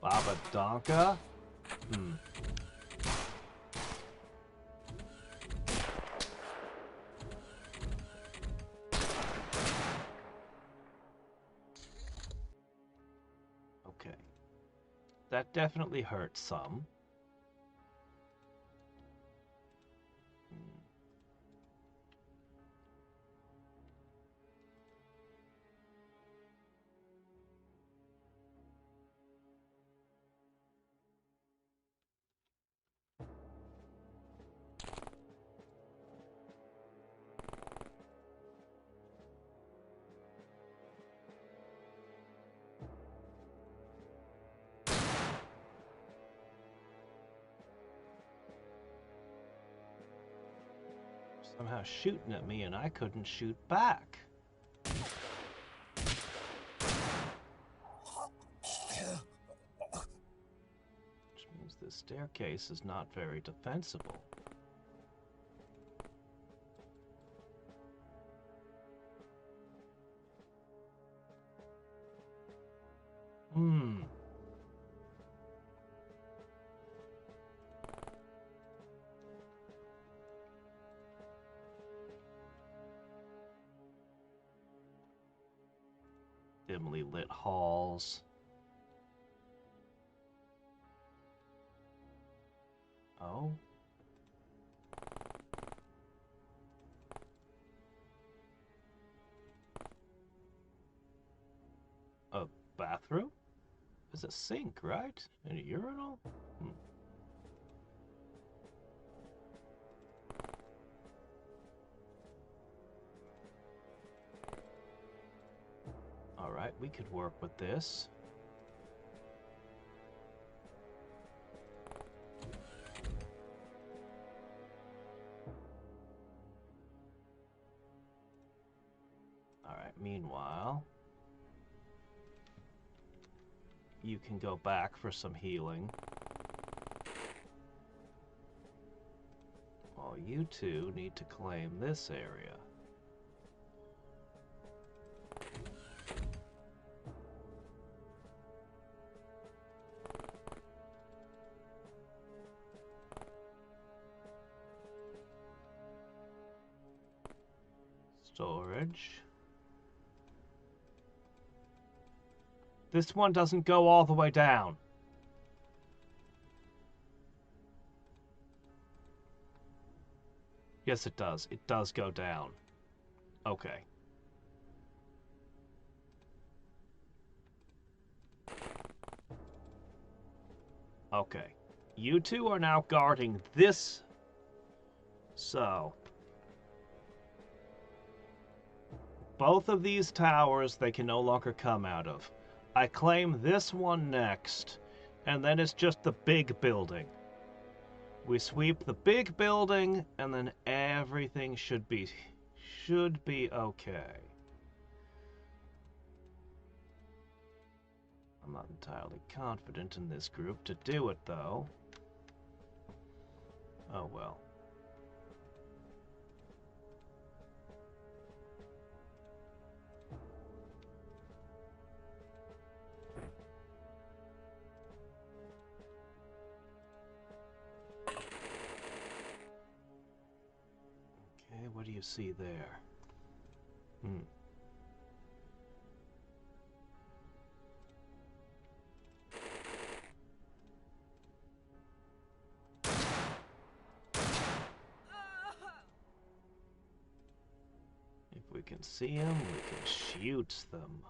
Baba Donka? Okay. That definitely hurts some. Somehow shooting at me and I couldn't shoot back. Which means this staircase is not very defensible. Dimly lit halls. Oh? A bathroom? There's a sink, right? And a urinal? Alright, we could work with this. Alright, meanwhile, you can go back for some healing. While you two need to claim this area. Storage. This one doesn't go all the way down. Yes, it does. It does go down. Okay. Okay. You two are now guarding this. So. Both of these towers they can no longer come out of. I claim this one next, and then it's just the big building. We sweep the big building, and then everything should be okay. I'm not entirely confident in this group to do it, though. Oh well. Okay, what do you see there? If we can see them, we can shoot them.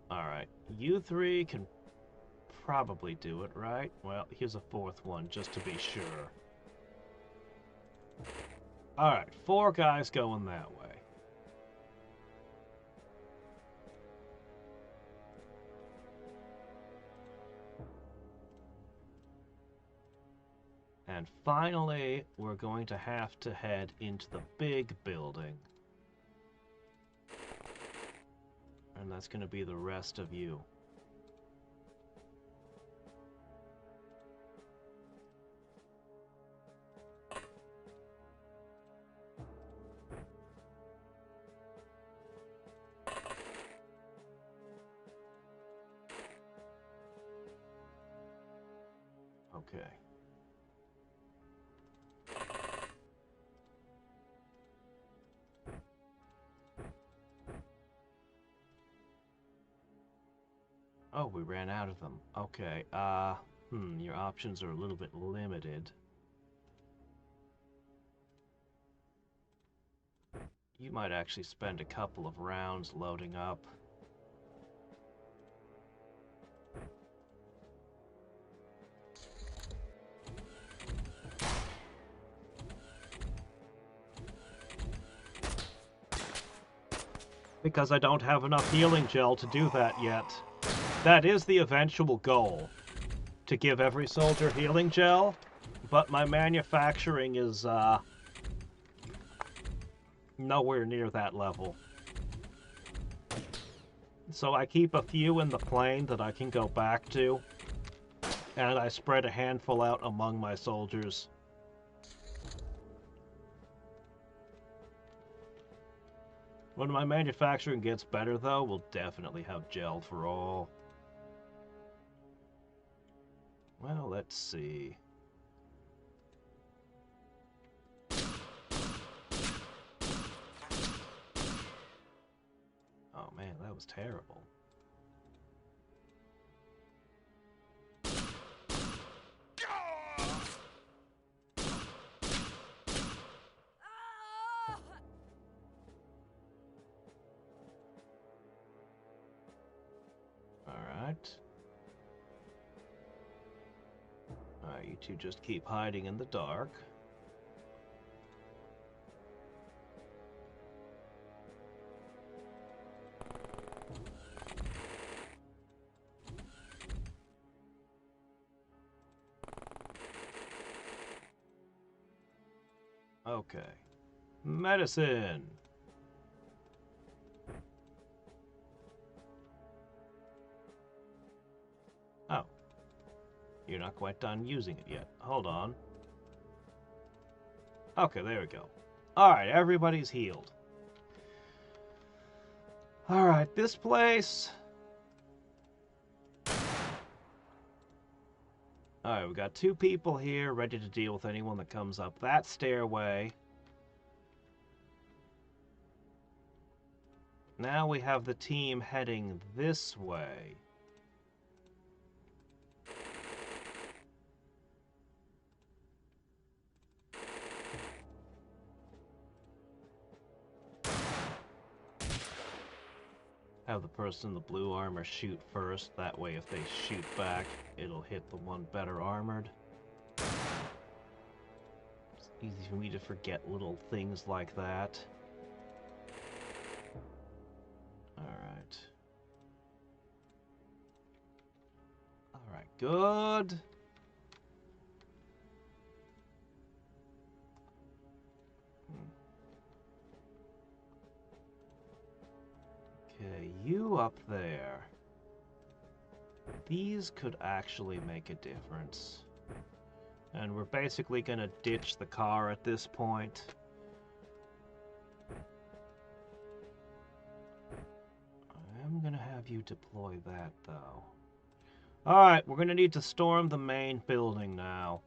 Alright, you three can probably do it, right? Well, here's a fourth one, just to be sure. Alright, 4 guys going that way. And finally, we're going to have to head into the big building. And that's going to be the rest of you. Okay. Oh, we ran out of them. Okay, your options are a little bit limited. You might actually spend a couple of rounds loading up. Because I don't have enough healing gel to do that yet. That is the eventual goal, to give every soldier healing gel, but my manufacturing is nowhere near that level. So I keep a few in the plane that I can go back to, and I spread a handful out among my soldiers. When my manufacturing gets better, though, we'll definitely have gel for all. Well, let's see. Oh man, that was terrible. Alright. Alright, you two just keep hiding in the dark. Okay. Medicine! Oh. You're not quite done using it yet. Hold on. Okay, there we go. Alright, everybody's healed. Alright, this place... Alright, we got 2 people here ready to deal with anyone that comes up that stairway. Now we have the team heading this way. Have the person in the blue armor shoot first. That way if they shoot back, it'll hit the one better armored. It's easy for me to forget little things like that. Alright. Alright, good. Okay, you up there. These could actually make a difference. And we're basically gonna ditch the car at this point. I'm gonna have you deploy that, though. Alright, we're gonna need to storm the main building now.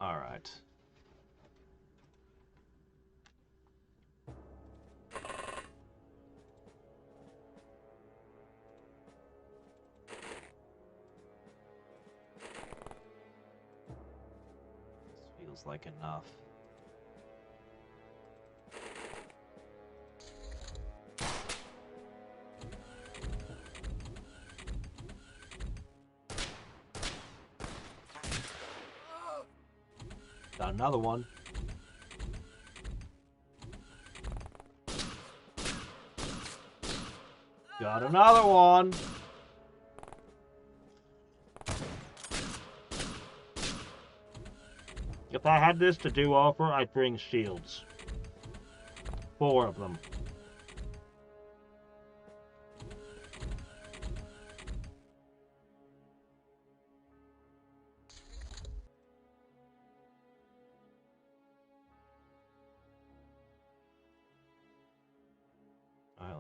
Alright. This feels like enough. Got another one. Got another one. If I had this to do over, I'd bring shields. 4 of them.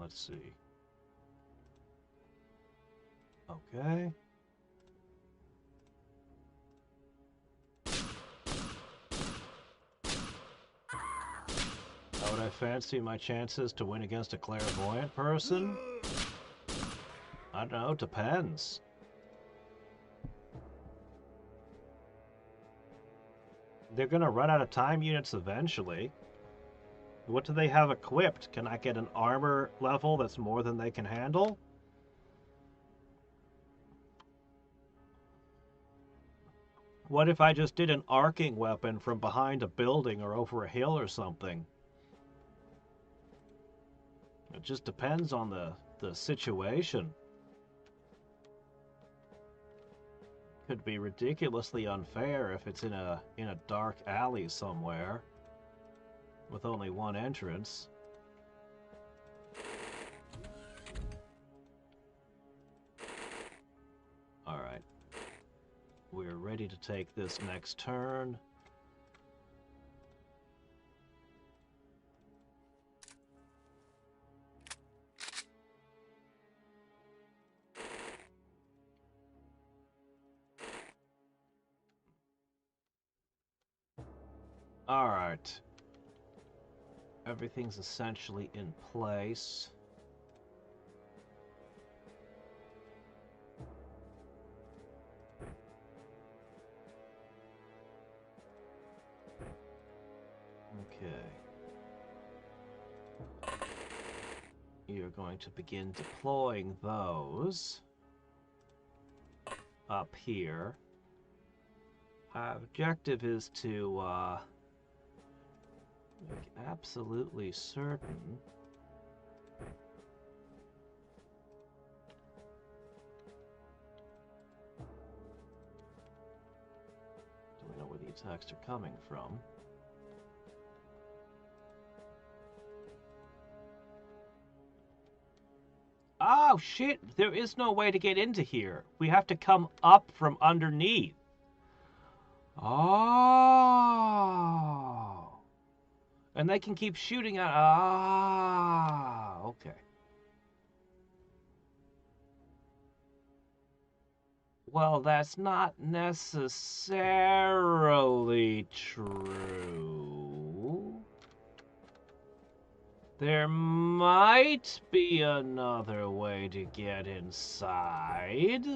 let's see. Okay. How would I fancy my chances to win against a clairvoyant person? I don't know, depends. They're gonna run out of time units eventually. What do they have equipped? Can I get an armor level that's more than they can handle? What if I just did an arcing weapon from behind a building or over a hill or something? It just depends on the situation. Could be ridiculously unfair if it's in a dark alley somewhere with only one entrance. All right. We're ready to take this next turn. All right. Everything's essentially in place. Okay. You're going to begin deploying those up here. Our objective is to make absolutely certain do we know where the attacks are coming from? Oh shit, there is no way to get into here. We have to come up from underneath. Oh. And they can keep shooting at... Ah, okay. Well, that's not necessarily true. There might be another way to get inside.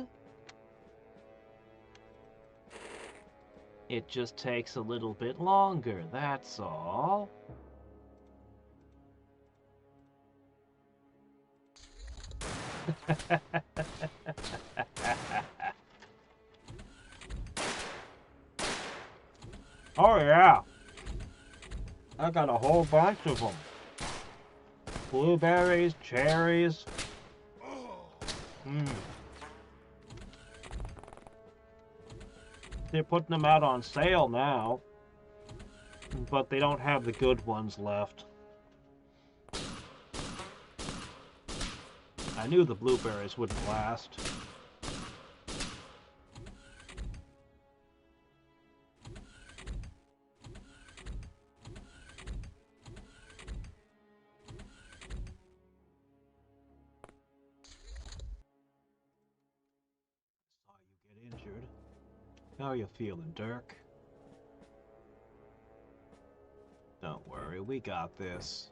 It just takes a little bit longer, that's all. Oh yeah, I got a whole bunch of them. Blueberries, cherries. They're putting them out on sale now, but they don't have the good ones left. I knew the blueberries wouldn't last. Saw you get injured. How you feeling, Dirk? Don't worry, we got this.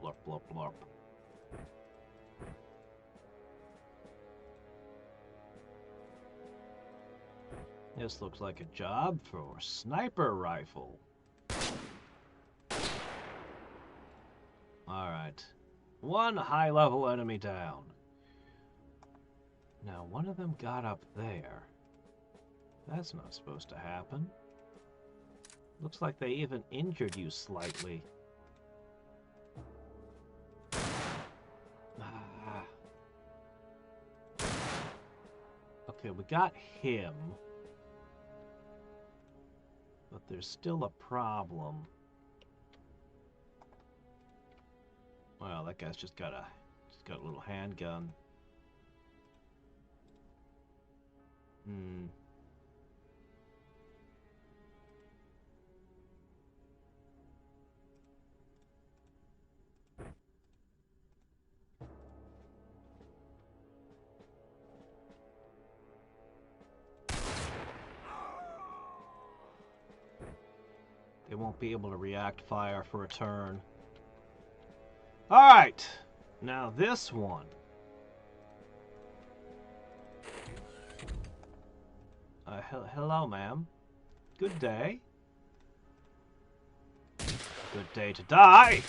Blurp, blurp, blurp. This looks like a job for a sniper rifle. Alright. One high-level enemy down. Now, one of them got up there. That's not supposed to happen. Looks like they even injured you slightly. Ah. Okay, we got him. But there's still a problem. Well, that guy's just got a little handgun. won't be able to react fire for a turn. Alright! Now this one. Hello, ma'am. Good day. Good day to die!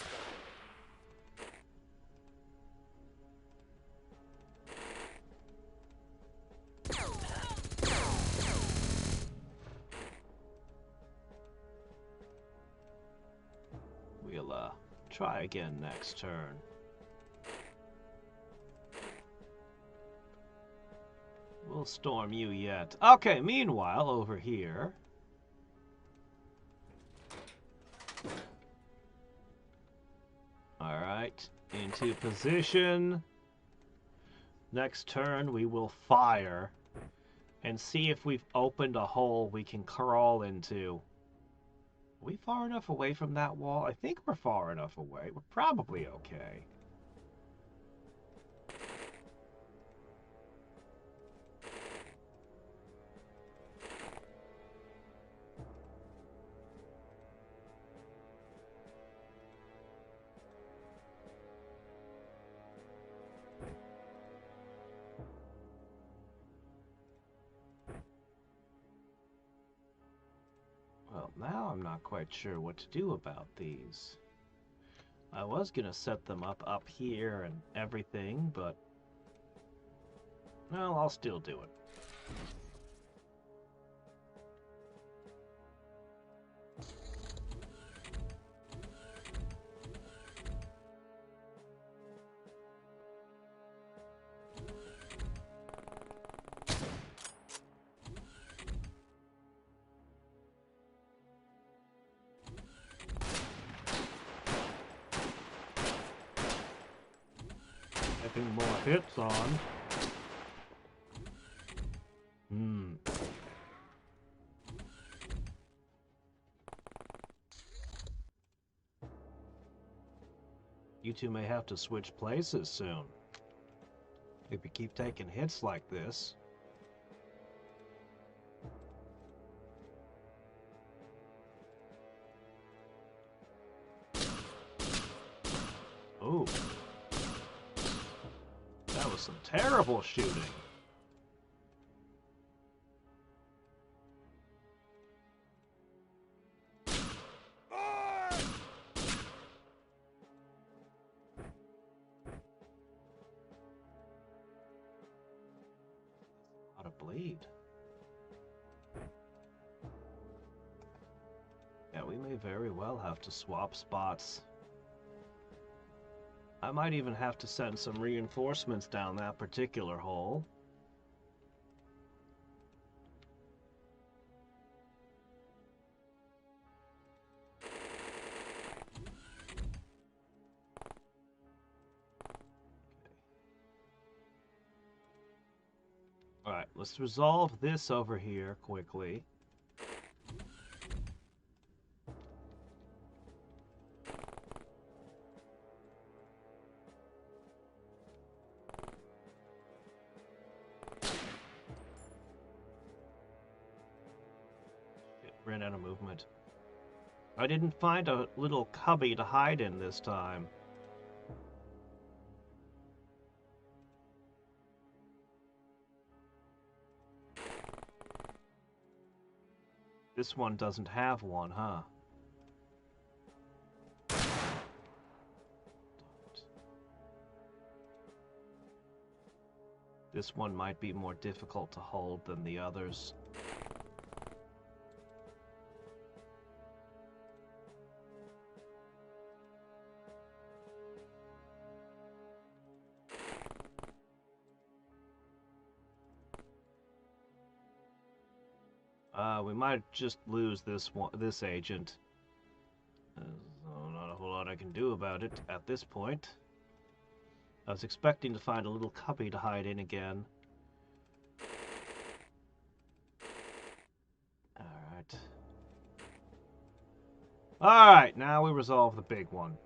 We'll, try again next turn. We'll storm you yet. Okay, meanwhile, over here... Alright, into position. Next turn, we will fire and see if we've opened a hole we can crawl into. Are we far enough away from that wall? I think we're far enough away. We're probably okay. Well, now I'm not quite sure what to do about these. I was gonna set them up here and everything, but... well, I'll still do it. Getting more hits on. You two may have to switch places soon. If you keep taking hits like this. Oh. That was some terrible shooting. A lot of bleed. Yeah, we may very well have to swap spots. I might even have to send some reinforcements down that particular hole. Alright, let's resolve this over here quickly. Ran out of movement. I didn't find a little cubby to hide in this time. This one doesn't have one, huh? This one might be more difficult to hold than the others. We might just lose this agent. So not a whole lot I can do about it at this point. I was expecting to find a little cubby to hide in again. Alright. Alright, now we resolve the big one.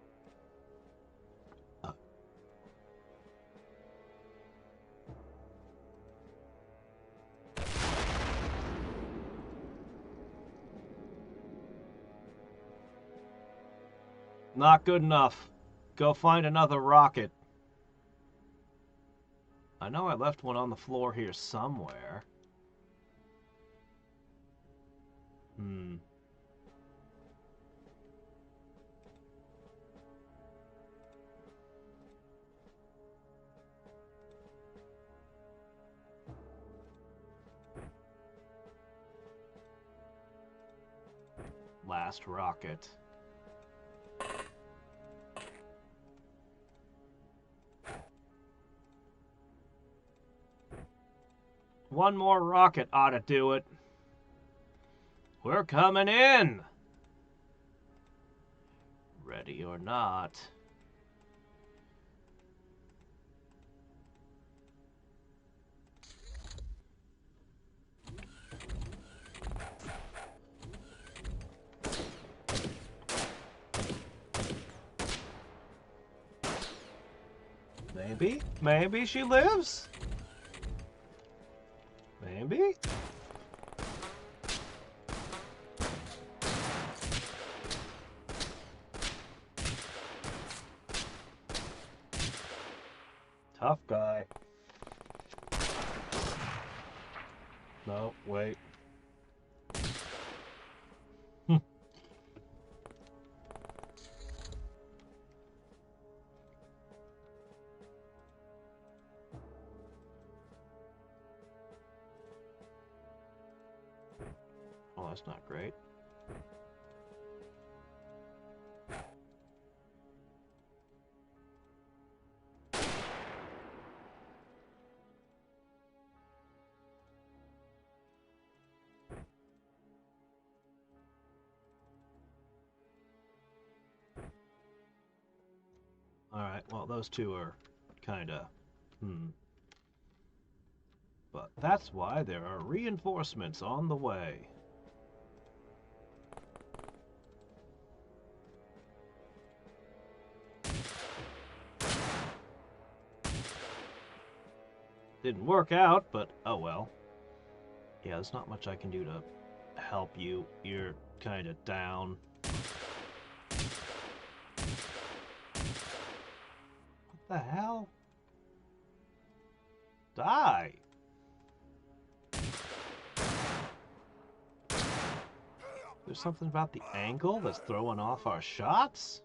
Not good enough. Go find another rocket. I know I left one on the floor here somewhere. Last rocket. One more rocket ought to do it. We're coming in! Ready or not. Maybe she lives? Maybe? Tough guy. No, wait. Oh, that's not great. Alright, well, those two are kinda, But that's why there are reinforcements on the way. Didn't work out, but oh well. Yeah, there's not much I can do to help you. You're kinda down. What the hell? Die! There's something about the angle that's throwing off our shots?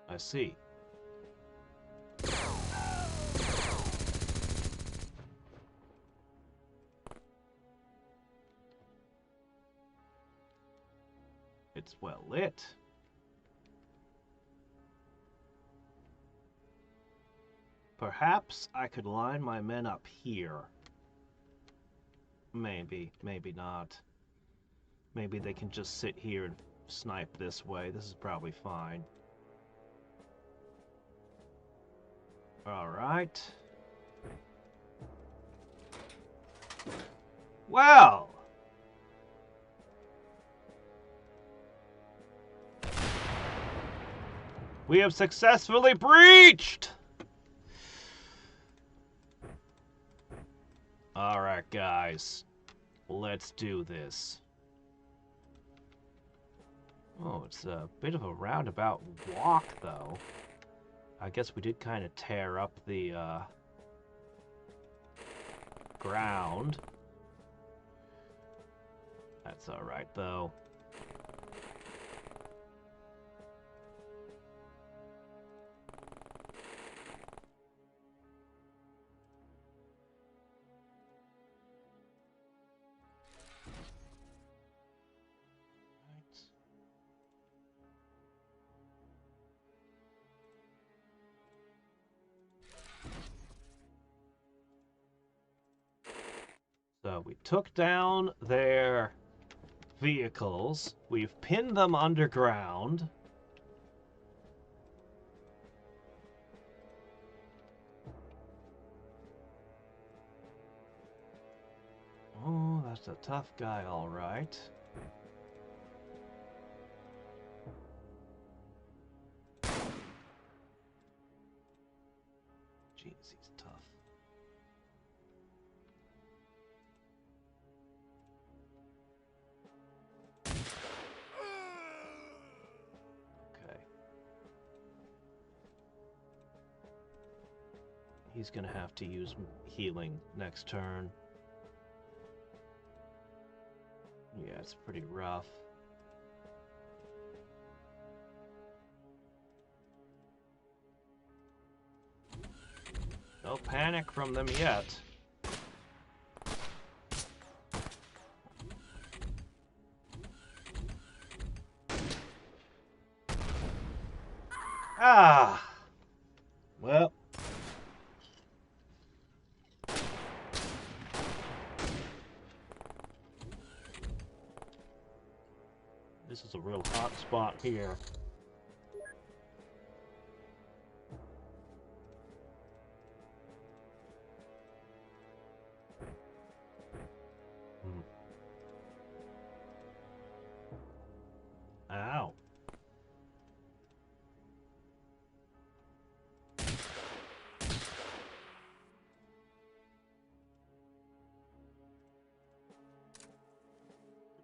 I see. It's well lit. Perhaps I could line my men up here. Maybe, maybe not. Maybe they can just sit here and snipe this way. This is probably fine. Alright. Well! We have successfully breached! Alright, guys. Let's do this. Oh, it's a bit of a roundabout walk, though. I guess we did kind of tear up the ground. That's alright, though. So we took down their vehicles. We've pinned them underground. Oh, that's a tough guy, all right. Jeez, he's tough. he's gonna have to use healing next turn. Yeah, it's pretty rough. No panic from them yet. Ah! Well. This is a real hot spot here. Ow.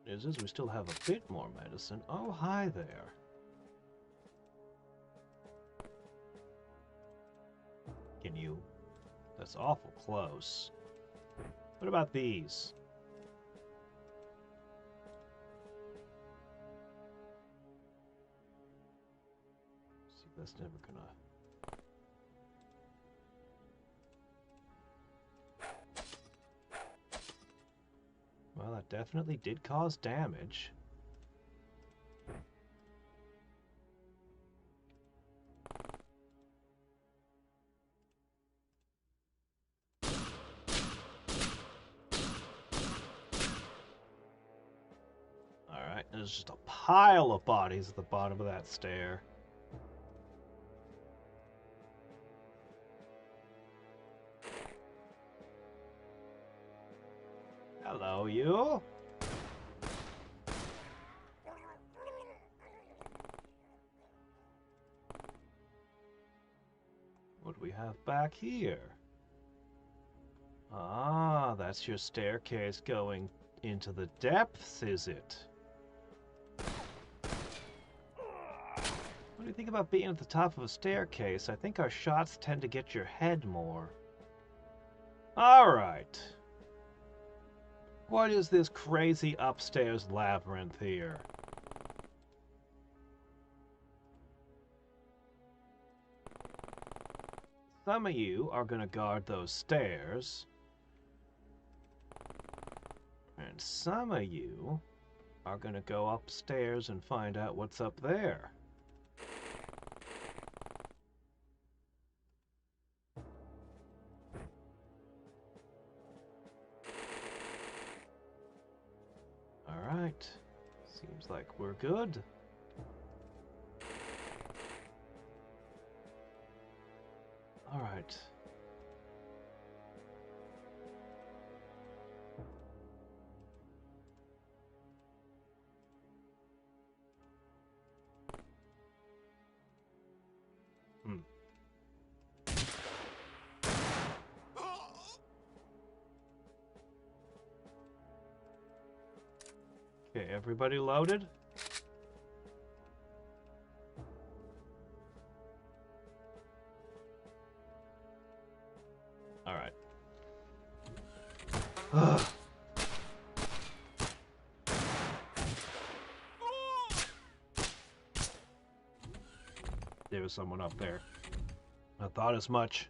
News is we still have a bit more medicine. Oh, hi there. Can you? That's awful close. What about these? See, that's never gonna... Well, that definitely did cause damage. Alright, there's just a pile of bodies at the bottom of that stair. Hello, you. What do we have back here? Ah, that's your staircase going into the depths, is it? What do you think about being at the top of a staircase? I think our shots tend to get your head more. Alright. What is this crazy upstairs labyrinth here? Some of you are going to guard those stairs. And some of you are going to go upstairs and find out what's up there. Alright. Seems like we're good. Alright. Okay, everybody loaded? Alright. There was someone up there. I thought as much.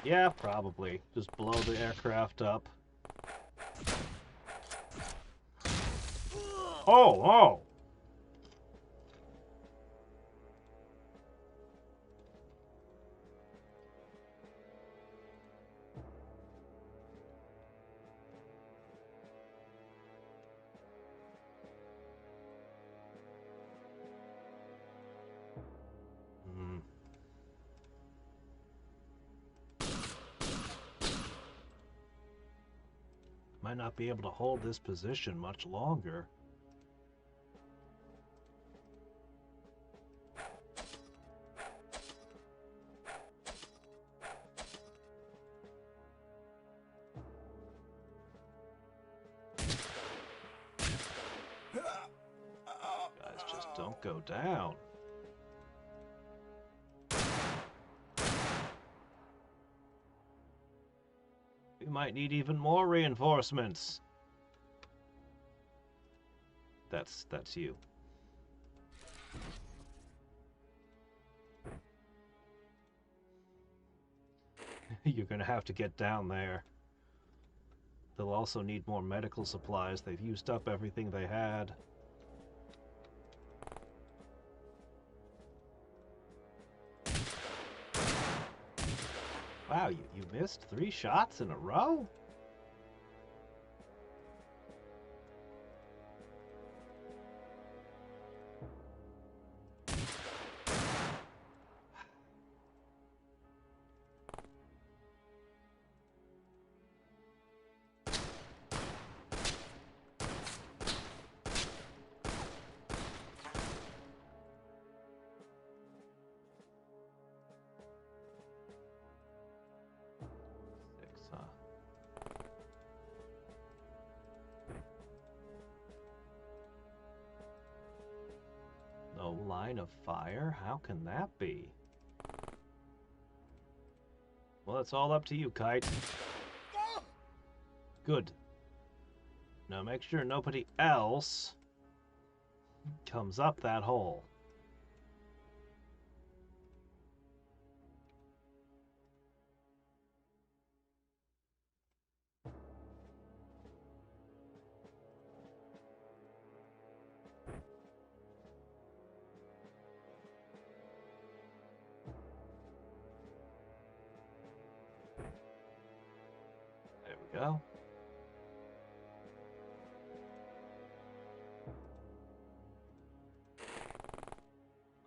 Yeah, probably. Just blow the aircraft up. Oh, oh! Might not be able to hold this position much longer. Guys, just don't go down. We might need even more reinforcements. That's you. You're gonna have to get down there. They'll also need more medical supplies. They've used up everything they had. Wow, you missed 3 shots in a row? No line of fire? How can that be? Well, it's all up to you, Kite. Good. Now make sure nobody else comes up that hole. There we go.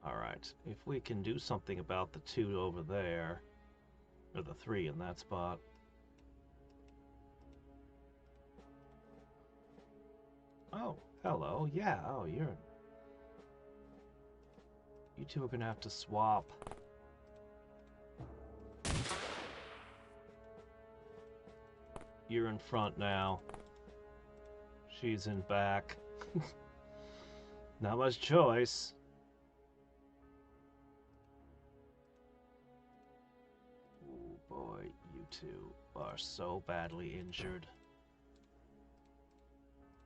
Alright, if we can do something about the 2 over there, or the 3 in that spot. Oh, hello, yeah, oh, you 2 are gonna have to swap. You're in front now. She's in back. Not much choice. Oh boy, you 2 are so badly injured.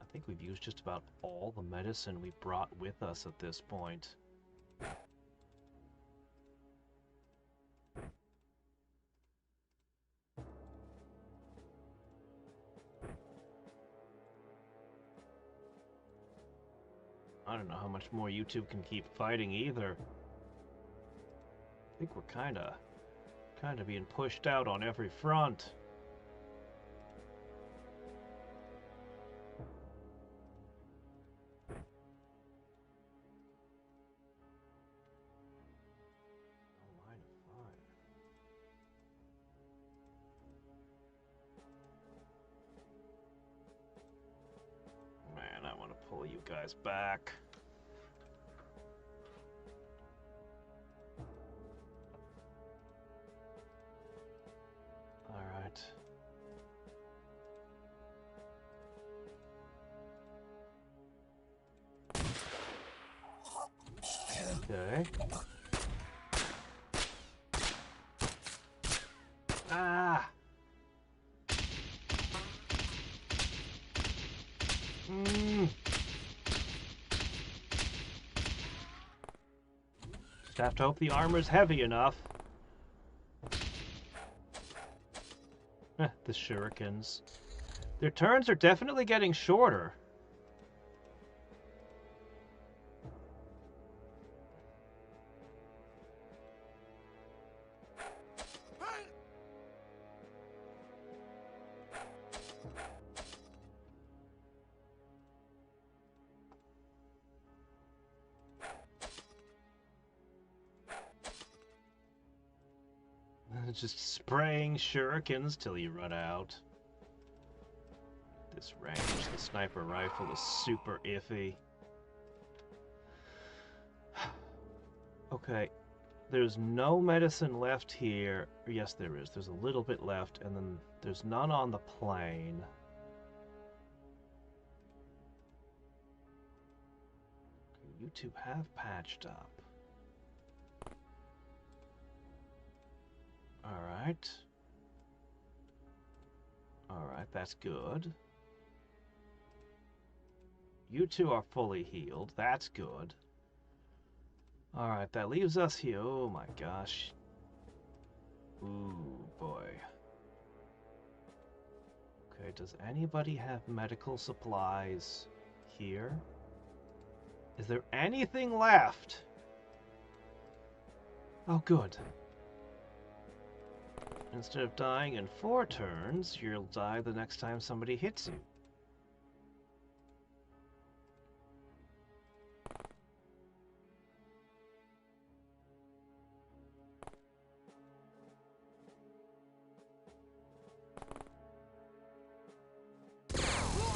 I think we've used just about all the medicine we brought with us at this point. I don't know how much more you 2 can keep fighting either. I think we're kinda being pushed out on every front. No line of fire. Man, I want to pull you guys back. Alright. Okay. Ah! Just have to hope the armor's heavy enough. The shurikens. Their turns are definitely getting shorter. Just spraying shurikens till you run out. This range, the sniper rifle is super iffy. Okay, there's no medicine left here. Yes, there is. There's a little bit left, and then there's none on the plane. You two have patched up. Alright. Alright, that's good. You two are fully healed. That's good. Alright, that leaves us here. Oh my gosh. Ooh, boy. Okay, does anybody have medical supplies here? Is there anything left? Oh, good. Instead of dying in 4 turns, you'll die the next time somebody hits you.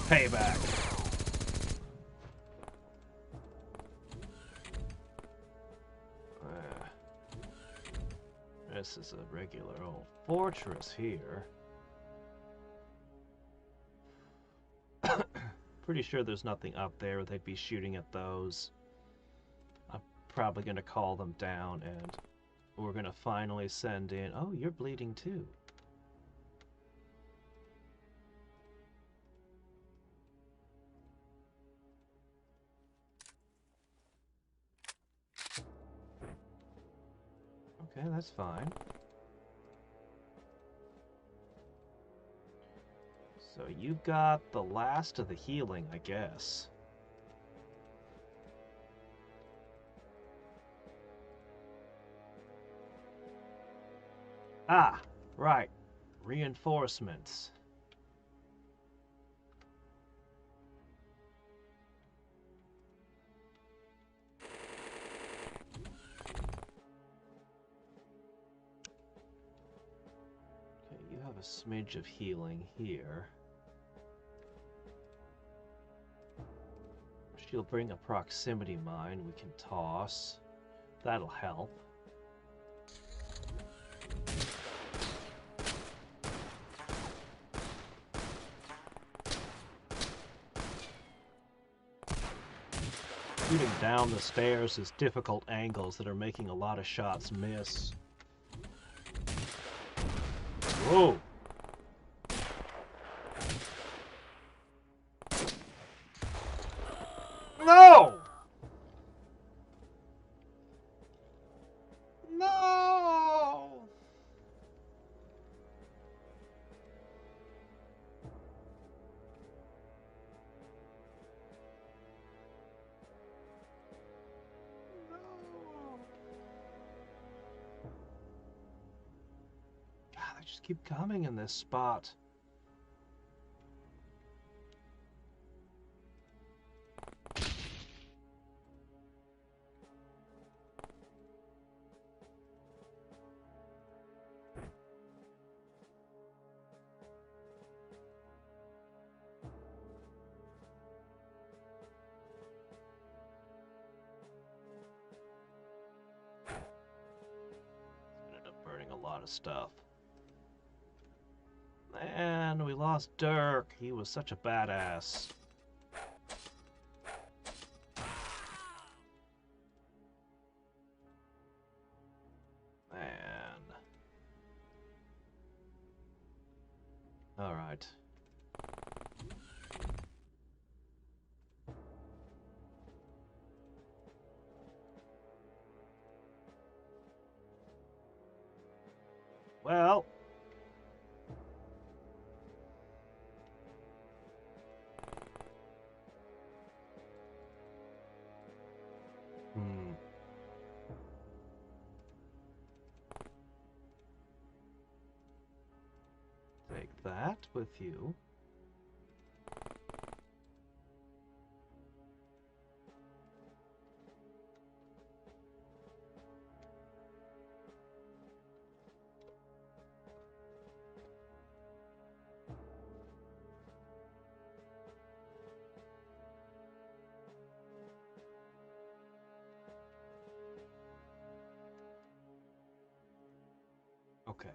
Payback. This is a regular old fortress here. Pretty sure there's nothing up there. They'd be shooting at those. I'm probably going to call them down, and we're going to finally send in... Oh, you're bleeding too. Okay, that's fine. So you've got the last of the healing, I guess. Ah, right. Reinforcements. Okay, you have a smidge of healing here. She'll bring a proximity mine we can toss. That'll help. Shooting down the stairs is difficult angles that are making a lot of shots miss. Whoa! No! No! God, they just keep coming in this spot. Ended up burning a lot of stuff. And we lost Dirk. He was such a badass. And... Alright. Well... Take that with you. Okay.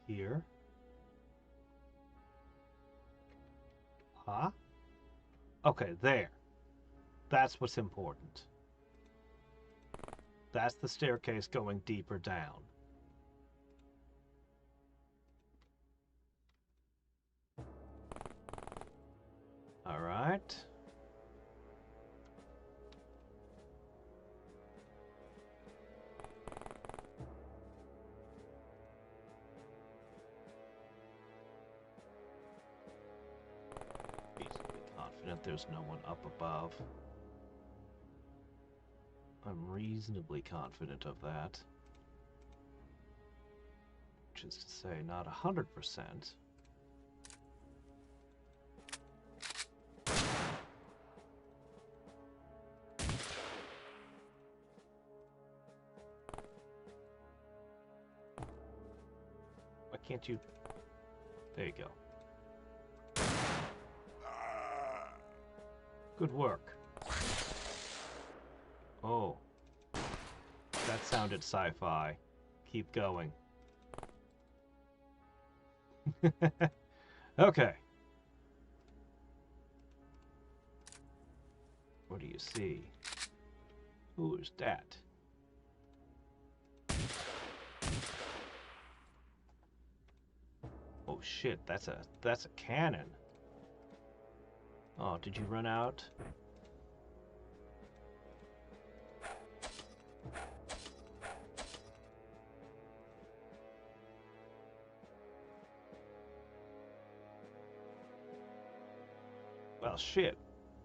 Here. Huh? Okay, there. That's what's important. That's the staircase going deeper down. All right. Reasonably confident there's no one up above. I'm reasonably confident of that. Which is to say, not 100%. Why can't you... There you go. Good work. Oh. That sounded sci-fi. Keep going. Okay. What do you see? Who's that? Oh shit, that's a cannon. Oh, did you run out? Well, shit.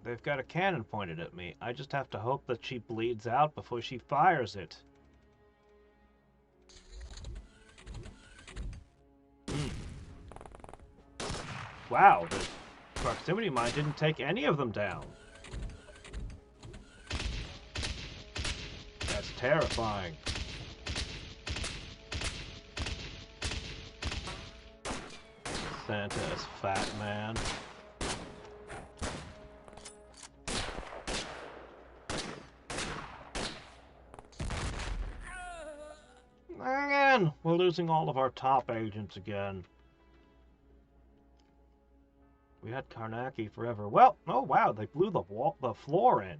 They've got a cannon pointed at me. I just have to hope that she bleeds out before she fires it. Wow, the proximity mine didn't take any of them down. That's terrifying. Santa is fat, man. Again, we're losing all of our top agents again. We had Karnaki forever. Well, oh wow, they blew the floor in.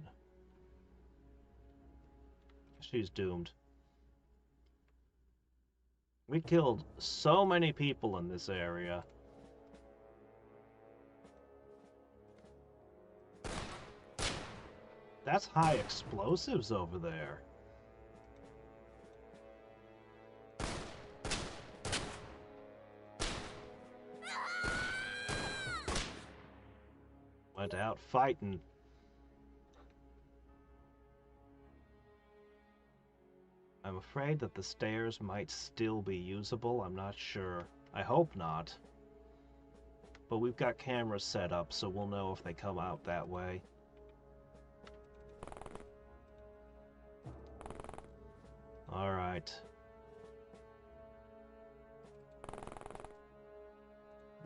She's doomed. We killed so many people in this area. That's high explosives over there. Went out fighting. I'm afraid that the stairs might still be usable. I'm not sure. I hope not. But we've got cameras set up, so we'll know if they come out that way. Alright.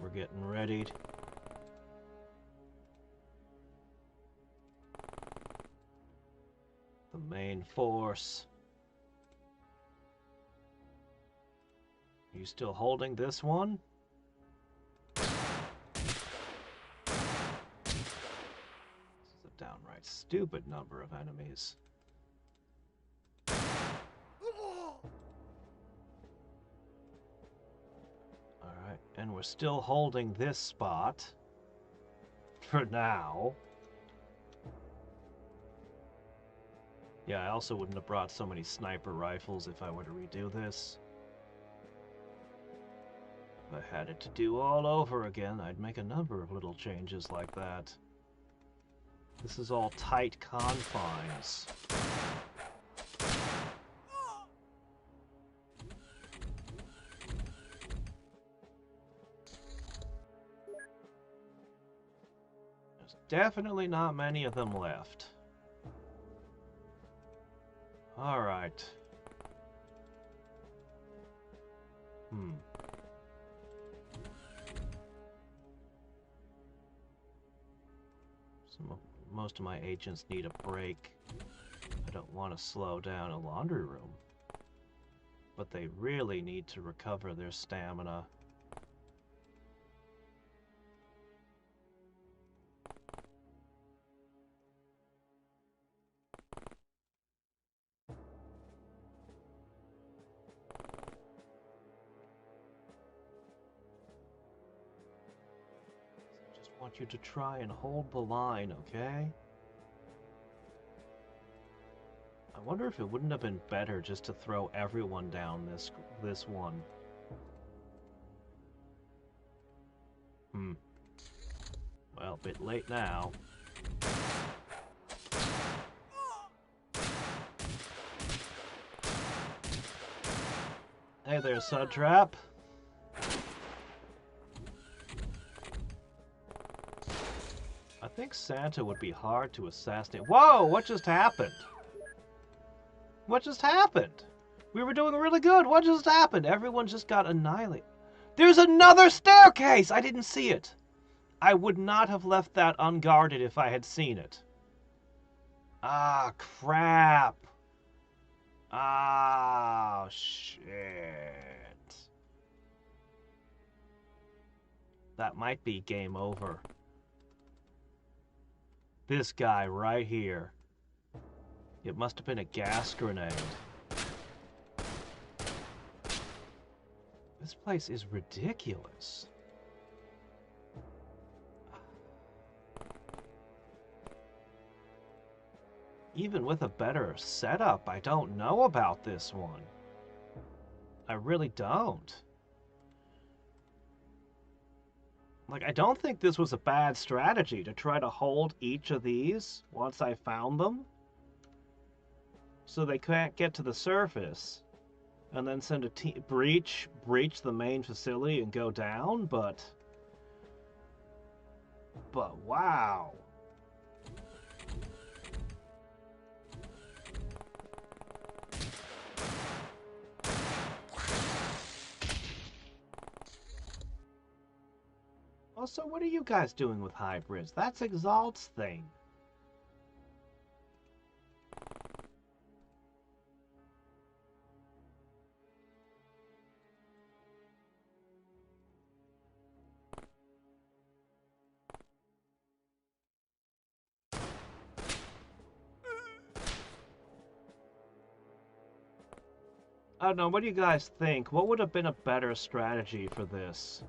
We're getting ready. The main force. Are you still holding this one? This is a downright stupid number of enemies. Alright, and we're still holding this spot. For now. Yeah, I also wouldn't have brought so many sniper rifles if I were to redo this. If I had it to do all over again, I'd make a number of little changes like that. This is all tight confines. There's definitely not many of them left. All right. Most of my agents need a break. I don't want to slow down a laundry room. But they really need to recover their stamina. I want you to try and hold the line, okay? I wonder if it wouldn't have been better just to throw everyone down this one. Well, a bit late now. Hey there, Sudtrap. I think Santa would be hard to assassinate. Whoa, what just happened? What just happened? We were doing really good. What just happened? Everyone just got annihilated. There's another staircase! I didn't see it. I would not have left that unguarded if I had seen it. Ah, crap. Ah, shit. That might be game over. This guy right here. It must have been a gas grenade. This place is ridiculous. Even with a better setup, I don't know about this one. I really don't. Like, I don't think this was a bad strategy to try to hold each of these once I found them, so they can't get to the surface, and then send a breach the main facility and go down, but wow. Also, what are you guys doing with hybrids? That's Exalt's thing. I don't know, what do you guys think? What would have been a better strategy for this?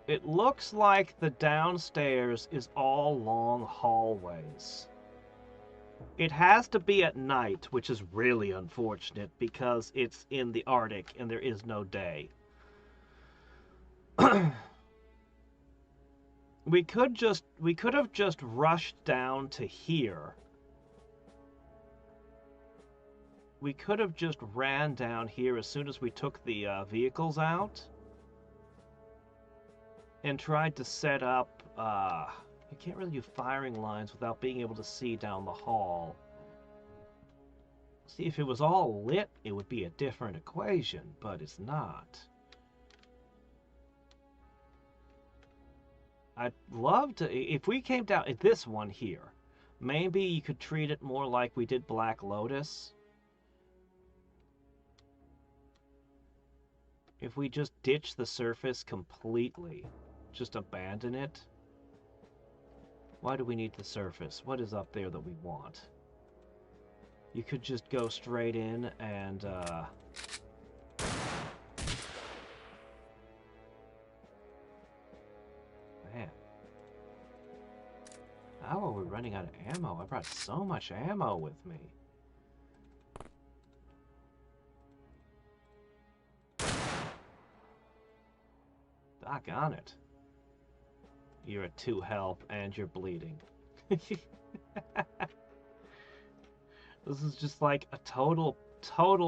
It looks like the downstairs is all long hallways. It has to be at night, which is really unfortunate because it's in the Arctic and there is no day. We could have just rushed down to here. We could have just ran down here as soon as we took the vehicles out and tried to set up, you can't really do firing lines without being able to see down the hall. See, if it was all lit, it would be a different equation, but it's not. I'd love to, if we came down at this one here, maybe you could treat it more like we did Black Lotus. If we just ditch the surface completely, just abandon it. Why do we need the surface? What is up there that we want? You could just go straight in and, man. How are we running out of ammo? I brought so much ammo with me. Doggone it. You're at 2 health and you're bleeding. This is just like a total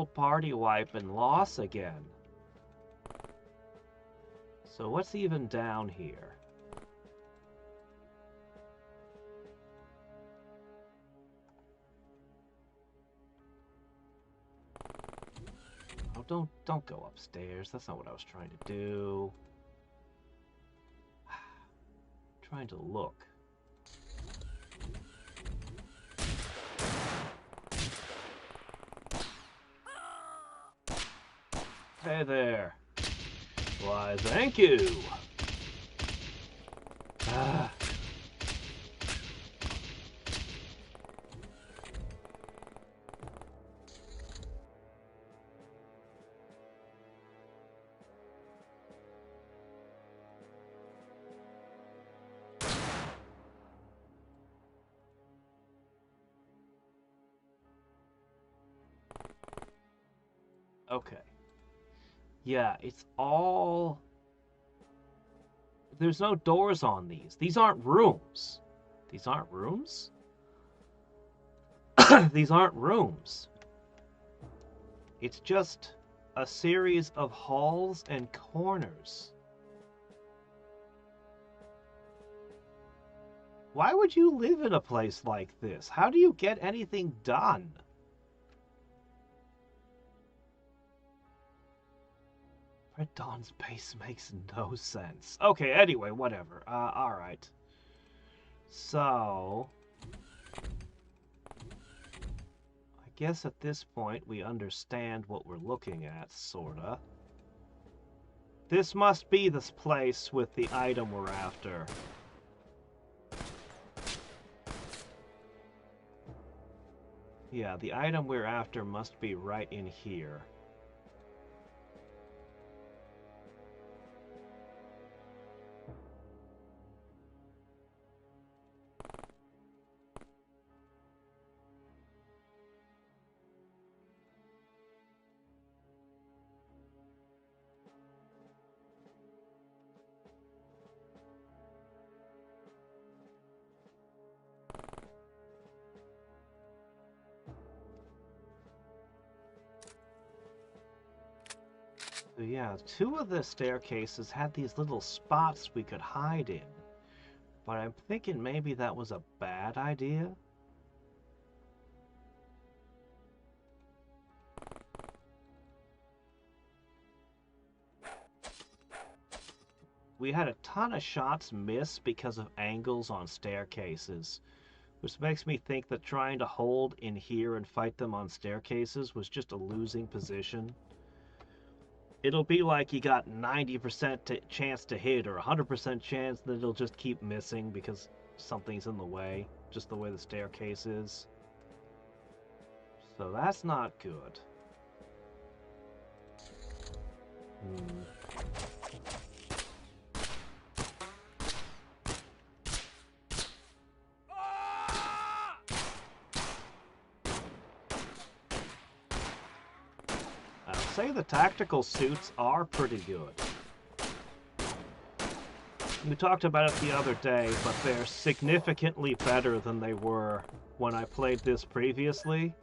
party wipe and loss again. So what's even down here? Oh, don't go upstairs. That's not what I was trying to do. Trying to look. Hey there. Why, thank you. Ah. Okay. Yeah, it's all... There's no doors on these. These aren't rooms. These aren't rooms? These aren't rooms. It's just a series of halls and corners. Why would you live in a place like this? How do you get anything done? Red Dawn's base makes no sense. Okay, anyway, whatever. Alright. So... I guess at this point we understand what we're looking at, sorta. This must be this place with the item we're after. Yeah, the item we're after must be right in here. So yeah, two of the staircases had these little spots we could hide in. But I'm thinking maybe that was a bad idea. We had a ton of shots miss because of angles on staircases, which makes me think that trying to hold in here and fight them on staircases was just a losing position. It'll be like you got 90% chance to hit or 100% chance that it'll just keep missing because something's in the way, just the way the staircase is. So that's not good. I'll say the tactical suits are pretty good. We talked about it the other day, but they're significantly better than they were when I played this previously.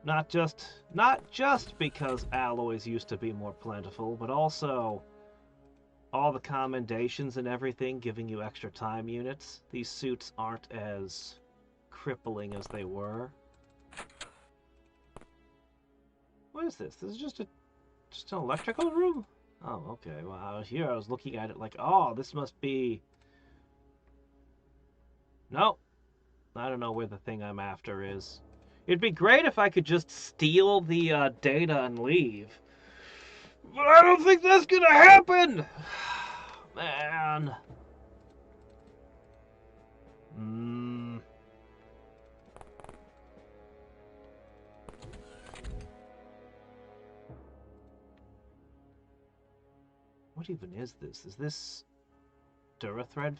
Not just because alloys used to be more plentiful, but also all the commendations and everything giving you extra time units. These suits aren't as crippling as they were. What is this? This is just an electrical room? Oh, okay. Well, here I was looking at it like, oh, this must be... Nope. I don't know where the thing I'm after is. It'd be great if I could just steal the data and leave. But I don't think that's gonna happen! Man. What even is this? Is this Durithread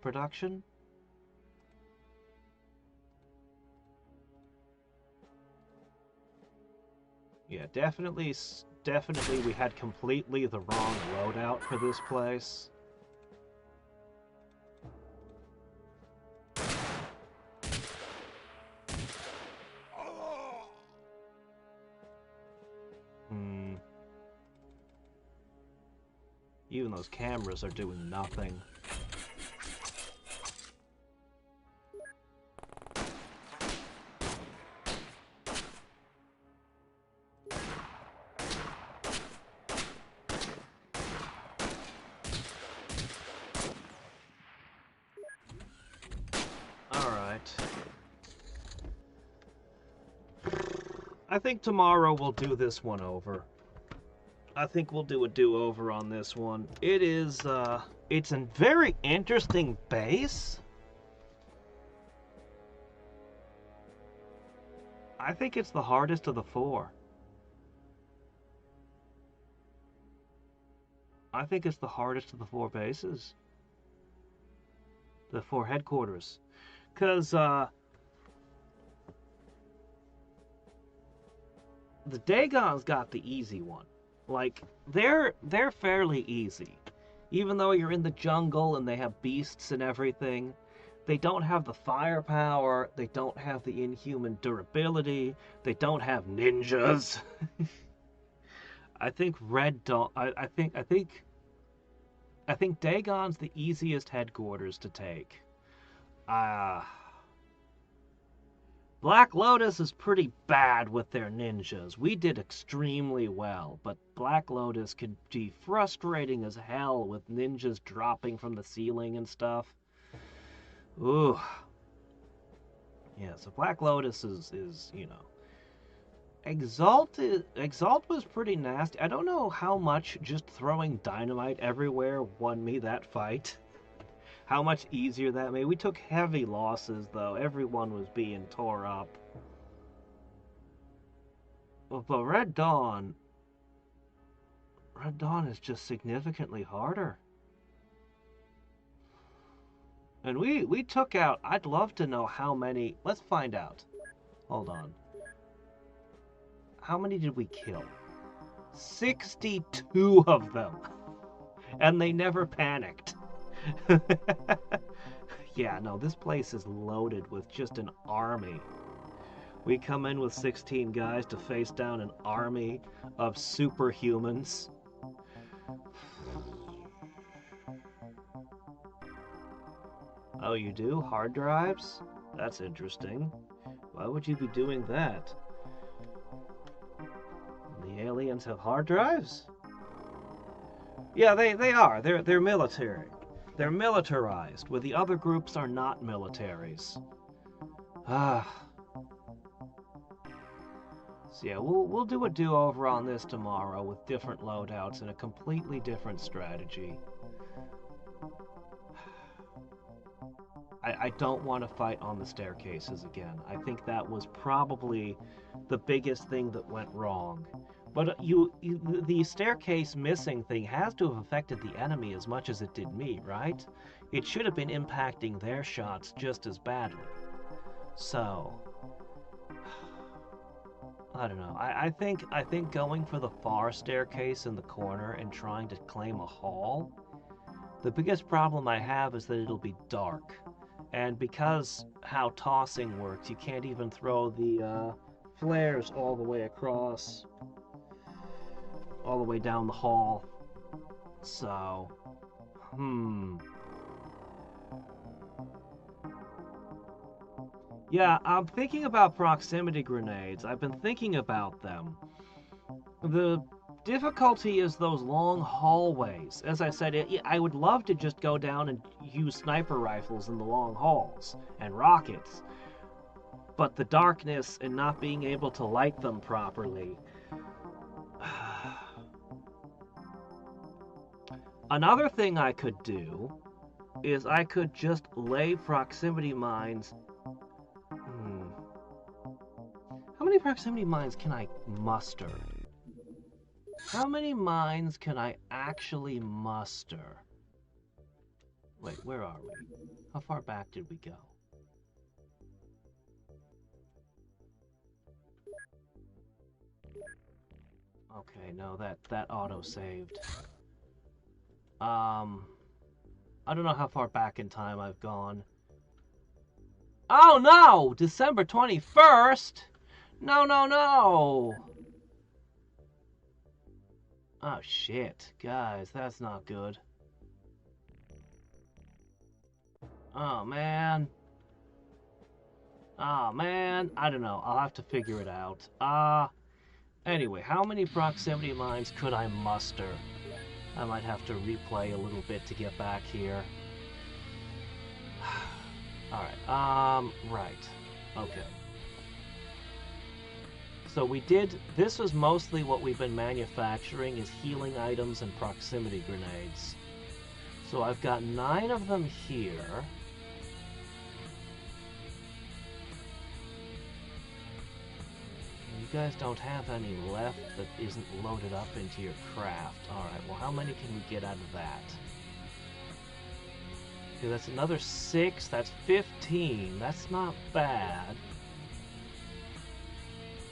production? Yeah, definitely we had completely the wrong loadout for this place. Even those cameras are doing nothing. I think tomorrow we'll do this one over. I think we'll do a do-over on this one. It is, it's a very interesting base. I think it's the hardest of the four. I think it's the hardest of the four bases. The four headquarters. Because, the Dagon's got the easy one. Like, they're fairly easy. Even though you're in the jungle and they have beasts and everything, they don't have the firepower, they don't have the inhuman durability, they don't have ninjas. I think Red Dawn. I think Dagon's the easiest headquarters to take. Black Lotus is pretty bad with their ninjas. We did extremely well, but Black Lotus can be frustrating as hell with ninjas dropping from the ceiling and stuff. Ooh. Yeah, so Black Lotus is you know. Exalt was pretty nasty. I don't know how much just throwing dynamite everywhere won me that fight. How much easier that made. We took heavy losses, though. Everyone was being tore up. But Red Dawn is just significantly harder. And we took out, I'd love to know how many. Let's find out. Hold on. How many did we kill? 62 of them. And they never panicked. Yeah, no, this place is loaded with just an army. We come in with 16 guys to face down an army of superhumans. Oh, you do? Hard drives? That's interesting. Why would you be doing that? The aliens have hard drives? Yeah, they are. They're military. They're militarized, where the other groups are not militaries. So yeah, we'll do a do-over on this tomorrow with different loadouts and a completely different strategy. I don't want to fight on the staircases again. I think that was probably the biggest thing that went wrong. But the staircase missing thing has to have affected the enemy as much as it did me, right? It should have been impacting their shots just as badly. So, I don't know. I think going for the far staircase in the corner and trying to claim a hall, the biggest problem I have is that it'll be dark. And because how tossing works, you can't even throw the flares all the way across, all the way down the hall. So, yeah, I'm thinking about proximity grenades. I've been thinking about them. The difficulty is those long hallways. As I said, I would love to just go down and use sniper rifles in the long halls and rockets. But the darkness and not being able to light them properly. Another thing I could do is I could just lay proximity mines. How many proximity mines can I muster? How many mines can I actually muster? Wait, where are we? How far back did we go? Okay, no, that auto-saved. I don't know how far back in time I've gone. Oh no! December 21st? No, no, no! Oh shit, guys, that's not good. Oh man. Oh man, I don't know. I'll have to figure it out. Anyway, how many proximity mines could I muster? I might have to replay a little bit to get back here. Alright, right. Okay. So we did, this was mostly what we've been manufacturing, is healing items and proximity grenades. So I've got 9 of them here. You guys don't have any left that isn't loaded up into your craft. Alright, well how many can we get out of that? Okay, that's another 6, that's 15. That's not bad.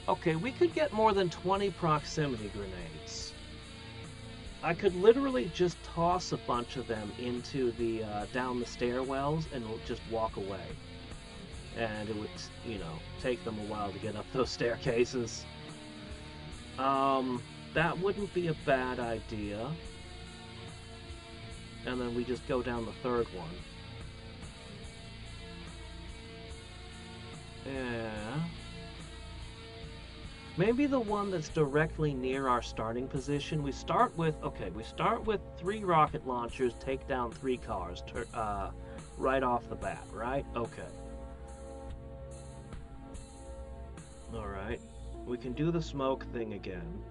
Okay, we could get more than 20 proximity grenades. I could literally just toss a bunch of them into the down the stairwells and just walk away. And it would, you know, take them a while to get up those staircases. That wouldn't be a bad idea. And then we just go down the third one. Yeah. Maybe the one that's directly near our starting position. We start with 3 rocket launchers, take down 3 cars, right off the bat, right? Okay. Alright. We can do the smoke thing again.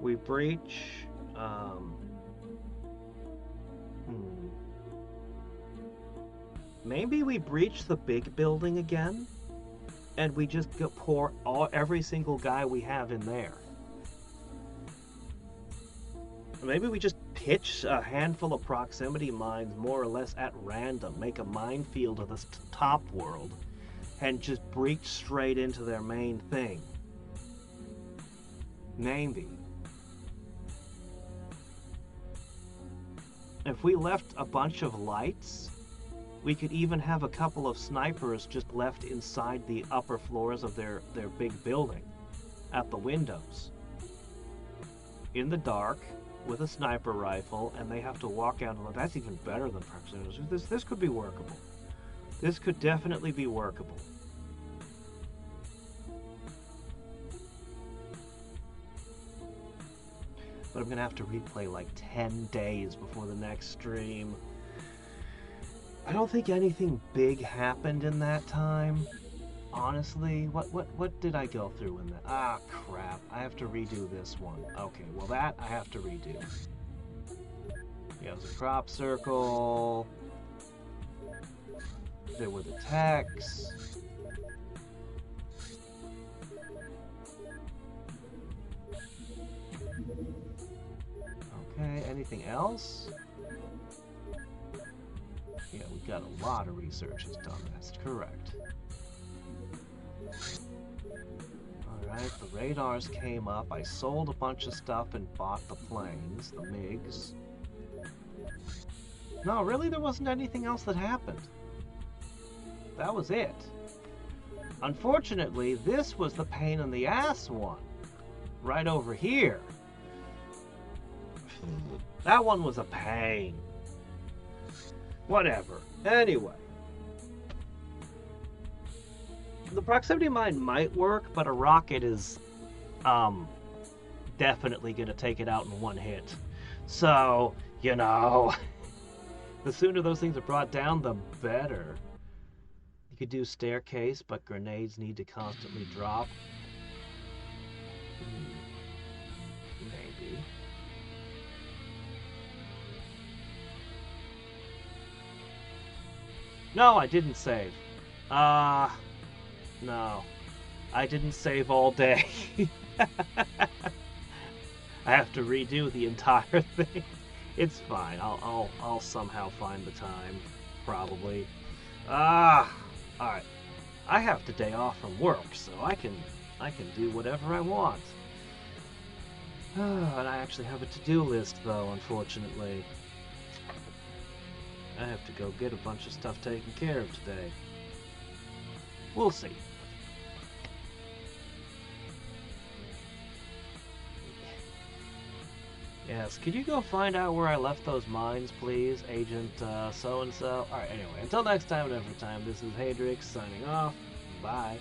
We breach, maybe we breach the big building again? And we just pour every single guy we have in there. Maybe we just pitch a handful of proximity mines more or less at random, make a minefield of this top world, and just breach straight into their main thing. Maybe. If we left a bunch of lights, we could even have a couple of snipers just left inside the upper floors of their big building, at the windows, in the dark, with a sniper rifle, and they have to walk out. And that's even better than proximity. This could be workable. This could definitely be workable. But I'm gonna have to replay like 10 days before the next stream. I don't think anything big happened in that time. Honestly, what did I go through in that? Ah, crap. I have to redo this one. Okay, well that I have to redo. Yeah, it was a crop circle. There were the techs. Okay, anything else? Yeah, we got a lot of researches done, that's correct. Alright, the radars came up. I sold a bunch of stuff and bought the planes, the MiGs. No, really, there wasn't anything else that happened. That was it. Unfortunately, this was the pain in the ass one. Right over here. That one was a pain. Whatever. Anyway. The proximity mine might work, but a rocket is definitely going to take it out in one hit. So, you know, the sooner those things are brought down, the better. You could do staircase, but grenades need to constantly drop. Maybe. No, I didn't save. No. I didn't save all day. I have to redo the entire thing. It's fine. I'll somehow find the time. Probably. Alright. I have the day off from work, so I can do whatever I want. And I actually have a to-do list, though, unfortunately. I have to go get a bunch of stuff taken care of today. We'll see. Yes, could you go find out where I left those mines, please, Agent so-and-so? Alright, anyway, until next time and every time, this is Hadriex signing off. Bye.